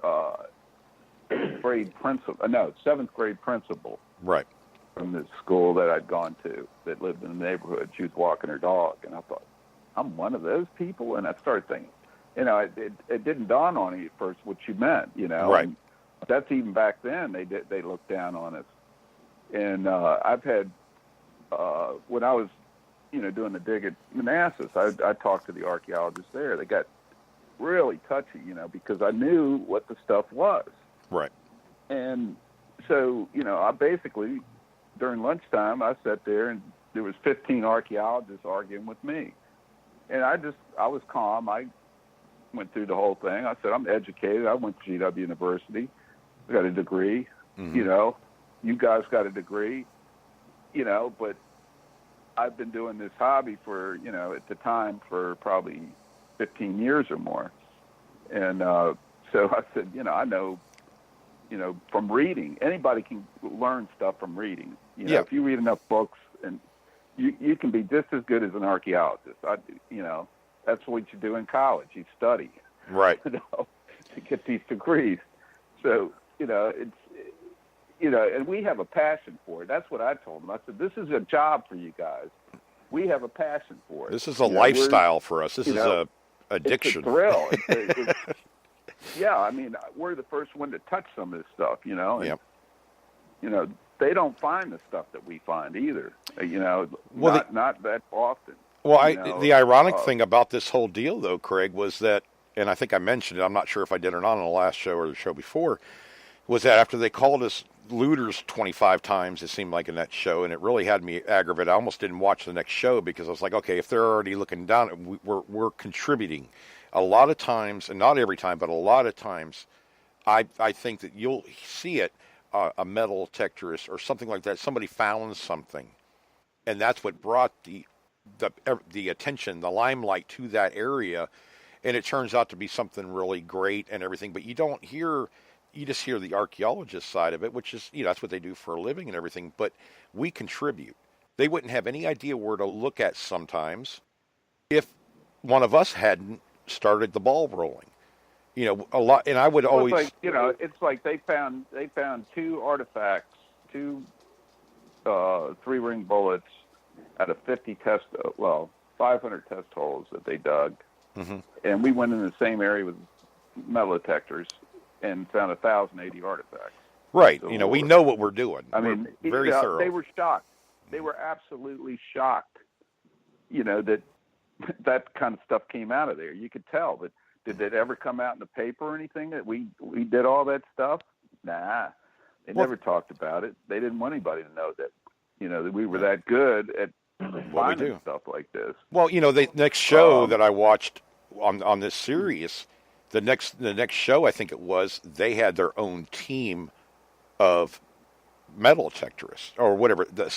seventh grade principal. Right. From the school that I'd gone to, that lived in the neighborhood. She was walking her dog, and I thought, I'm one of those people? And I started thinking, it didn't dawn on me at first what she meant, Right. And that's even back then, they looked down on us. And I've had, when I was, doing the dig at Manassas, I talked to the archaeologists there. They got really touchy, because I knew what the stuff was. Right. And so, I basically, during lunchtime, I sat there, and there was 15 archaeologists arguing with me. And I was calm. I went through the whole thing. I said, I'm educated. I went to GW University. I got a degree. Mm-hmm. You guys got a degree, but I've been doing this hobby for, at the time, for probably 15 years or more. And so I said, I know, from reading. Anybody can learn stuff from reading. Yeah. If you read enough books, and you can be just as good as an archaeologist. That's what you do in college. You study. Right. To get these degrees. So, it's, and we have a passion for it. That's what I told them. I said, this is a job for you guys. We have a passion for it. This is a lifestyle for us. This is a addiction. It's a thrill. yeah, I mean, we're the first one to touch some of this stuff, you know. And, Yep. you know, they don't find the stuff that we find either. You know, Well, not that often. Well, you know, the ironic thing about this whole deal, though, Craig, was that, and I think I mentioned it, I'm not sure if I did or not on the last show or the show before, was that after they called us looters 25 times, it seemed like in that show, and it really had me aggravated. I almost didn't watch the next show because I was like, okay, if they're already looking down, we're contributing. A lot of times, and not every time, but a lot of times, I think that you'll see it, a metal detectorist or something like that. Somebody found something, and that's what brought the attention, the limelight to that area, and it turns out to be something really great and everything. But you don't hear, you just hear the archaeologist side of it, which is, that's what they do for a living and everything. But we contribute. They wouldn't have any idea where to look at sometimes if one of us hadn't started the ball rolling. A lot, and I would always, it's like they found 2 artifacts, 2 3-ring bullets out of 500 test holes that they dug. mm-hmm. And we went in the same area with metal detectors and found 1,080 artifacts. Right. So we know what we're doing. I mean, very thorough. They were shocked. They were absolutely shocked, that kind of stuff came out of there. You could tell. But did it ever come out in the paper or anything that we did all that stuff? Nah. They never talked about it. They didn't want anybody to know that, that we were that good at finding stuff like this. Well, the next show that I watched on this series, the next show, I think it was, they had their own team of metal detectorists or whatever, the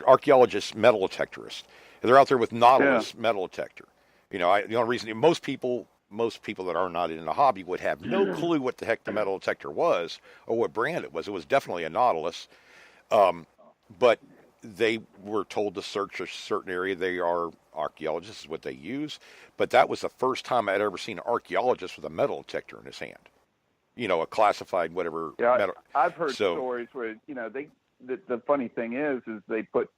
archaeologists, metal detectorists. They're out there with Nautilus metal detector. The only reason most people that are not in the hobby would have no clue what the heck the metal detector was or what brand it was. It was definitely a Nautilus, but they were told to search a certain area. They are archaeologists, is what they use. But that was the first time I'd ever seen an archaeologist with a metal detector in his hand. A classified whatever. Yeah, metal. I've heard stories where the funny thing is they put,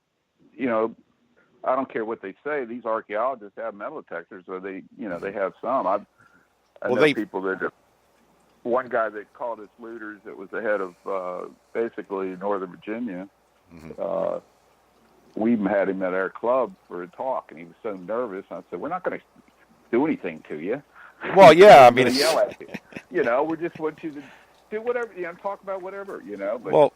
I don't care what they say. These archaeologists have metal detectors, or they have some. I know people that. One guy that called us looters, that was the head of basically Northern Virginia. Mm-hmm. We even had him at our club for a talk, and he was so nervous. I said, "We're not going to do anything to you." Well, yeah, I mean, yell at you. We just want you to do whatever, talk about whatever, But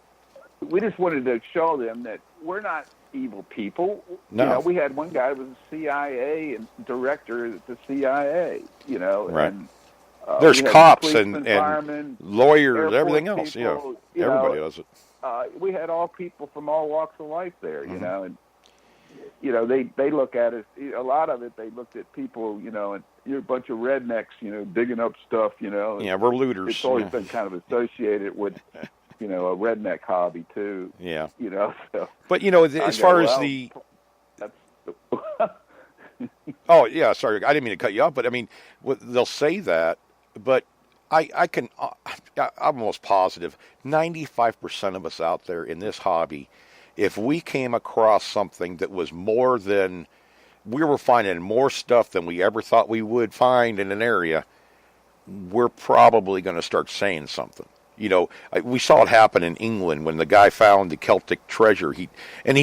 we just wanted to show them that we're not evil people. No. We had one guy who was a CIA and director at the CIA. Right. And there's cops and firemen, lawyers, everything else. People, everybody does it. We had all people from all walks of life there, mm-hmm. And they look at it. A lot of it, they looked at people, and you're a bunch of rednecks, digging up stuff, Yeah, we're looters. It's always been kind of associated with, a redneck hobby too. Yeah. So. But as far as oh yeah, sorry, I didn't mean to cut you off, but I mean, they'll say that, but I'm almost positive 95% of us out there in this hobby, if we came across something that was more than, we were finding more stuff than we ever thought we would find in an area, we're probably going to start saying something. We saw it happen in England when the guy found the Celtic treasure. He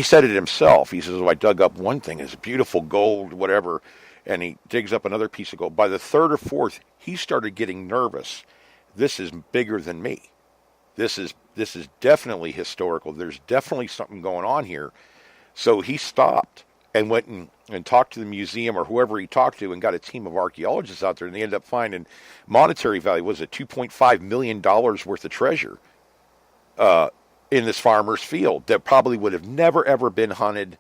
said it himself. He says, "Oh, I dug up one thing. It's beautiful gold, whatever." And he digs up another piece of gold. By the 3rd or 4th, he started getting nervous. This is bigger than me. This is definitely historical. There's definitely something going on here. So he stopped and went and talked to the museum or whoever he talked to and got a team of archaeologists out there, and they ended up finding monetary value. Was it $2.5 million worth of treasure in this farmer's field that probably would have never, ever been hunted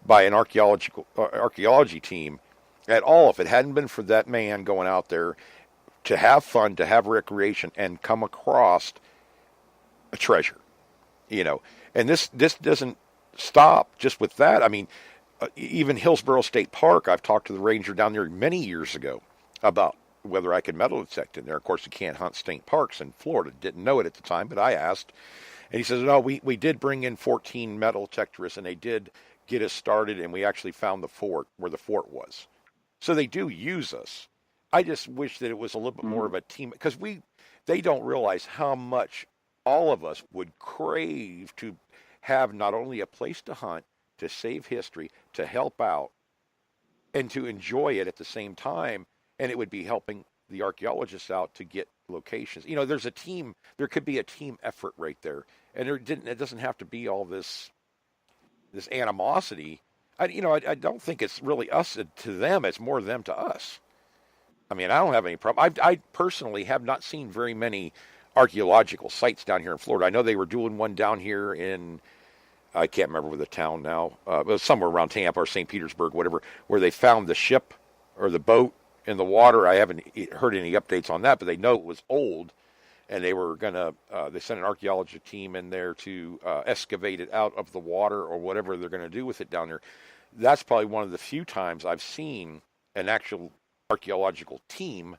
by an archaeology team at all if it hadn't been for that man going out there to have fun, to have recreation, and come across a treasure. And this doesn't stop just with that. I mean, even Hillsborough State Park, I've talked to the ranger down there many years ago about whether I could metal detect in there. Of course, you can't hunt state parks in Florida. Didn't know it at the time, but I asked. And he says, no, we did bring in 14 metal detectorists, and they did get us started, and we actually found the fort, where the fort was. So they do use us. I just wish that it was a little bit more of a team, because they don't realize how much all of us would crave to have not only a place to hunt, to save history, to help out, and to enjoy it at the same time. And it would be helping the archaeologists out to get locations. There's a team. There could be a team effort right there, and it doesn't have to be all this animosity. I don't think it's really us to them. It's more them to us. I mean, I don't have any problem. I personally have not seen very many archaeological sites down here in Florida. I know they were doing one down here in, I can't remember the town now. It was somewhere around Tampa or St. Petersburg, whatever, where they found the ship or the boat in the water. I haven't heard any updates on that, but they know it was old, and they were gonna. They sent an archaeology team in there to excavate it out of the water or whatever they're going to do with it down there. That's probably one of the few times I've seen an actual archaeological team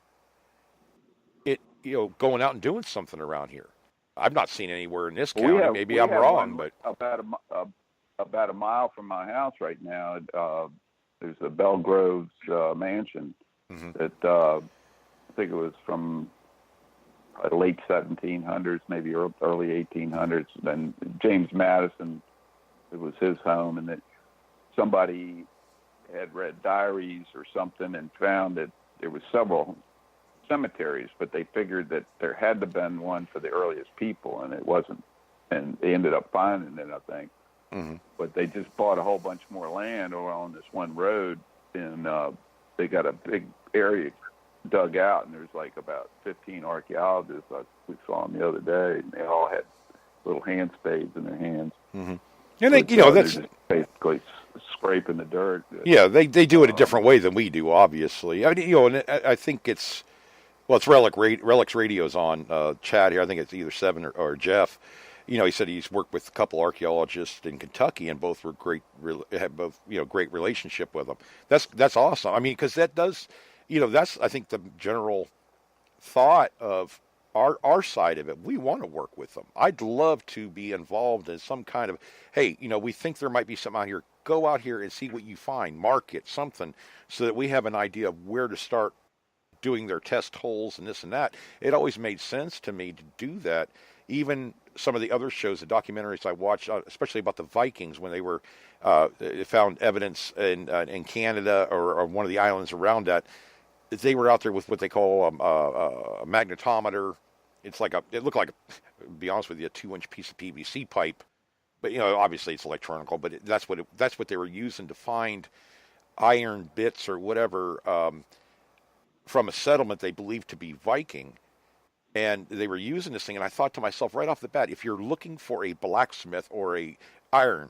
going out and doing something around here. I've not seen anywhere in this county. Maybe I'm wrong, but about a mile from my house right now, there's a Belgrove's mansion that I think it was from the late 1700s, maybe early 1800s. Then James Madison, it was his home, and that somebody had read diaries or something and found that there was several cemeteries, but they figured that there had to have been one for the earliest people, and it wasn't. And they ended up finding it, I think. But they just bought a whole bunch more land on this one road, and they got a big area dug out, and there's like about 15 archaeologists. We saw them the other day, and they all had little hand spades in their hands. And they, that's just basically scraping the dirt. Yeah, they do it a different way than we do, obviously. I mean, and I think it's Relics Radio's on chat here. I think it's either Seven or Jeff. He said he's worked with a couple archaeologists in Kentucky, and both were great. Had both great relationship with them. That's awesome. I mean, because that does, that's I think the general thought of our side of it. We want to work with them. I'd love to be involved in some kind of, hey, we think there might be something out here. Go out here and see what you find. Mark it, something, so that we have an idea of where to start doing their test holes and this and that. It always made sense to me to do that. Even some of the other shows, the documentaries I watched, especially about the Vikings, when they found evidence in Canada or one of the islands around that, they were out there with what they call a magnetometer. It looked like, to be honest with you, a 2-inch piece of PVC pipe, but obviously it's electronical. But that's what they were using to find iron bits or whatever from a settlement they believed to be Viking, and they were using this thing. And I thought to myself right off the bat, if you're looking for a blacksmith or a iron,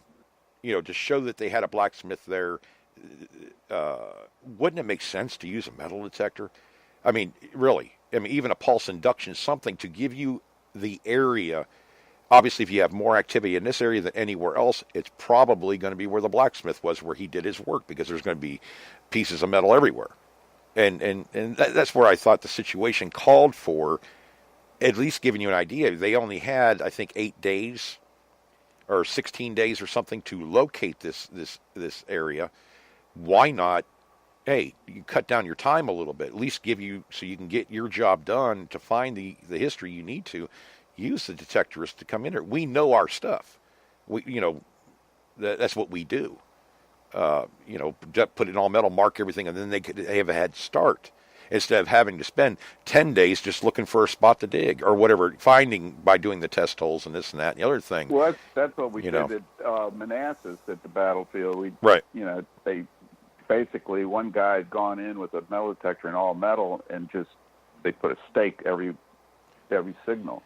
to show that they had a blacksmith there, wouldn't it make sense to use a metal detector? I mean, really. I mean, even a pulse induction, something to give you the area. Obviously, if you have more activity in this area than anywhere else, it's probably going to be where the blacksmith was, where he did his work, because there's going to be pieces of metal everywhere. And that's where I thought the situation called for at least giving you an idea. They only had, I think, 8 days or 16 days or something to locate this area. Why not? Hey, you cut down your time a little bit, at least give you, so you can get your job done to find the history you need to. Use the detectorists to come in here. We know our stuff. That's what we do. Put it in all metal, mark everything, and then they have a head start, instead of having to spend 10 days just looking for a spot to dig or whatever, finding by doing the test holes and this and that and the other thing. Well, that's what we did at Manassas at the battlefield. Right. They basically, one guy had gone in with a metal detector and all metal, and just they put a stake every signal.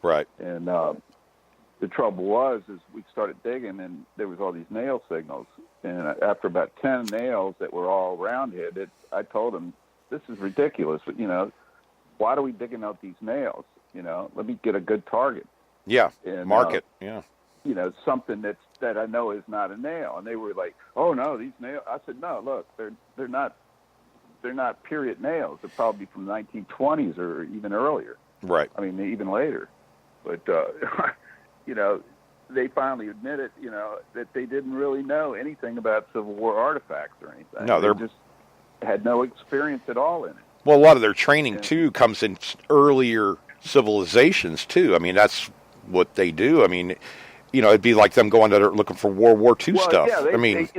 Right. And the trouble was, is we started digging, and there was all these nail signals. And after about 10 nails that were all round-headed, I told him, this is ridiculous. Why are we digging out these nails? Let me get a good target. Yeah, and, mark it. Yeah. Something that I know is not a nail. And they were like, oh, no, these nails. I said, no, look, they're not period nails. They're probably from the 1920s or even earlier. Right. I mean, even later. But, they finally admitted, that they didn't really know anything about Civil War artifacts or anything. No, they just had no experience at all in it. Well, a lot of their training And, too comes in earlier civilizations too. I mean, that's what they do. I mean, it'd be like them going to looking for World War II well, stuff. yeah, I mean,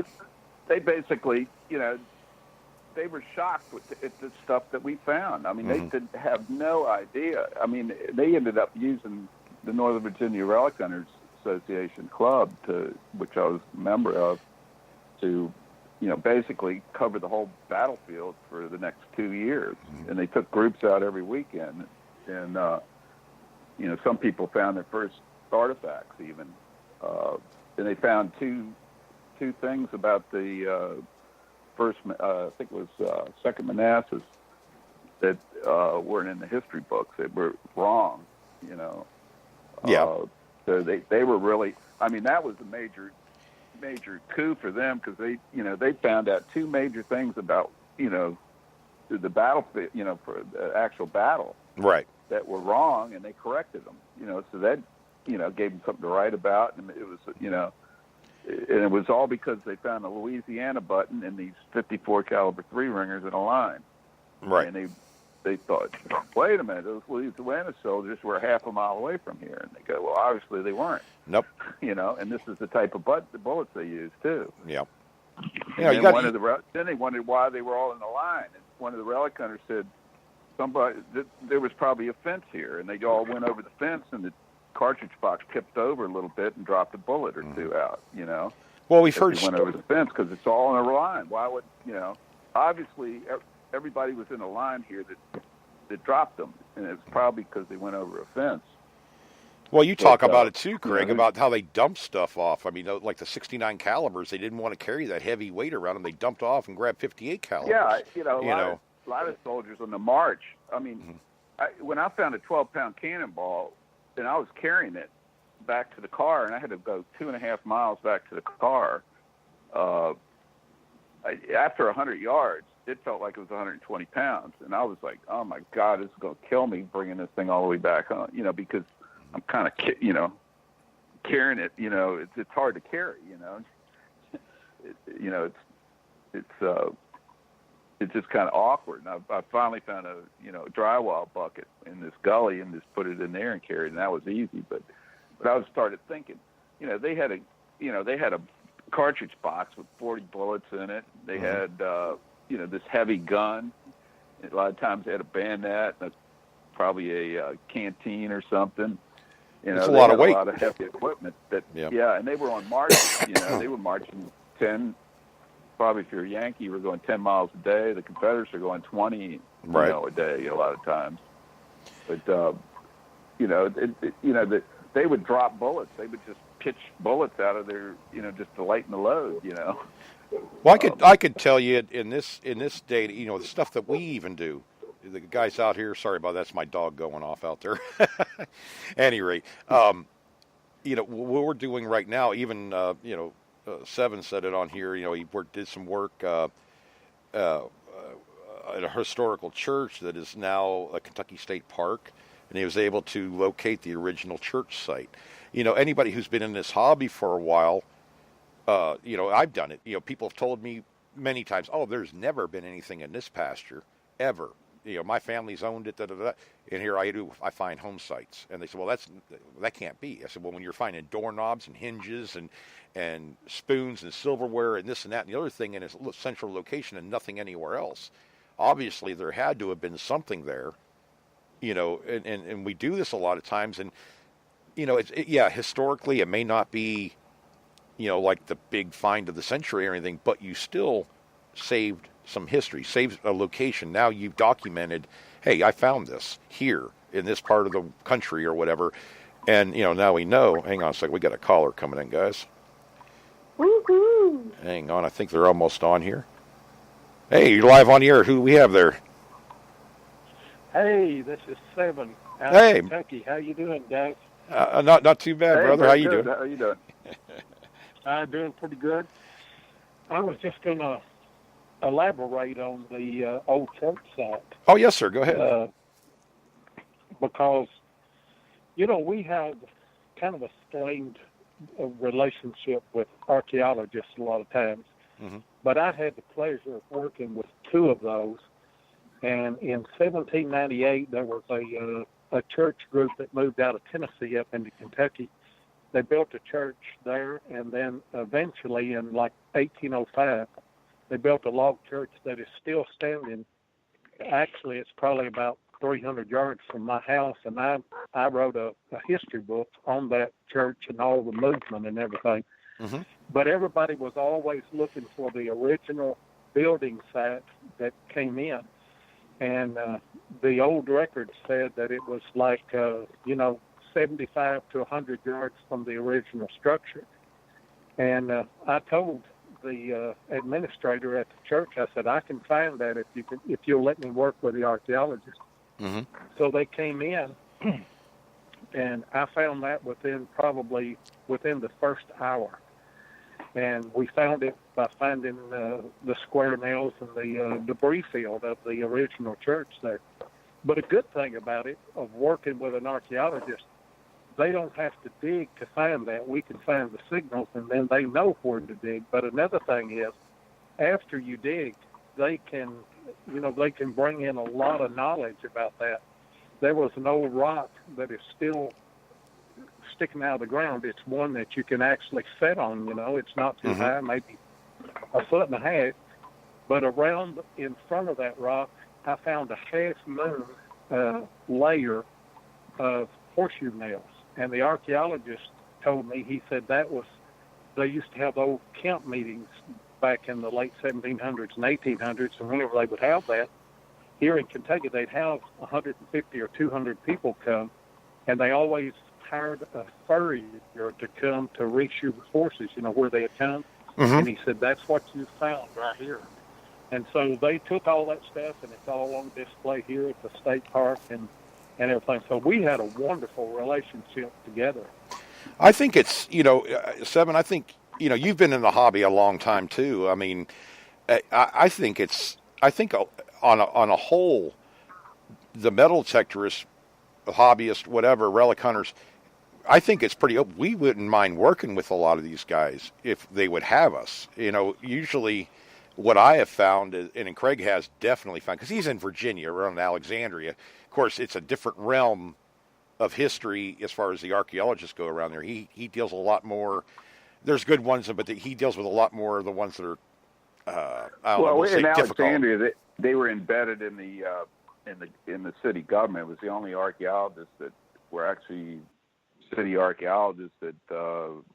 they basically, they were shocked at the stuff that we found. I mean, they did have no idea. I mean, they ended up using the Northern Virginia Relic Hunters Association Club, which I was a member of, to basically cover the whole battlefield for the next 2 years. And they took groups out every weekend. And, some people found their first artifacts even. And they found two things about the first, I think it was Second Manassas, that weren't in the history books. They were wrong, Yeah. So they were really, I mean, that was a major coup for them, because they found out two major things about the battlefield, for the actual battle, right. that were wrong, and they corrected them. So that gave them something to write about, and it was and it was all because they found a Louisiana button and these 54 caliber 3-ringers in a line. Right. And they thought, wait a minute, those Louisiana soldiers were half a mile away from here. And they go, well, obviously they weren't. Nope. And this is the type of bullets they used too. Yeah. And then they wondered why they were all in the line. And one of the relic hunters said, there was probably a fence here, and they all went over the fence, and the cartridge box tipped over a little bit and dropped a bullet or two out. Well, we've heard went over the fence because it's all in a line. Why would obviously everybody was in a line here that dropped them, and it's probably because they went over a fence. Well, you talk about it too, Craig, about how they dump stuff off. I mean, like the 69 calibers, they didn't want to carry that heavy weight around them. They dumped off and grabbed 58 calibers. Yeah, a lot of soldiers on the march. I mean, when I found a 12-pound cannonball, and I was carrying it back to the car, and I had to go 2.5 miles back to the car. After 100 yards, it felt like it was 120 pounds, and I was like, "Oh my God, this is going to kill me bringing this thing all the way back home." Because I'm kind of, carrying it. It's hard to carry. It's just kind of awkward. And I finally found a drywall bucket in this gully and just put it in there and carried it, and that was easy. But I started thinking, they had a cartridge box with 40 bullets in it. They had this heavy gun. A lot of times they had a bayonet, and probably a canteen or something. It's a lot of weight. A lot of heavy equipment. And they were on march. They were marching 10. Probably if you're a Yankee, we're going 10 miles a day. The Confederates are going 20, a day a lot of times. But they would drop bullets. They would just pitch bullets out of their, just to lighten the load. Well, I could tell you in this day, the stuff that we even do. The guys out here, sorry about that, that's my dog going off out there. At any rate, what we're doing right now, even Seven said it on here. He did some work at a historical church that is now a Kentucky State Park, and he was able to locate the original church site. Anybody who's been in this hobby for a while, I've done it. People have told me many times, "Oh, there's never been anything in this pasture ever. My family's owned it, and here I find home sites." And they said, "Well, that can't be." I said, "Well, when you're finding doorknobs and hinges and spoons and silverware and this and that and the other thing in its central location and nothing anywhere else, obviously there had to have been something there." And we do this a lot of times, and historically it may not be like the big find of the century or anything, but you still saved some history, saved a location. Now you've documented, hey, I found this here in this part of the country or whatever. And, now we know. Hang on a second. We got a caller coming in, guys. Woohoo! Hang on. I think they're almost on here. Hey, you're live on the air. Who do we have there? Hey, this is Seven out Hey. of Kentucky. How you doing, Doug? Not too bad, Hey, brother. How you good. doing? How you doing? I'm doing pretty good. I was just going to elaborate on the old church site. Oh, yes, sir. Go ahead. Because, we have kind of a strained relationship with archaeologists a lot of times. Mm-hmm. But I had the pleasure of working with two of those. And in 1798, there was a church group that moved out of Tennessee up into Kentucky. They built a church there, and then eventually in like 1805, they built a log church that is still standing. Actually, it's probably about 300 yards from my house, and I wrote a history book on that church and all the movement and everything. Mm-hmm. But everybody was always looking for the original building site that came in. And the old records said that it was like, 75 to 100 yards from the original structure. And I told the administrator at the church, I said, I can find that if you'll let me work with the archaeologist. Mm-hmm. So they came in, and I found that within the first hour. And we found it by finding the square nails and the debris field of the original church there. But a good thing about it, of working with an archaeologist, they don't have to dig to find that. We can find the signals, and then they know where to dig. But another thing is, after you dig, they can bring in a lot of knowledge about that. There was an old rock that is still sticking out of the ground. It's one that you can actually sit on, It's not too high, maybe a foot and a half. But around in front of that rock, I found a half-moon layer of horseshoe nails. And the archaeologist told me, he said they used to have old camp meetings back in the late 1700s and 1800s, and whenever they would have that, here in Kentucky, they'd have 150 or 200 people come, and they always hired a furrier to come to reshoe the horses, where they had come. Mm-hmm. And he said, that's what you found right here. And so they took all that stuff, and it's all on display here at the state park and everything. So we had a wonderful relationship together. I think it's, Seven, I think, you've been in the hobby a long time too. I mean, I think on a whole, the metal detectorists, hobbyists, whatever, relic hunters, I think it's pretty open. We wouldn't mind working with a lot of these guys if they would have us. Usually what I have found, and Craig has definitely found, because he's in Virginia, around Alexandria. Of course, it's a different realm of history as far as the archaeologists go around there. He deals a lot more. There's good ones, but he deals with a lot more of the ones that are in difficult. Alexandria, they were embedded in the city government. It was the only archaeologists that were actually city archaeologists that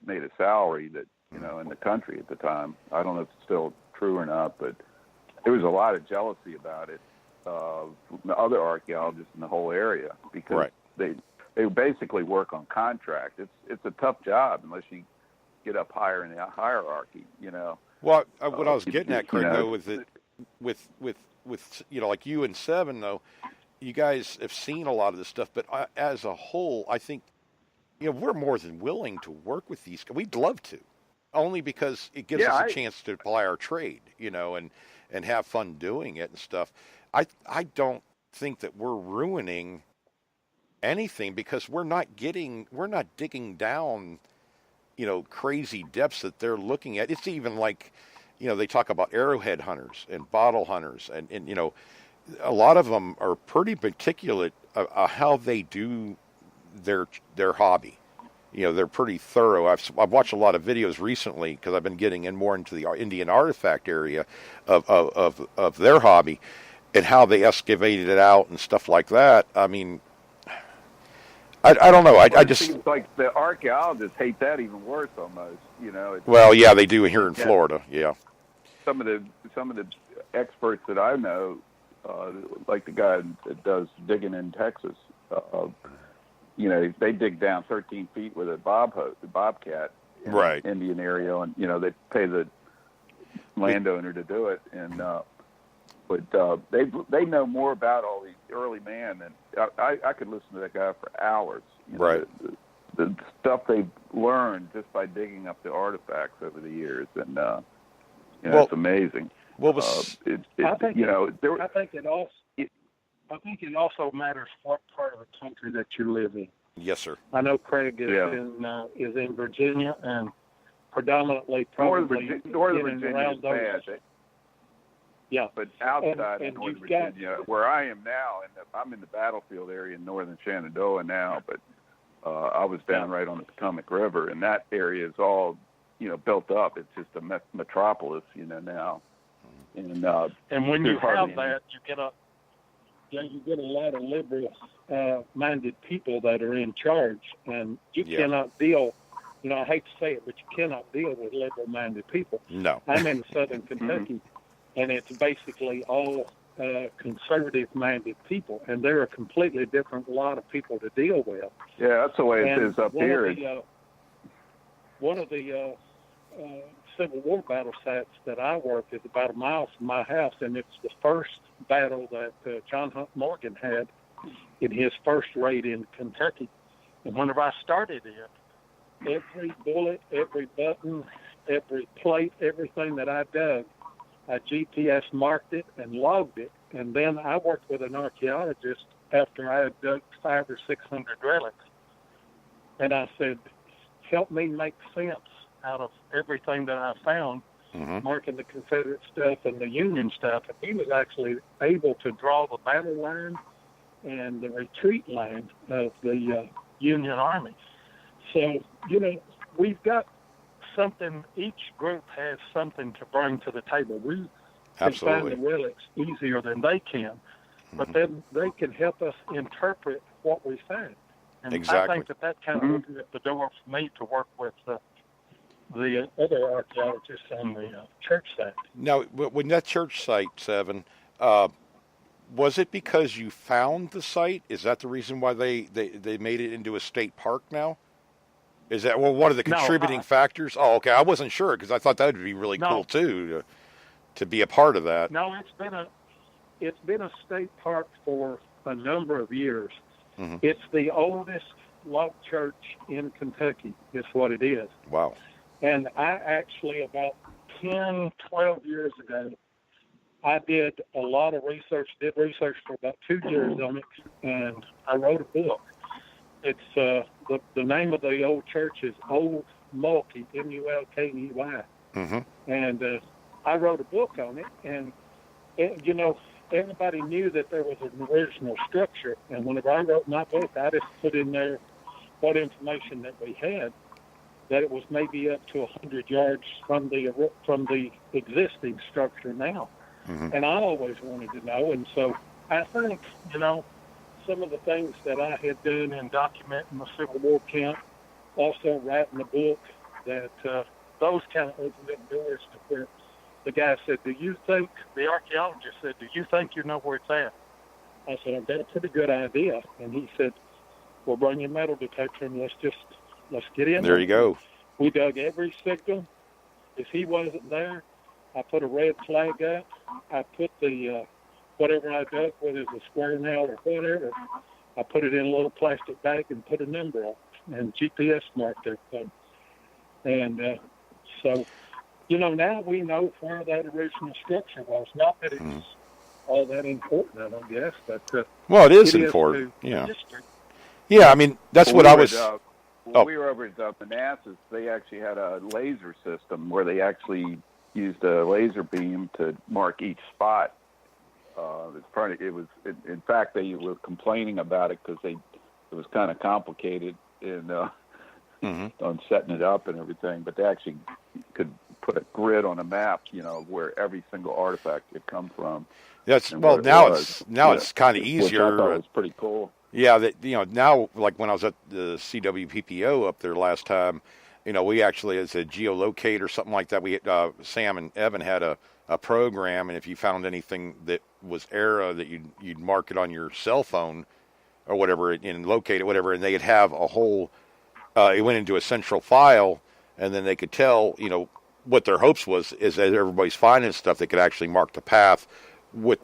made a salary that in the country at the time. I don't know if it's still true or not, but there was a lot of jealousy about it from the other archaeologists in the whole area, because they basically work on contract. It's a tough job unless you get up higher in the hierarchy. Well, what I was getting at, Craig, though, with like you and Seven, though, you guys have seen a lot of this stuff, but as a whole, I think, we're more than willing to work with these. We'd love to, only because it gives us a chance to apply our trade, and have fun doing it and stuff. I don't think that we're ruining anything, because we're not digging down, crazy depths that they're looking at. It's even like, they talk about arrowhead hunters and bottle hunters, and a lot of them are pretty particular how they do their hobby. They're pretty thorough. I've watched a lot of videos recently, because I've been getting in more into the Indian artifact area of their hobby, and how they excavated it out and stuff like that. I mean, I don't know. I just, it seems like the archaeologists hate that even worse, almost. Well, yeah, they do here in Florida. Yeah. Some of the experts that I know, like the guy that does digging in Texas, they dig down 13 feet with a bobcat in right. the Indian area, and they pay the landowner to do it, and but they know more about all the early man than I could listen to that guy for hours. Right. The stuff they've learned just by digging up the artifacts over the years, and it's amazing. Well, I think it also matters what part of the country that you live in. Yes, sir. I know Craig is in Virginia, and predominantly probably Northern Virginia is bad. Yeah. But outside And of Northern you've got- Virginia, where I am now, and I'm in the battlefield area in northern Shenandoah now, but I was down right on the Potomac River, and that area is all, built up. It's just a metropolis, now. And when you hardly have that, you get a lot of liberal minded people that are in charge, and you cannot deal. I hate to say it, but you cannot deal with liberal minded people. No. I'm in southern Kentucky, and it's basically all conservative minded people, and they're a completely different lot of people to deal with. Yeah, that's the way it is up here. One of the Civil War battle sites that I worked is about a mile from my house, and it's the first battle that John Hunt Morgan had in his first raid in Kentucky. And whenever I started it, every bullet, every button, every plate, everything that I dug, I GPS marked it and logged it. And then I worked with an archaeologist after I had dug 500 or 600 relics. And I said, help me make sense out of everything that I found, marking the Confederate stuff and the Union stuff. And he was actually able to draw the battle line and the retreat line of the Union Army. So, we've got something, each group has something to bring to the table. We can find the relics easier than they can, but then they can help us interpret what we find. And exactly. I think that kind of opened up the door for me to work with the other archaeologists on the church site. Now, when that church site, Seven, was it because you found the site? Is that the reason why they made it into a state park now? Is that one of the contributing factors? Oh, okay. I wasn't sure because I thought that would be really cool too to be a part of that. No, it's been a state park for a number of years. It's the oldest log church in Kentucky. Is what it is. Wow. And I actually, about 10, 12 years ago, I did a lot of research, did research for about 2 years on it, and I wrote a book. It's the name of the old church is Old Mulkey, Mulkey. And I wrote a book on it, and everybody knew that there was an original structure. And whenever I wrote my book, I just put in there what information that we had, that it was maybe up to 100 yards from the existing structure now. And I always wanted to know. And so I think, some of the things that I had done in documenting the Civil War camp, also writing a book, that those kind of opened up doors to where the guy said, the archaeologist said, do you think you know where it's at? I said, I've got a pretty good idea. And he said, well, bring your metal detector and let's get in. There you go. We dug every signal. If he wasn't there, I put a red flag up. I put the whatever I dug, whether it was a square nail or whatever, I put it in a little plastic bag and put a number on it and GPS marked everything. And so, now we know where that original structure was. Not that it's all that important, I don't guess, but well, it is important. Yeah. Yeah, I mean, that's what I was. When we were over at Manassas, they actually had a laser system where they actually used a laser beam to mark each spot. In fact, they were complaining about it because it was kind of complicated on setting it up and everything. But they actually could put a grid on a map, where every single artifact could come from. That's now it's kind of easier. Which I thought was pretty cool. Yeah, now, like when I was at the CWPPO up there last time, we actually, as a geolocate or something like that, we Sam and Evan had a program, and if you found anything that was era, that you'd mark it on your cell phone or whatever and locate it, whatever, and they'd have a whole. It went into a central file, and then they could tell, what their hopes was is that everybody's finding stuff, they could actually mark the path. Where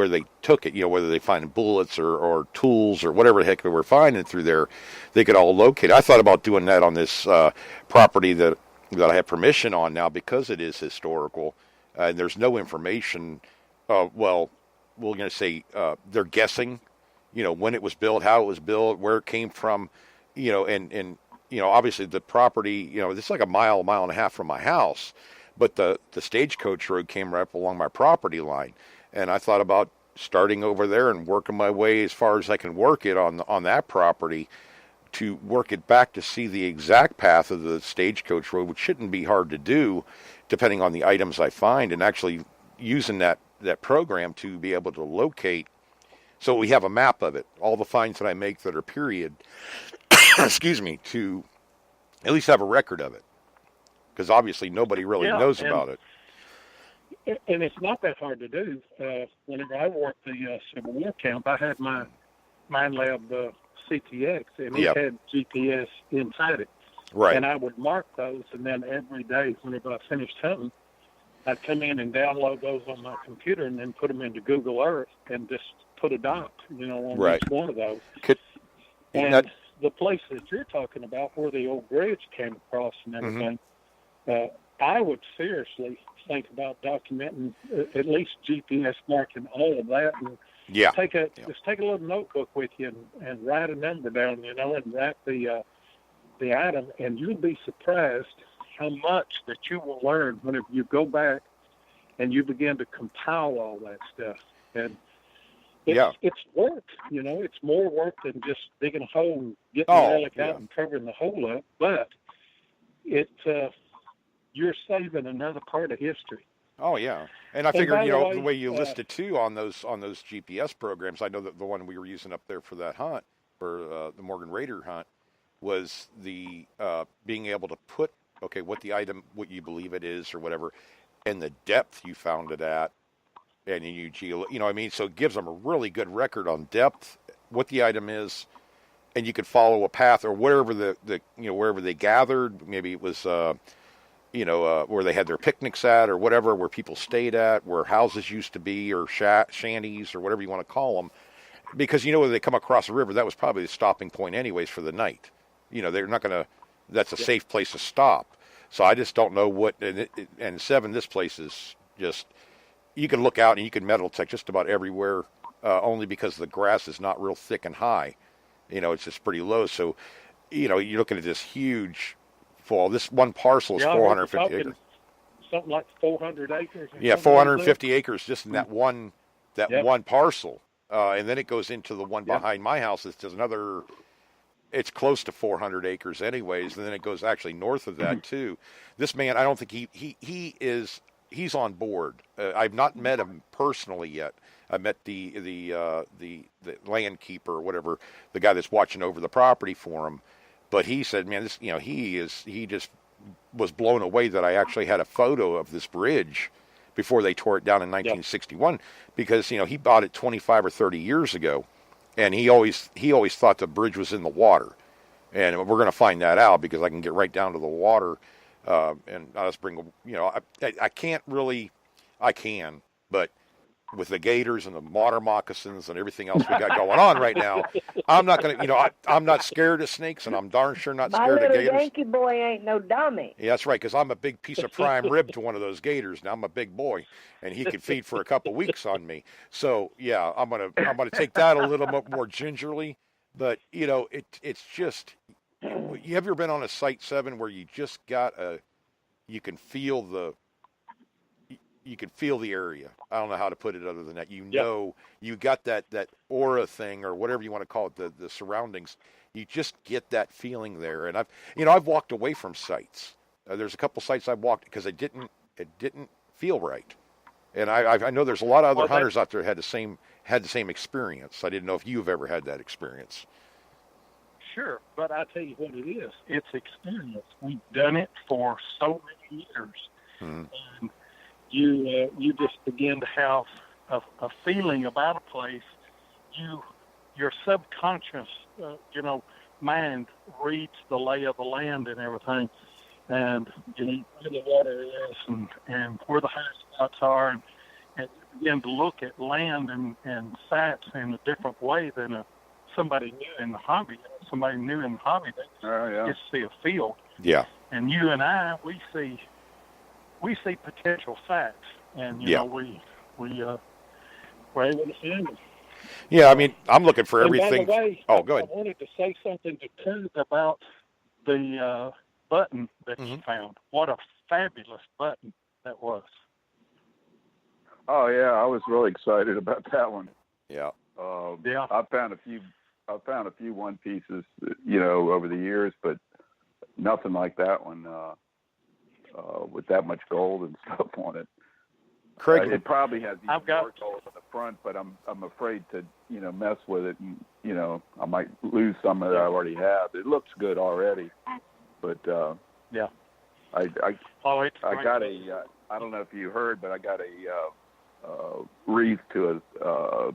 they took it, whether they find bullets or tools or whatever the heck they were finding through there, they could all locate. I thought about doing that on this property that I have permission on now because it is historical. And there's no information. We're going to say they're guessing, when it was built, how it was built, where it came from, and obviously the property, it's like a mile and a half from my house. but the stagecoach road came right up along my property line, and I thought about starting over there and working my way as far as I can work it on that property to work it back to see the exact path of the stagecoach road, which shouldn't be hard to do, depending on the items I find, and actually using that program to be able to locate. So we have a map of it, all the finds that I make that are period, excuse me, to at least have a record of it. Because obviously nobody really knows about it. And it's not that hard to do. Whenever I worked the Civil War camp, I had my Mine Lab CTX, and it had GPS inside it. Right. And I would mark those, and then every day, whenever I finished hunting, I'd come in and download those on my computer and then put them into Google Earth and just put a dot, on each one of those. The place that you're talking about, where the old bridge came across and everything, I would seriously think about documenting, at least GPS marking all of that, and just take a little notebook with you and write a number down, and write the item, and you'll be surprised how much that you will learn whenever you go back and you begin to compile all that stuff. And it's work, it's more work than just digging a hole and getting the relic out and covering the hole up, but you're saving another part of history. Oh yeah, and I figured the way you listed too on those GPS programs, I know that the one we were using up there for that hunt, for the Morgan Raider hunt, was the being able to put what the item, what you believe it is or whatever, and the depth you found it at, and so it gives them a really good record on depth, what the item is, and you could follow a path or wherever wherever they gathered. Maybe it was where they had their picnics at or whatever, where people stayed at, where houses used to be, or shanties or whatever you want to call them. Because when they come across a river, that was probably the stopping point anyways for the night. They're not going to, that's a safe place to stop. So I just don't know what, and Seven, this place is just, you can look out and you can metal detect just about everywhere, only because the grass is not real thick and high. It's just pretty low. So, you're looking at this huge fall. This one parcel is 450 acres. Something like 400 acres. Yeah, 450 acres just in that one parcel. And then it goes into the one behind my house. It's just another, it's close to 400 acres anyways. And then it goes actually north of that too. This man, I don't think he's on board. I've not met him personally yet. I met the land keeper or whatever, the guy that's watching over the property for him. But he said, man, this, he just was blown away that I actually had a photo of this bridge before they tore it down in 1961, because, he bought it 25 or 30 years ago, and he always thought the bridge was in the water. And we're going to find that out, because I can get right down to the water, and I'll just bring, I can't really, I can, but with the gators and the water moccasins and everything else we got going on right now, I'm not going to, I'm not scared of snakes, and I'm darn sure not scared of gators. My little Yankee boy ain't no dummy. Yeah, that's right, because I'm a big piece of prime rib to one of those gators. Now I'm a big boy, and he could feed for a couple weeks on me. So yeah, I'm gonna take that a little bit more gingerly. But it's just, you have ever been on a site, Seven, where you just got you can feel the area. I don't know how to put it other than that. You got that aura thing, or whatever you want to call it, the surroundings. You just get that feeling there. And I've walked away from sites. There's a couple sites I've walked because it didn't feel right. And I know there's a lot of other hunters out there had the same experience. I didn't know if you've ever had that experience. Sure, but I tell you what it is. It's experience. We've done it for so many years. Mm-hmm. And you just begin to have a feeling about a place. Your subconscious, mind reads the lay of the land and everything, and where the water is and where the high spots are, and you begin to look at land and sites in a different way than somebody new in the hobby. Somebody new in the hobby, they just see a field. Yeah. And you and I, we see potential sites, and we're able to find them. Yeah, I mean, I'm looking for everything. By the way, go ahead. I wanted to say something to Kurt about the button that you found. What a fabulous button! that was. Oh yeah, I was really excited about that one. Yeah. Yeah. I found a few one pieces, over the years, but nothing like that one with that much gold and stuff on it. Craig, It probably has even I've got- more gold on the front, but I'm afraid to mess with it, and I might lose some that I already have. It looks good already, but Yeah. I It's I great. got a I don't know if you heard, but I got a wreath to a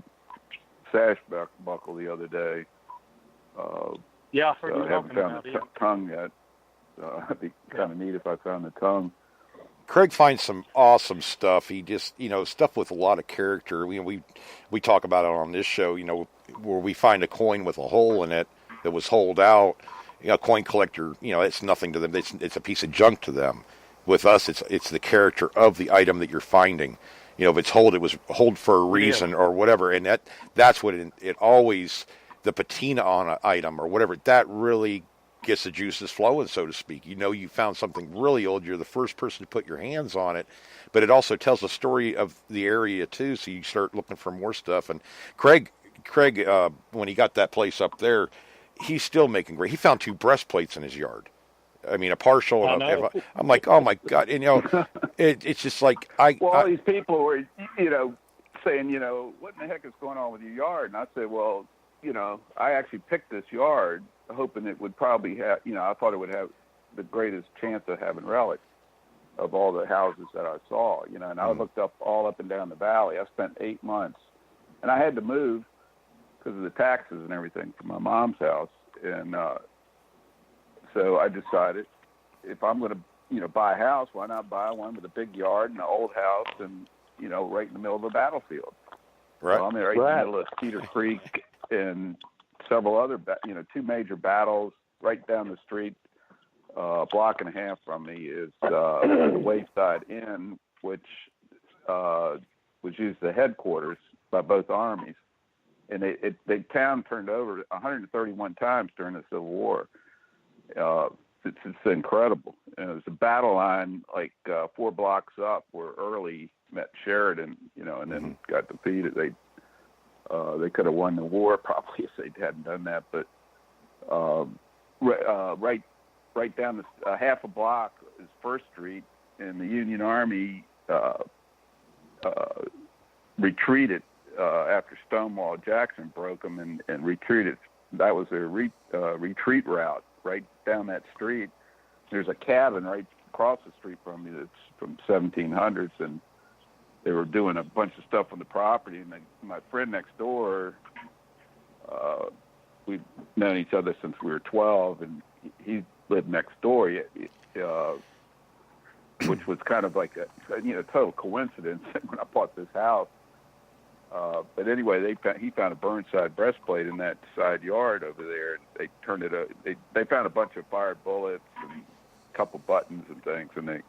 sash buckle the other day. Yeah, I heard So you I haven't talking found about the it. tongue yet. So it'd be kind of neat if I found the tongue. Craig finds some awesome stuff. He just, stuff with a lot of character. We talk about it on this show, where we find a coin with a hole in it that was holed out. A coin collector, it's nothing to them. It's a piece of junk to them. With us, it's the character of the item that you're finding. If it's hold, it was hold for a reason or whatever. And that's what it always, the patina on an item or whatever, that really gets the juices flowing, so to speak. You found something really old. You're the first person to put your hands on it, but it also tells the story of the area too. So you start looking for more stuff. And Craig, when he got that place up there, he's still making great. He found 2 breastplates in his yard. I mean, a partial. I know. I'm like, oh my god! And it's just like all these people were, saying, what in the heck is going on with your yard? And I said, well, I actually picked this yard hoping it would probably have, I thought it would have the greatest chance of having relics of all the houses that I saw, and I looked all up and down the valley. I spent 8 months, and I had to move because of the taxes and everything from my mom's house. And so I decided if I'm going to, buy a house, why not buy one with a big yard and an old house and, right in the middle of the battlefield. right. So I'm right in the middle of Cedar Creek and several other, 2 major battles right down the street. A block and a half from me is the Wayside Inn, which was used as the headquarters by both armies. And the town turned over 131 times during the Civil War. It's incredible. And it was a battle line like 4 blocks up where Early met Sheridan, and then got defeated. They could have won the war probably if they hadn't done that. But right down the half a block is First Street, and the Union Army retreated after Stonewall Jackson broke them and retreated. That was their retreat route right down that street. There's a cabin right across the street from me that's from 1700s, and they were doing a bunch of stuff on the property. And my friend next door, we've known each other since we were 12, and he lived next door, which was kind of like a total coincidence when I bought this house. But anyway, he found a Burnside breastplate in that side yard over there. And they turned it. They found a bunch of fired bullets and a couple buttons and things, and they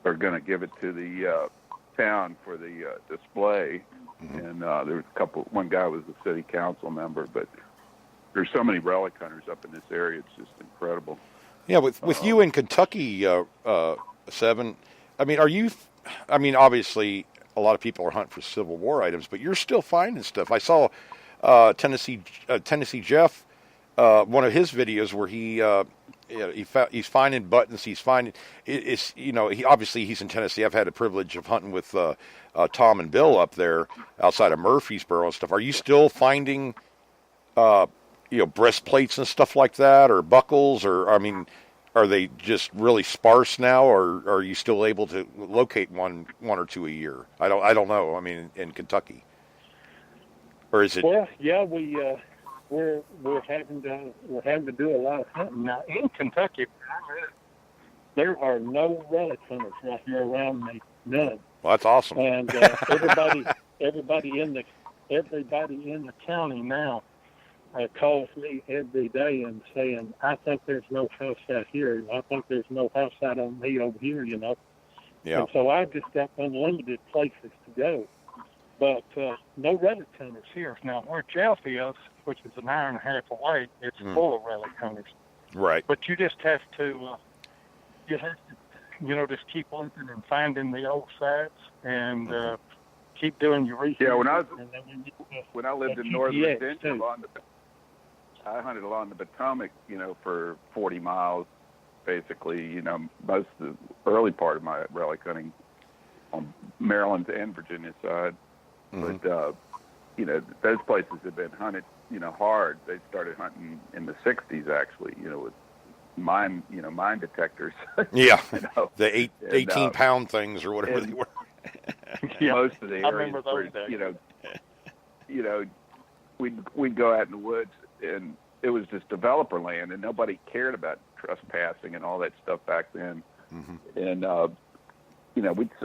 are going to give it to the town for the display. And there was one guy was a city council member, but there's so many relic hunters up in this area. It's just incredible. Yeah, with you in Kentucky, Seven. I mean, obviously a lot of people are hunting for Civil War items, but you're still finding stuff. I saw Tennessee Jeff, one of his videos where he's finding buttons. He's finding he's in Tennessee. I've had the privilege of hunting with Tom and Bill up there outside of Murfreesboro and stuff. Are you still finding breastplates and stuff like that, or buckles, or are they just really sparse now, or are you still able to locate one or two a year? I don't know. I mean, in Kentucky, or is it? Well, yeah, we're having to do a lot of hunting now in Kentucky. There are no relic hunters right here around me, none. Well, that's awesome. And everybody in the county now calls me every day and saying, I think there's no house out here. I think there's no house out on me over here, Yeah. And so I've just got unlimited places to go. But no relic hunters here. Now, where Jeff is, which is an hour and a half away, it's full of relic hunters. Right. But you just have to, just keep looking and finding the old sites and keep doing your research. Yeah, when I lived that in North GPS Virginia, I hunted along the Potomac, for 40 miles, basically, most of the early part of my relic hunting on Maryland's and Virginia side. Mm-hmm. But, those places have been hunted, hard. They started hunting in the 60s, actually, with mine detectors. Yeah, the 18-pound things or whatever they were. Yeah, most of the areas I remember those were, days. we'd go out in the woods, and it was just developer land, and nobody cared about trespassing and all that stuff back then. Mm-hmm. And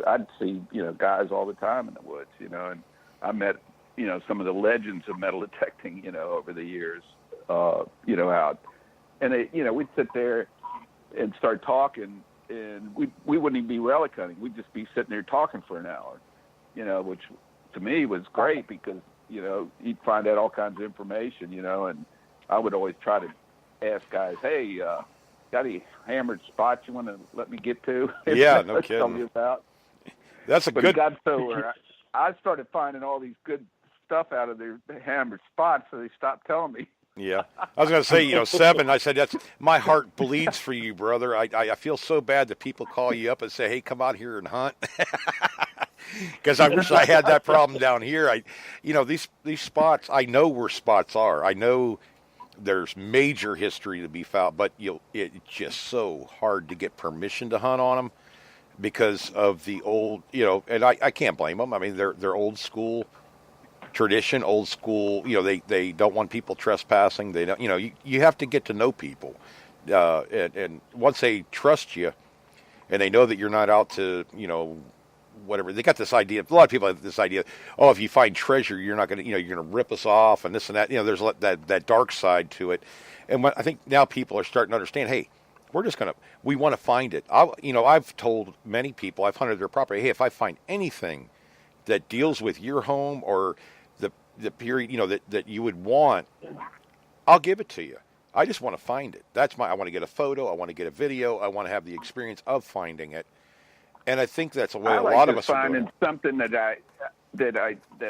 I'd see guys all the time in the woods, and I met some of the legends of metal detecting, over the years, out, and we'd sit there and start talking, and we wouldn't even be relic hunting. We'd just be sitting there talking for an hour, which to me was great because you'd find out all kinds of information, and I would always try to ask guys, hey, got any hammered spots you want to let me get to? Yeah, no kidding. Tell me about. That's a but good. It got so where I started finding all these good stuff out of their hammered spots, so they stopped telling me. Yeah, I was going to say, Seven. I said, my heart bleeds for you, brother. I feel so bad that people call you up and say, hey, come out here and hunt. Because I wish I had that problem down here. These spots, I know where spots are. I know there's major history to be found, but it's just so hard to get permission to hunt on them because of the old, and I can't blame them. I mean, they're old school tradition, old school. They don't want people trespassing. They don't. You have to get to know people, and once they trust you, and they know that you're not out to, whatever. They got this idea. A lot of people have this idea. Oh, if you find treasure, you're not going to, you're going to rip us off and this and that. There's that dark side to it. And I think now people are starting to understand. Hey, we want to find it. I've told many people, I've hunted their property. Hey, if I find anything that deals with your home or the period, that you would want, I'll give it to you. I just want to find it. I want to get a photo. I want to get a video. I want to have the experience of finding it. And I think that's a way a lot of us are doing. Finding something that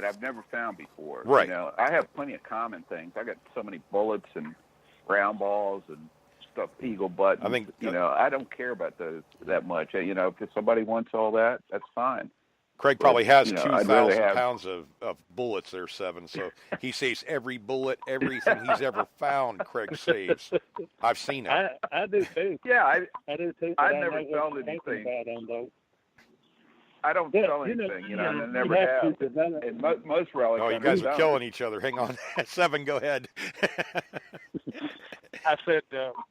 I've never found before. Right. I have plenty of common things. I got so many bullets and round balls and stuff, eagle buttons. I think I don't care about those that much. If somebody wants all that, that's fine. Craig probably has I'd 2,000 pounds of bullets there, Seven. So he saves every bullet, everything he's ever found. Craig saves. I've seen it. I do too. Yeah, I do too. I never sold anything. I don't sell anything, I never have. And most relics. Oh, you guys are killing each other. Hang on. Seven, go ahead. I said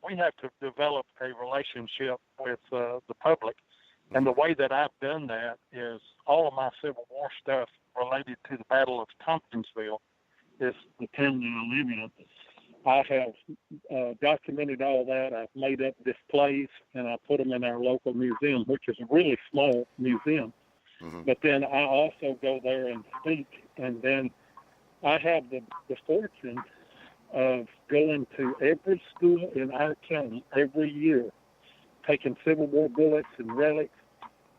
we have to develop a relationship with the public. And the way that I've done that is all of my Civil War stuff related to the Battle of Tompkinsville is the town that I live in. I have documented all that. I've made up displays, and I put them in our local museum, which is a really small museum. Mm-hmm. But then I also go there and speak, and then I have the fortune of going to every school in our county every year, taking Civil War bullets and relics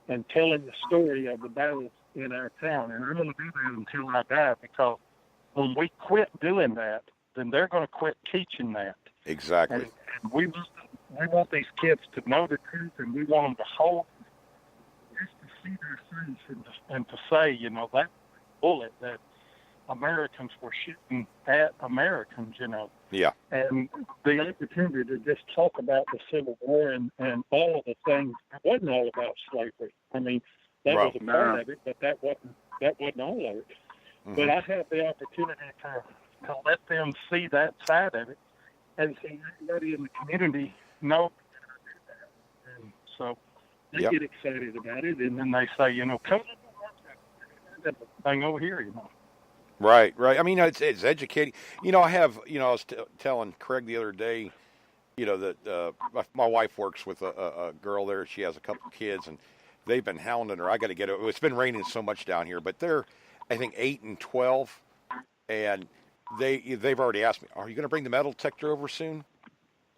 and telling the story of the battles in our town. And I'm going to do that until I die, because when we quit doing that, then they're going to quit teaching that. Exactly. And we want these kids to know the truth, and we want them to hold, just to see their face and to say, that bullet that Americans were shooting at Americans, Yeah. And the opportunity to just talk about the Civil War and all of the things. It wasn't all about slavery. I mean, that was a part of it, but that wasn't all of it. Mm-hmm. But I have the opportunity to let them see that side of it and see everybody in the community know that. And so they get excited about it, and then they say, come that thing over here, Right. I mean, it's educating. I was telling Craig the other day, that my wife works with a girl there. She has a couple kids, and they've been hounding her. I got to get it. It's been raining so much down here, but they're, I think, 8 and 12, and they've already asked me, "Are you going to bring the metal detector over soon?"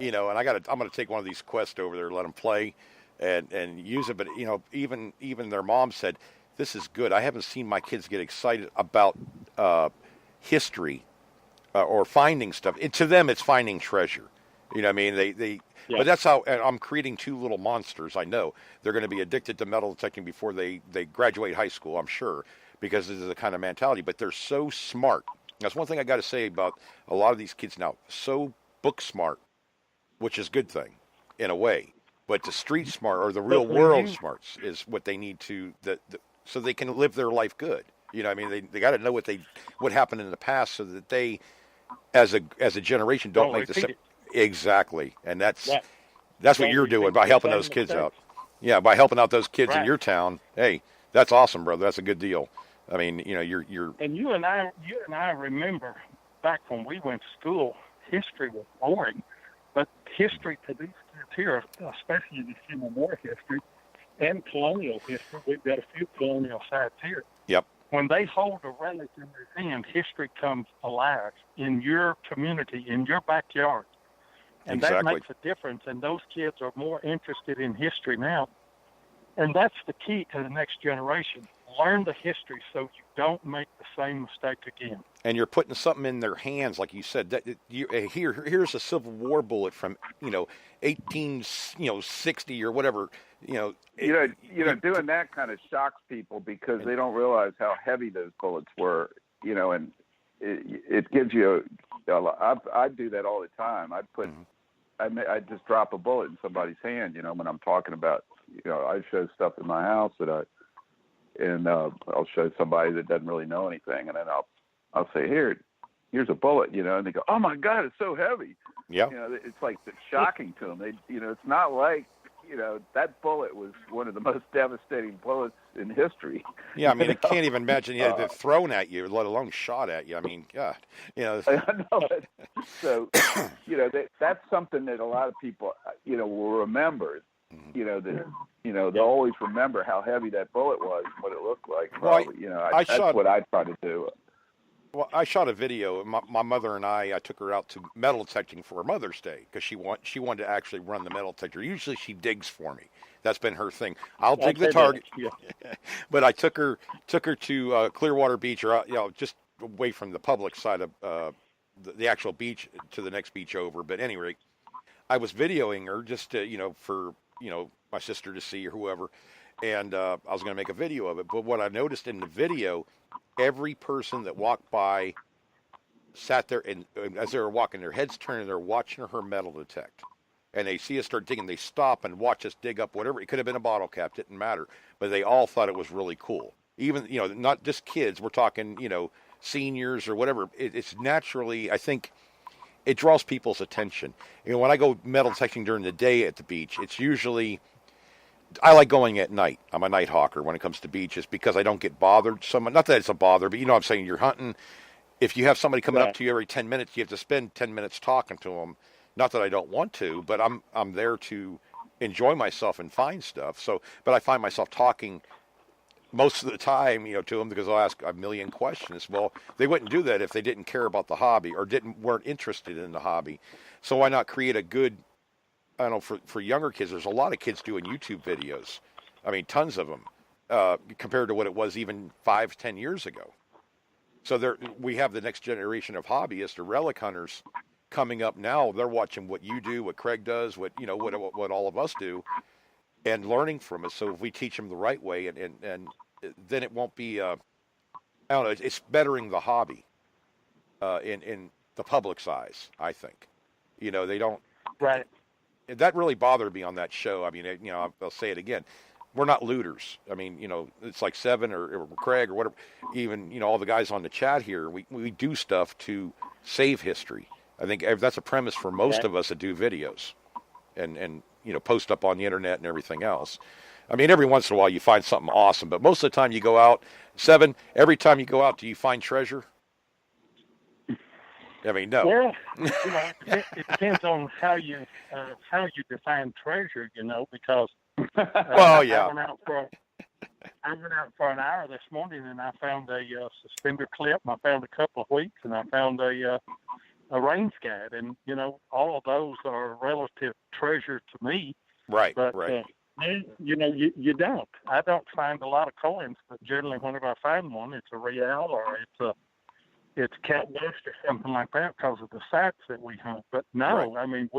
And I'm going to take one of these quests over there, let them play. and use it. But even their mom said, "This is good. I haven't seen my kids get excited about history or finding stuff. To them, it's finding treasure. You know what I mean? Yeah. But that's how and I'm creating two little monsters. I know they're going to be addicted to metal detecting before they graduate high school. I'm sure because this is the kind of mentality. But they're so smart. That's one thing I got to say about a lot of these kids now. So book smart, which is a good thing in a way. But the street smart or the real world smarts is what they need to so they can live their life good. You know, what I mean, they got to know what happened in the past so that they, as a generation, don't make the same. Exactly, and that's what you're doing by helping those kids out. Yeah, by helping out those kids in your town. Hey, that's awesome, brother. That's a good deal. I mean, you're. And you and I remember back when we went to school, history was boring, but history to these kids here, especially the Civil War history and colonial history, we've got a few colonial sites here. Yep. When they hold a relic in their hand, history comes alive in your community, in your backyard. And that makes a difference, and those kids are more interested in history now. And that's the key to the next generation. Learn the history so you don't make the same mistake again. And you're putting something in their hands, like you said. That here's a Civil War bullet from 1860 or whatever. Doing that kind of shocks people because they don't realize how heavy those bullets were. And it gives you. I do that all the time. I just drop a bullet in somebody's hand. When I'm talking about. I show stuff in my house I'll show somebody that doesn't really know anything, and then I'll say, here's a bullet, and they go, oh my God, it's so heavy. Yeah. It's like it's shocking to them. It's not like, that bullet was one of the most devastating bullets in history. Yeah, I mean, I can't even imagine they're thrown at you, let alone shot at you. I mean, God, I know. So, that's something that a lot of people, will remember. They'll always remember how heavy that bullet was, what it looked like. Probably, that's what I try to do. Well, I shot a video. My mother and I took her out to metal detecting for Mother's Day because she wanted to actually run the metal detector. Usually she digs for me. That's been her thing. I'll dig the target. Yeah. But I took her to Clearwater Beach, or just away from the public side of the actual beach to the next beach over. But anyway, I was videoing her just to, for my sister to see or whoever, and I was going to make a video of it. But what I noticed in the video, every person that walked by sat there, and as they were walking, their heads turning, they're watching her metal detect. And they see us start digging, they stop and watch us dig up whatever. It could have been a bottle cap, didn't matter. But they all thought it was really cool. Even, not just kids, we're talking, seniors or whatever. It's naturally, I think, it draws people's attention. When I go metal detecting during the day at the beach, it's usually, I like going at night. I'm a night hawker when it comes to beaches because I don't get bothered so much. Not that it's a bother, but I'm saying, you're hunting. If you have somebody coming up to you every 10 minutes, you have to spend 10 minutes talking to them. Not that I don't want to, but I'm there to enjoy myself and find stuff. So, but I find myself talking most of the time, to them because I'll ask a million questions. Well, they wouldn't do that if they didn't care about the hobby or weren't interested in the hobby. So why not create a good, I don't know, for younger kids? There's a lot of kids doing YouTube videos. I mean, tons of them compared to what it was even 5-10 years ago. So we have the next generation of hobbyists or relic hunters coming up now. They're watching what you do, what Craig does, what all of us do, and learning from it. So if we teach them the right way, and then it won't be, I don't know, it's bettering the hobby in the public's eyes, I think. They don't. Right. That really bothered me on that show. I mean, I'll say it again. We're not looters. I mean, it's like Seven or Craig or whatever, even, all the guys on the chat here, we do stuff to save history. I think that's a premise for most of us that do videos and post up on the internet and everything else. I mean, every once in a while you find something awesome, but most of the time you go out, Seven, every time you go out, do you find treasure? I mean, no. Well, it depends on how you define treasure, because well, yeah. I went out for an hour this morning and I found a suspender clip, and I found a couple of wheats, and I found a rain scat, and all of those are relative treasure to me. Right, but, right. Well, you don't. I don't find a lot of coins, but generally whenever I find one, it's a real or it's cat dust or something like that because of the sites that we hunt. But no, Right. I mean,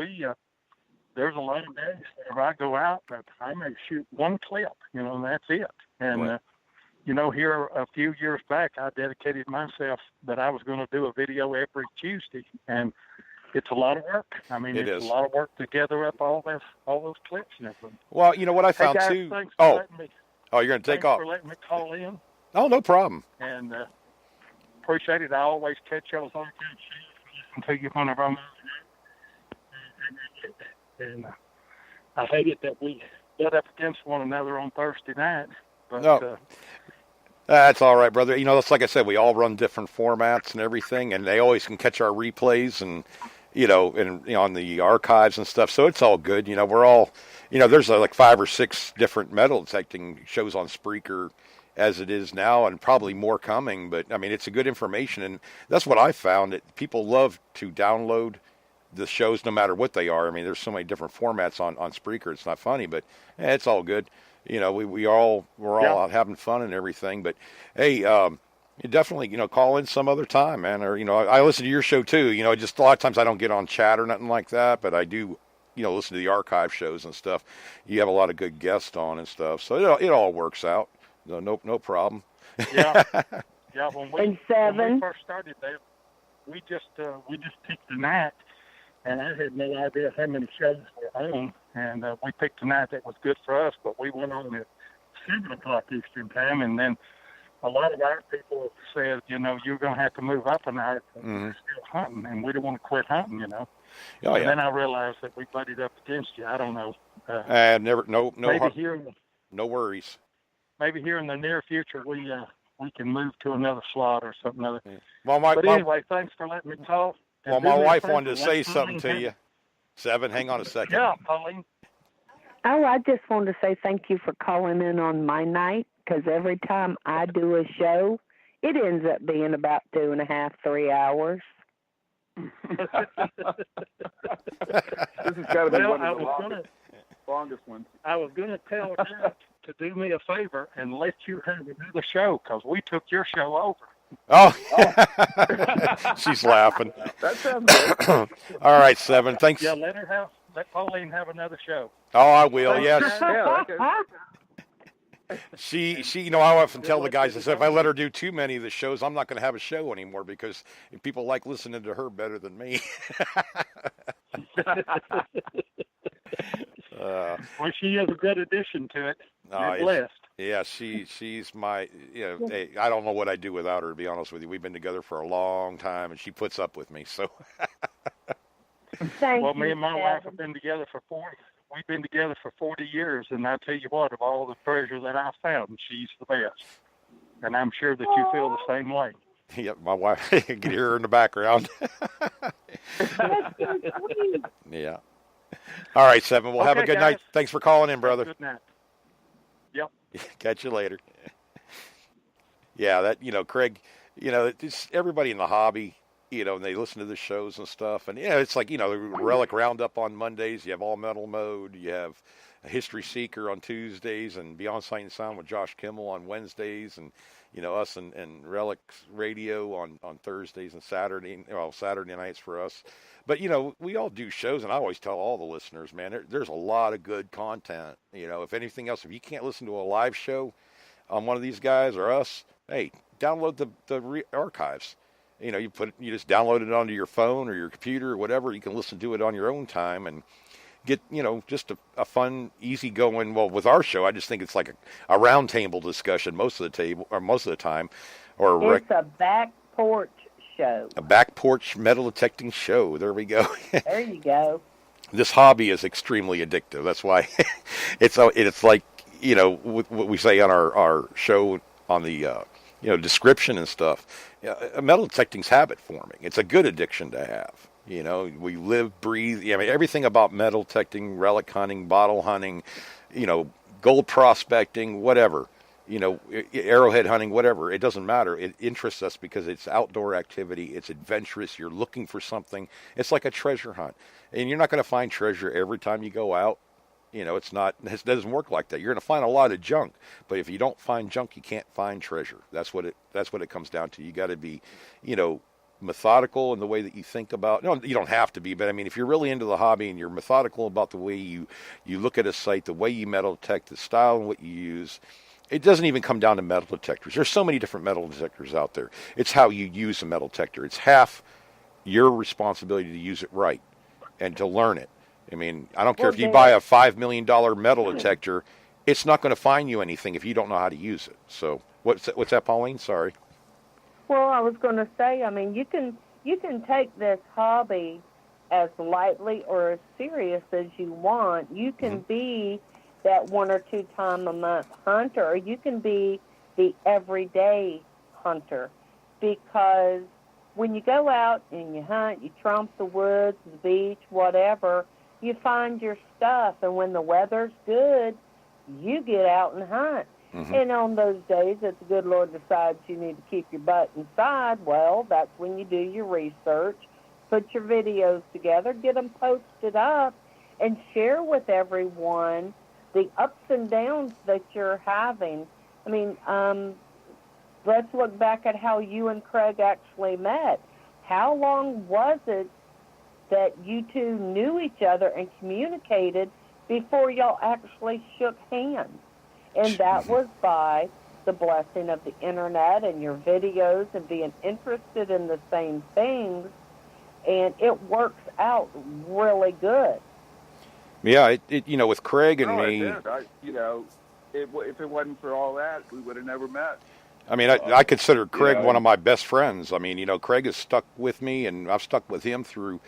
there's a lot of days if I go out that I may shoot one clip, and that's it. And, Right. Here a few years back, I dedicated myself that I was going to do a video every Tuesday, and it's a lot of work. I mean, It it's is. a lot of work to gather up all those clips and everything. Well, you know what I Hey found guys, too. thanks for letting me. You're going to take Thanks off. for letting me call in, Oh, no problem. and appreciate it. I always catch y'all's on listen to you whenever I'm and I hate it that we butt up against one another on Thursday night. But, No. That's all right, brother. That's like I said, we all run different formats and everything, and they always can catch our replays and, on the archives and stuff. So it's all good. We're all, there's like 5 or 6 different metal detecting shows on Spreaker as it is now, and probably more coming. But I mean, it's a good information, and that's what I found. That people love to download the shows no matter what they are. I mean, there's so many different formats on Spreaker. It's not funny, but it's all good. We're all out having fun and everything. But hey, you definitely call in some other time, man. Or I listen to your show too. Just a lot of times I don't get on chat or nothing like that, but I do. Listen to the archive shows and stuff. You have a lot of good guests on and stuff, so it all works out. No problem. Yeah. When And we seven. first started that, we just picked a night, and I had no idea how many shows were on, and we picked a night that was good for us. But we went on at 7:00 Eastern time, and then a lot of our people said, you're going to have to move up a night. We're still hunting, and we don't want to quit hunting, Oh, And yeah. then I realized that we butted up against you. I don't know. No worries. Maybe here in the near future we can move to another slot or something other. Well, But anyway, thanks for letting me talk. And well, do my me a wife favor, wanted to let say something Pauline to you. 7, hang on a second. Yeah, Pauline. Oh, I just wanted to say thank you for calling in on my night, because every time I do a show, it ends up being about 2.5, 3 hours. This has got to be Well, one of the longest ones. I was going to tell her to do me a favor and let you have another show, because we took your show over. Oh, she's laughing. That sounds good. All right, 7. Thanks. Yeah, let Pauline have another show. Oh, I will. Thanks, Yes. guys. Yeah, okay. She. I often tell the guys, I said, if I let her do too many of the shows, I'm not going to have a show anymore because people like listening to her better than me. Well, she is a good addition to it. You're blessed. Yeah, she's my. Hey, I don't know what I'd do without her. To be honest with you, we've been together for a long time, and she puts up with me. So. Thank Well, you, me and my wife have Kevin. been together for 40. We've been together for 40 years, and I tell you what, of all the treasure that I found, she's the best. And I'm sure that you feel the same way. Yep, my wife. You can hear her in the background. That's so sweet. Yeah. All right, 7. Well, have a Okay, good guys. night. Thanks for calling in, brother. Good night. Yep. Catch you later. Yeah, that Craig, it's everybody in the hobby, and they listen to the shows and stuff, and it's like the Relic Roundup on Mondays. You have All Metal Mode. You have a History Seeker on Tuesdays, and Beyond Sight and Sound with Josh Kimmel on Wednesdays, and us and Relics Radio on Thursdays and Saturday nights for us. But we all do shows, and I always tell all the listeners, man, there's a lot of good content. If anything else, if you can't listen to a live show on one of these guys or us, hey, download the archives. You just download it onto your phone or your computer or whatever. You can listen to it on your own time and get just a fun, easy going. Well, with our show, I just think it's like a round table discussion most of the time, or It's a back porch show. a back porch metal detecting show. There we go. There you go. This hobby is extremely addictive. That's why it's like what we say on our show on the description and stuff. Metal detecting's habit forming. It's a good addiction to have. We live, breathe. I mean, everything about metal detecting, relic hunting, bottle hunting, gold prospecting, whatever. Arrowhead hunting, whatever. It doesn't matter. It interests us because it's outdoor activity. It's adventurous. You're looking for something. It's like a treasure hunt. And you're not going to find treasure every time you go out. You know, it doesn't work like that. You're going to find a lot of junk, but if you don't find junk, you can't find treasure. That's what it comes down to. You got to be, you know, methodical in the way that you think about. No, you don't have to be, but I mean, if you're really into the hobby and you're methodical about the way you look at a site, the way you metal detect, the style and what you use. It doesn't even come down to metal detectors. There's so many different metal detectors out there. It's how you use a metal detector. It's half your responsibility to use it right and to learn it. I mean, I don't care if you buy a $5 million metal detector, it's not going to find you anything if you don't know how to use it. So what's that, Pauline? Sorry. Well, I was going to say, I mean, you can take this hobby as lightly or as serious as you want. You can be that 1 or 2 time a month hunter, or you can be the everyday hunter, because when you go out and you hunt, you tromp the woods, the beach, whatever, you find your stuff, and when the weather's good, you get out and hunt. And on those days that the good Lord decides you need to keep your butt inside, well, that's when you do your research, put your videos together, get them posted up, and share with everyone the ups and downs that you're having. I mean, let's look back at how you and Craig actually met. How long was it that you two knew each other and communicated before y'all actually shook hands? And that was by the blessing of the internet and your videos and being interested in the same things, and it works out really good. Yeah, it you know, with Craig and No, me, it did. If it wasn't for all that, we would have never met. I mean, I consider Craig Yeah. one of my best friends. I mean, you know, Craig has stuck with me, and I've stuck with him through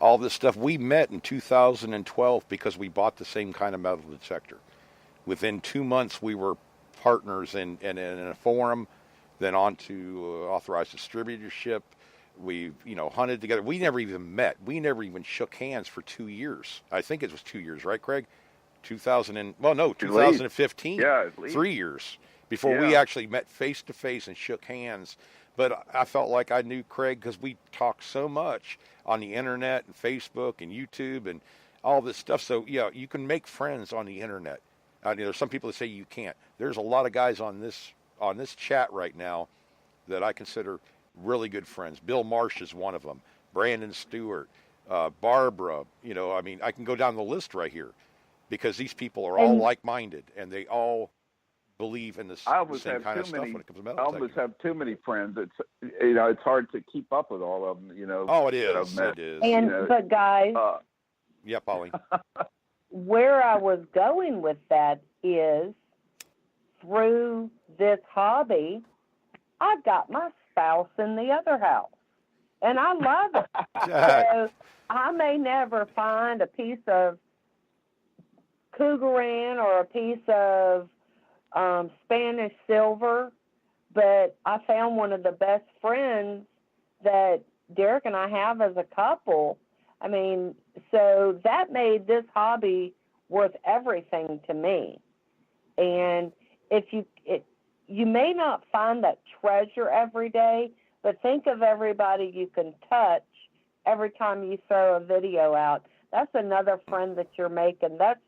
all this stuff. We met in 2012 because we bought the same kind of metal detector. Within 2 months, we were partners in a forum, then on to authorized distributorship. We, you know, hunted together. We never even met. We never even shook hands for 2 years. I think it was 2 years, right, Craig? 2015. Yeah, at least. 3 years before we actually met face to face and shook hands. But I felt like I knew Craig because we talked so much on the internet and Facebook and YouTube and all this stuff. So yeah, you can make friends on the internet. There's some people that say you can't. There's a lot of guys on this chat right now that I consider really good friends. Bill Marsh is one of them. Brandon Stewart, Barbara. You know, I mean, I can go down the list right here because these people are all like-minded and they all believe in the same kind of stuff when it comes to metal detecting. I almost have too many friends. It's hard to keep up with all of them. You know. Oh, it is. It is. And but guys. Yeah, Pauline. Where I was going with that is, through this hobby, I got my spouse in the other house, and I love it. So I may never find a piece of cougarin or a piece of Spanish silver, but I found one of the best friends that Derek and I have as a couple. I mean, so that made this hobby worth everything to me. And if you may not find that treasure every day, but think of everybody you can touch every time you throw a video out. That's another friend that you're making. That's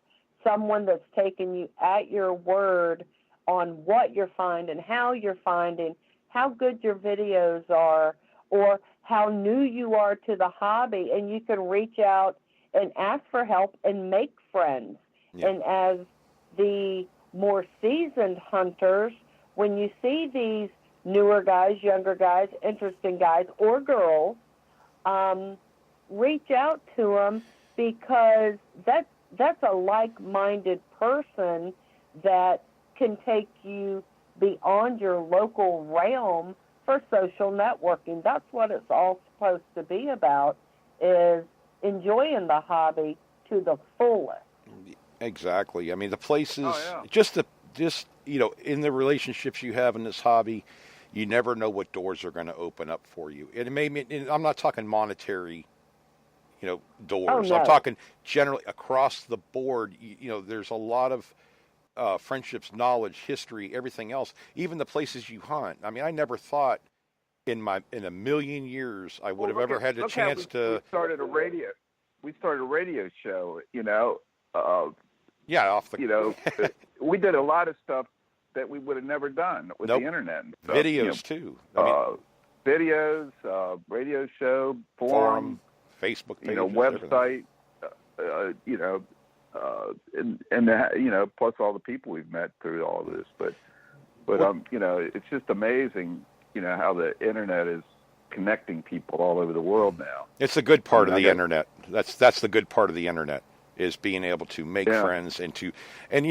someone that's taking you at your word on what you're finding, how you're finding, how good your videos are, or how new you are to the hobby, and you can reach out and ask for help and make friends. Yeah. And as the more seasoned hunters, when you see these newer guys, younger guys, interesting guys or girls, reach out to them, because that's a like-minded person that can take you beyond your local realm for social networking. That's what it's all supposed to be about, is enjoying the hobby to the fullest. Exactly. I mean, the places, just you know, in the relationships you have in this hobby, you never know what doors are going to open up for you. And it may mean, and I'm not talking monetary, you know, doors. Oh, no. I'm talking generally across the board. You know, there's a lot of friendships, knowledge, history, everything else. Even the places you hunt. I mean, I never thought in a million years I would have ever had a chance to. We started a radio show. You know. Yeah, off the. You know, we did a lot of stuff that we would have never done with Nope. the internet and stuff. Videos too. I mean, Videos, radio show, forum, Facebook pages, you know, everything. website, you know, and you know, plus all the people we've met through all this. But you know, it's just amazing, you know, how the internet is connecting people all over the world now. It's the good part of the internet. That's the good part of the internet, is being able to make friends and you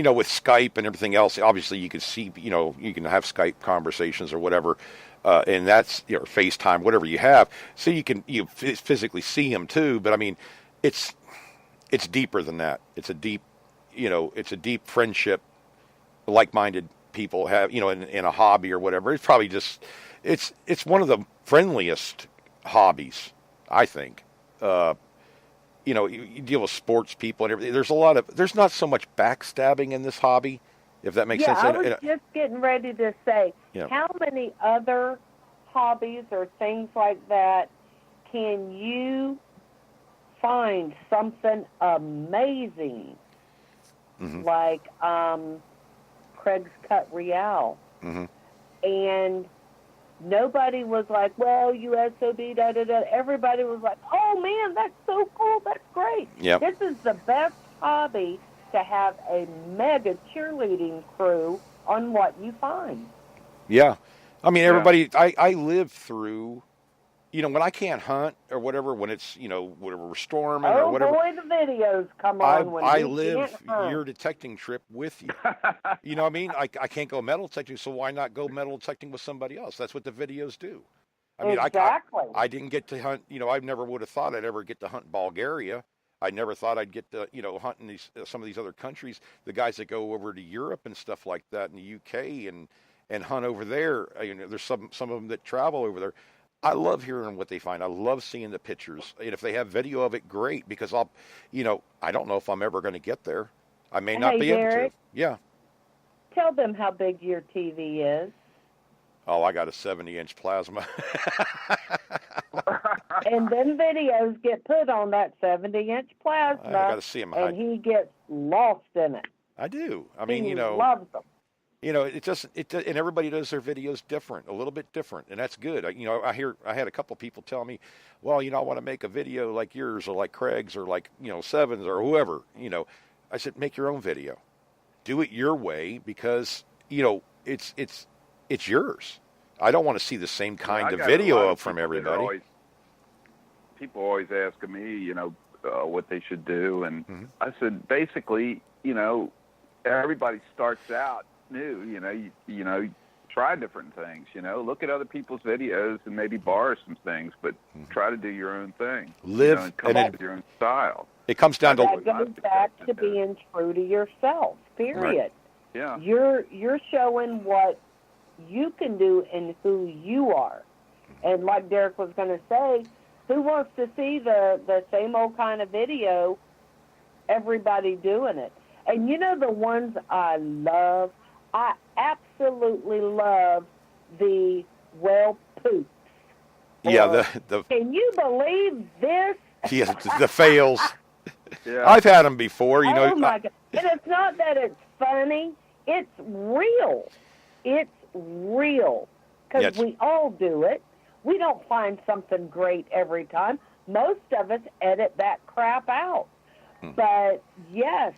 know, with Skype and everything else, obviously you can see, you know, you can have Skype conversations or whatever, and that's, you know, FaceTime, whatever you have, so you can physically see them too. But I mean, it's deeper than that. It's a deep, you know, it's a deep friendship, like-minded people have, you know, in a hobby or whatever. It's probably just, it's one of the friendliest hobbies, I think. You know, you deal with sports people and everything. There's not so much backstabbing in this hobby, if that makes sense. I was just getting ready to say, how many other hobbies or things like that can you find something amazing, like Craig's Cut Real, and nobody was like, well, USOB, da-da-da. Everybody was like, oh, man, that's so cool. That's great. Yep. This is the best hobby, to have a mega cheerleading crew on what you find. Yeah. I mean, everybody, I live through, you know, when I can't hunt or whatever, when it's, you know, whatever, we're storming or whatever. Oh, boy, the videos come on when I we live can't hunt. your detecting trip with you. You know what I mean? I can't go metal detecting, so why not go metal detecting with somebody else? That's what the videos do. I mean, exactly. I didn't get to hunt, you know, I never would have thought I'd ever get to hunt Bulgaria. I never thought I'd get to, you know, hunt in some of these other countries. The guys that go over to Europe and stuff like that, in the UK and hunt over there. You know, there's some of them that travel over there. I love hearing what they find. I love seeing the pictures. And if they have video of it, great, because you know, I don't know if I'm ever going to get there. I may not be able to. Yeah. Tell them how big your TV is. Oh, I got a 70-inch plasma. And then videos get put on that 70-inch plasma. I got to see them. And he gets lost in it. I do. I mean, you know, loves them. You know, and everybody does their videos different, a little bit different, and that's good. You know, I had a couple people tell me, well, you know, I want to make a video like yours or like Craig's or like, you know, Seven's or whoever. You know, I said, make your own video, do it your way, because, you know, it's yours. I don't want to see the same kind of video from everybody. People always ask me, you know, what they should do, and I said, basically, you know, everybody starts out new. You know, try different things. You know, look at other people's videos and maybe borrow some things, but try to do your own thing. Live, and come up with your own style. It comes down to that goes back to being true to yourself. Period. Right. Yeah. You're showing what you can do and who you are. And like Derek was going to say, who wants to see the same old kind of video, everybody doing it? And you know the ones I love? I absolutely love the well poops. Yeah, the Can you believe this? Yeah, the fails. Yeah. I've had them before, you know. Oh my God. And it's not that it's funny, it's real. It's real. Because we all do it. We don't find something great every time. Most of us edit that crap out. But yes,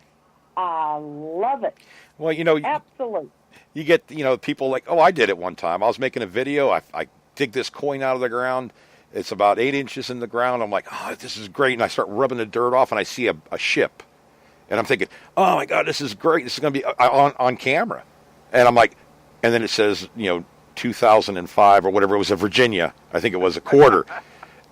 I love it. Well, you know, absolutely. You get, you know, people like, oh, I did it one time. I was making a video. I dig this coin out of the ground. It's about 8 inches in the ground. I'm like, oh, this is great. And I start rubbing the dirt off, and I see a ship. And I'm thinking, oh, my God, this is great. This is going to be on camera. And I'm like, and then it says, you know, 2005 or whatever. It was a Virginia. I think it was a quarter.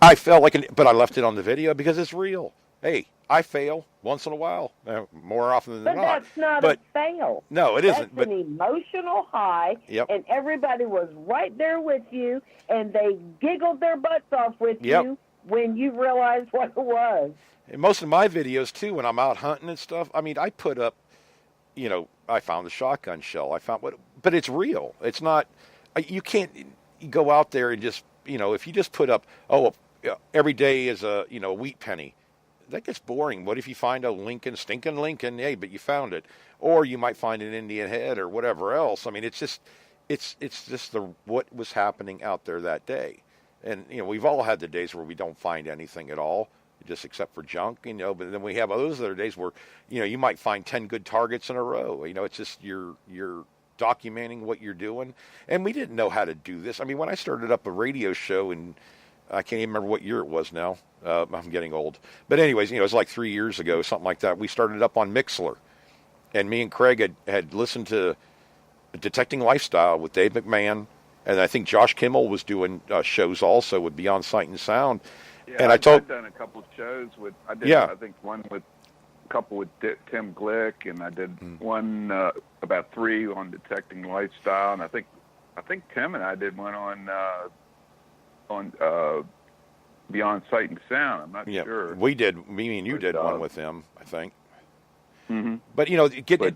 I felt like, but I left it on the video because it's real. Hey, I fail once in a while, more often than not. But that's not a fail. No, it isn't. That's an emotional high, and everybody was right there with you, and they giggled their butts off with you when you realized what it was. And most of my videos, too, when I'm out hunting and stuff, I mean, I put up, you know, I found the shotgun shell. I found but it's real. It's not, you can't go out there and just, you know, if you just put up, every day is a, you know, wheat penny. that gets boring. What if you find a stinking Lincoln? Hey, but you found it, or you might find an Indian head or whatever else. I mean, it's just what was happening out there that day. And we've all had the days where we don't find anything at all, just except for junk. But then we have those other days where you might find 10 good targets in a row. It's just you're documenting what you're doing. And we didn't know how to do this. I mean, when I started up a radio show, and I can't even remember what year it was now. I'm getting old. But anyways, it was like 3 years ago, something like that. We started up on Mixlr. And me and Craig had listened to Detecting Lifestyle with Dave McMahon. And I think Josh Kimmel was doing shows also with Beyond Sight and Sound. Yeah, and I've done a couple of shows with, I think one with a couple with Tim Glick, and I did one, about 3 on Detecting Lifestyle. And I think Tim and I did one on Beyond Sight and Sound. I'm not sure. We did. Me and you did one with him, I think. Mm-hmm. But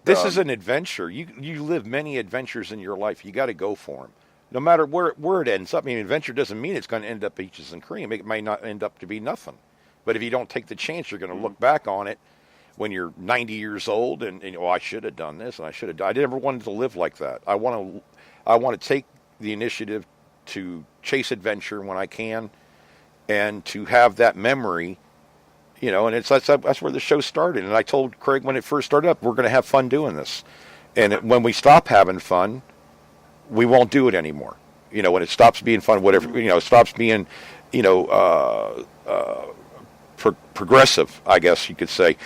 this is an adventure. You live many adventures in your life. You got to go for them, no matter where it ends up. I mean, adventure doesn't mean it's going to end up peaches and cream. It may not end up to be nothing. But if you don't take the chance, you're going to look back on it when you're 90 years old and I should have done this and I should have. I never wanted to live like that. I want to take the initiative to chase adventure when I can, and to have that memory, and that's where the show started. And I told Craig when it first started up, we're going to have fun doing this. And when we stop having fun, we won't do it anymore. When it stops being fun, whatever, it stops being, progressive, I guess you could say,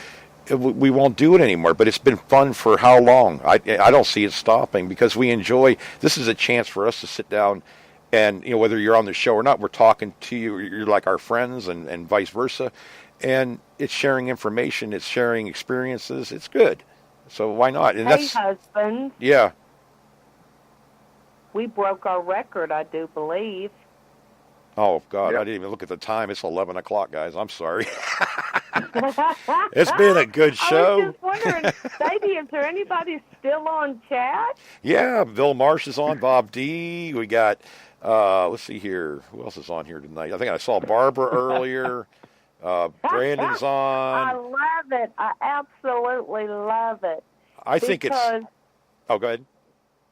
we won't do it anymore. But it's been fun for how long? I don't see it stopping, because we enjoy. This is a chance for us to sit down. And, whether you're on the show or not, we're talking to you. You're like our friends, and vice versa. And it's sharing information. It's sharing experiences. It's good. So why not? And hey, husband. Yeah. We broke our record, I do believe. Oh, God. Yep. I didn't even look at the time. It's 11 o'clock, guys. I'm sorry. It's been a good show. I was just wondering, baby, is there anybody still on chat? Yeah. Bill Marsh is on. Bob D. We got... let's see here. Who else is on here tonight? I think I saw Barbara earlier. Brandon's on. I love it. I absolutely love it. I think it's... Oh, go ahead.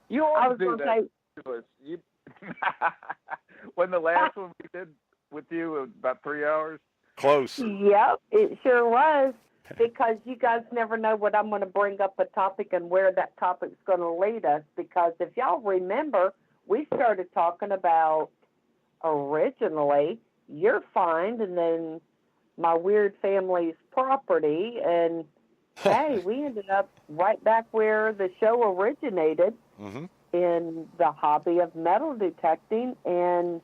You always do that to us. When the last one we did with you was about 3 hours? Close. Yep, it sure was. Because you guys never know what I'm going to bring up a topic and where that topic's going to lead us. Because if y'all remember... we started talking about originally your find, and then my weird family's property, and hey, we ended up right back where the show originated, in the hobby of metal detecting and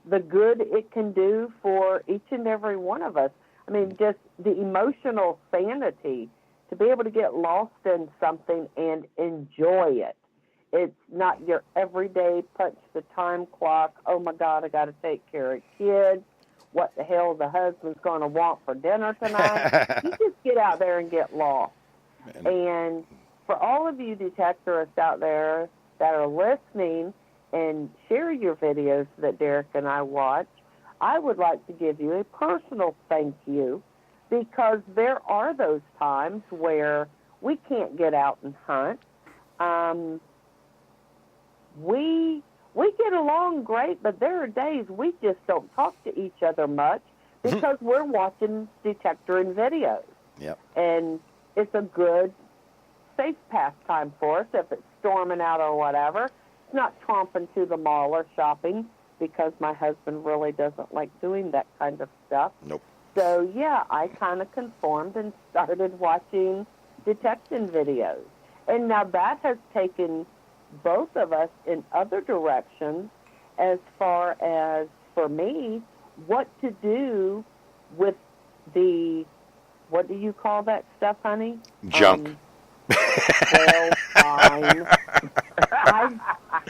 the good it can do for each and every one of us. I mean, just the emotional sanity to be able to get lost in something and enjoy it. It's not your everyday punch the time clock. Oh, my God, I got to take care of kids. What the hell the husband's going to want for dinner tonight? You just get out there and get lost. And for all of you detectorists out there that are listening and share your videos that Derek and I watch, I would like to give you a personal thank you, because there are those times where we can't get out and hunt. We get along great, but there are days we just don't talk to each other much because we're watching detectoring videos. Yep. And it's a good, safe pastime for us if it's storming out or whatever. It's not tromping to the mall or shopping, because my husband really doesn't like doing that kind of stuff. Nope. So, yeah, I kind of conformed and started watching detection videos. And now that has taken both of us in other directions as far as, for me, what to do with the, what do you call that stuff, honey? Junk. Well, fine.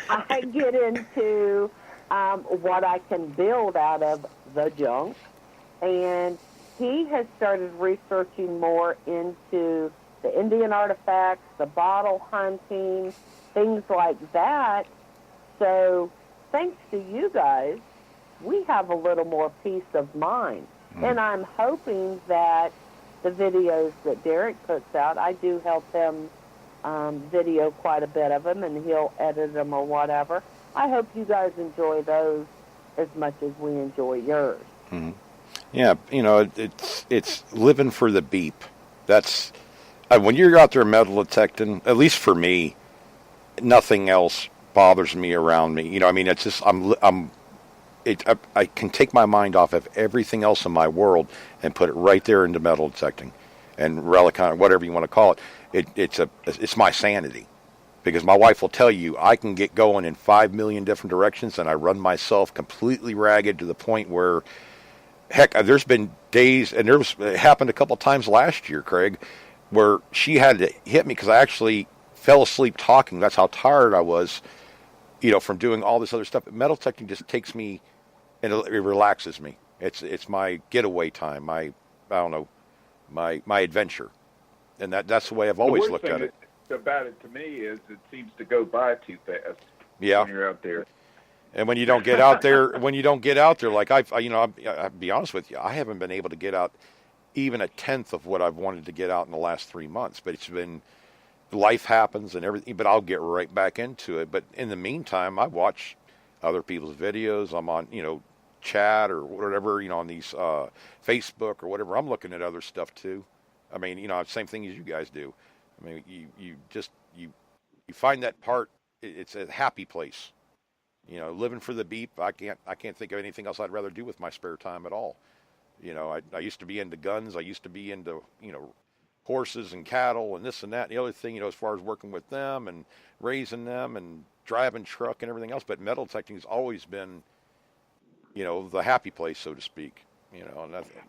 I get into what I can build out of the junk, and he has started researching more into the Indian artifacts, the bottle hunting, things like that. So thanks to you guys, we have a little more peace of mind. And I'm hoping that the videos that Derek puts out. I do help him video quite a bit of them, and he'll edit them or whatever. I hope you guys enjoy those as much as we enjoy yours. Mm-hmm. Yeah, it's living for the beep. That's when you're out there metal detecting. At least for me, nothing else bothers me around me. I mean, it's just I can take my mind off of everything else in my world and put it right there into metal detecting and relicon or whatever you want to call it. It's my sanity, because my wife will tell you I can get going in 5 million different directions, and I run myself completely ragged to the point where, heck, there's been days, and it happened a couple times last year, Craig, where she had to hit me because I actually fell asleep talking. That's how tired I was, from doing all this other stuff. Metal detecting just takes me, and it relaxes me. It's my getaway time. My adventure, and that's the way I've always looked at it. About it to me is it seems to go by too fast. Yeah. When you're out there. And when you don't get out there, like I'll be honest with you, I haven't been able to get out even a tenth of what I've wanted to get out in the last 3 months. But it's been, life happens and everything, but I'll get right back into it. But in the meantime, I watch other people's videos. I'm on, chat or whatever, on these Facebook or whatever. I'm looking at other stuff too. I mean, same thing as you guys do. I mean, you find that part. It's a happy place. Living for the beep. I can't think of anything else I'd rather do with my spare time at all. I used to be into guns. I used to be into, horses and cattle and this and that. And the other thing, as far as working with them and raising them and driving truck and everything else. But metal detecting has always been, the happy place, so to speak.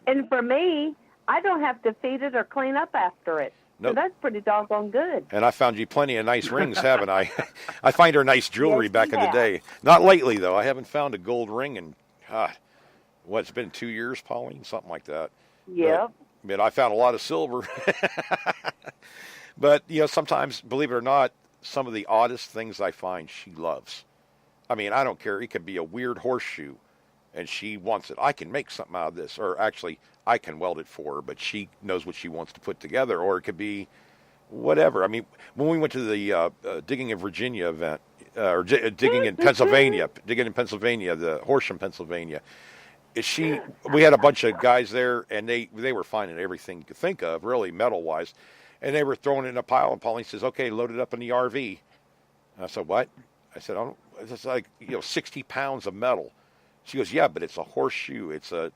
And for me, I don't have to feed it or clean up after it. Nope. So that's pretty doggone good. And I found you plenty of nice rings, haven't I? I find her nice jewelry Yes, back in the day. Not lately, though. I haven't found a gold ring in, it's been 2 years, Pauline? Something like that. Yep. But I found a lot of silver. But, sometimes, believe it or not, some of the oddest things I find she loves. I mean, I don't care. It could be a weird horseshoe, and she wants it. I can make something out of this. Or actually, I can weld it for her, but she knows what she wants to put together. Or it could be whatever. I mean, when we went to the Digging in Virginia event, or digging in Pennsylvania, the Horsham, Pennsylvania, we had a bunch of guys there, and they were finding everything you could think of, really, metal-wise. And they were throwing it in a pile, and Pauline says, okay, load it up in the RV. And I said, what? I said, it's like, 60 pounds of metal. She goes, yeah, but it's a horseshoe. It's a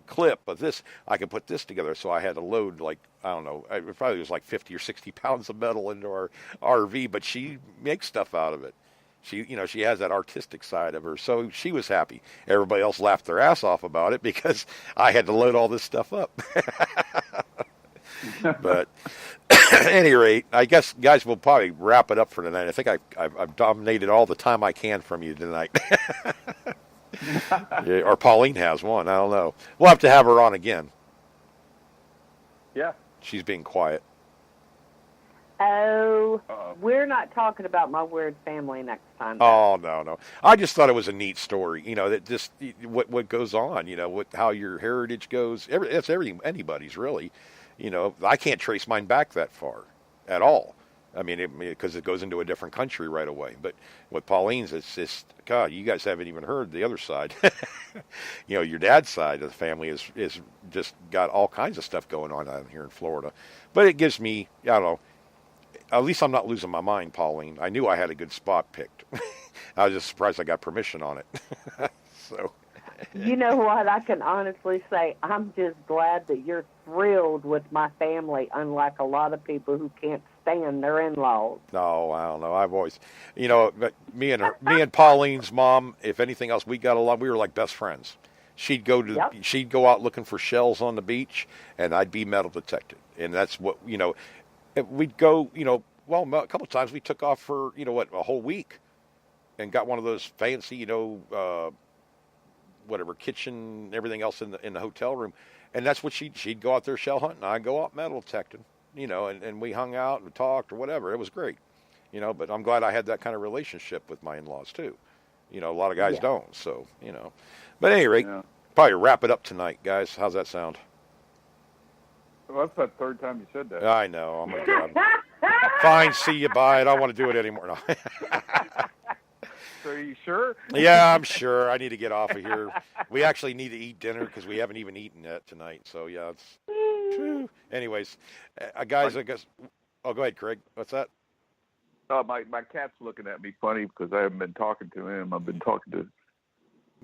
clip of this. I can put this together. So I had to load, like, I don't know, it probably was like 50 or 60 pounds of metal into our RV, but she makes stuff out of it. She has that artistic side of her. So she was happy. Everybody else laughed their ass off about it because I had to load all this stuff up. But at any rate, I guess, guys, we'll probably wrap it up for tonight. I think I've dominated all the time I can from you tonight. Yeah, or Pauline has one. I don't know. We'll have to have her on again. Yeah. She's being quiet. Oh, we're not talking about my weird family next time. Oh, no. I just thought it was a neat story, that just what goes on, how your heritage goes. That's everything, anybody's really. I can't trace mine back that far at all. I mean, because it goes into a different country right away. But with Pauline's, it's just, God, you guys haven't even heard the other side. Your dad's side of the family is just got all kinds of stuff going on out here in Florida. But it gives me, I don't know, at least I'm not losing my mind, Pauline. I knew I had a good spot picked. I was just surprised I got permission on it. So. You know what? I can honestly say I'm just glad that you're thrilled with my family, unlike a lot of people who can't stand their in-laws. No, I don't know. I've always, but me and Pauline's mom, if anything else, we got along. We were like best friends. She'd go out looking for shells on the beach, and I'd be metal detected. And that's what, we'd go, well, a couple of times we took off for, a whole week and got one of those fancy, whatever, kitchen, everything else in the hotel room. And that's what she'd go out there shell hunting. I'd go out metal detecting, and we hung out and talked or whatever. It was great, but I'm glad I had that kind of relationship with my in-laws too. A lot of guys don't. So, But at any rate, probably wrap it up tonight, guys. How's that sound? Well, that's about the third time you said that. I know. I'm gonna go. Fine, see you. Bye. I don't want to do it anymore. No. So are you sure? Yeah, I'm sure. I need to get off of here. We actually need to eat dinner because we haven't even eaten yet tonight. So yeah, it's. Whew. Anyways, guys, I guess. Oh, go ahead, Craig. What's that? My cat's looking at me funny because I haven't been talking to him. I've been talking to.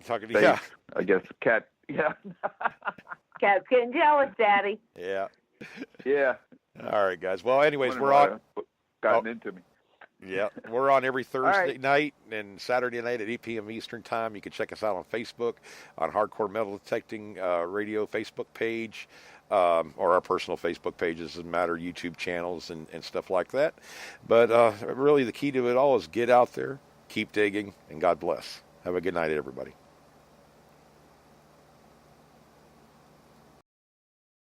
Talking to Faith, yeah. I guess cat. Yeah. Cat's getting jealous, Daddy. Yeah. Yeah. All right, guys. Well, anyways, Wondering we're why on. it gotten into me. Yeah, we're on every Thursday right. night and Saturday night at 8 p.m. Eastern Time. You can check us out on Facebook, on Hardcore Metal Detecting Radio Facebook page, or our personal Facebook pages, doesn't matter, YouTube channels and stuff like that. But really the key to it all is get out there, keep digging, and God bless. Have a good night, everybody.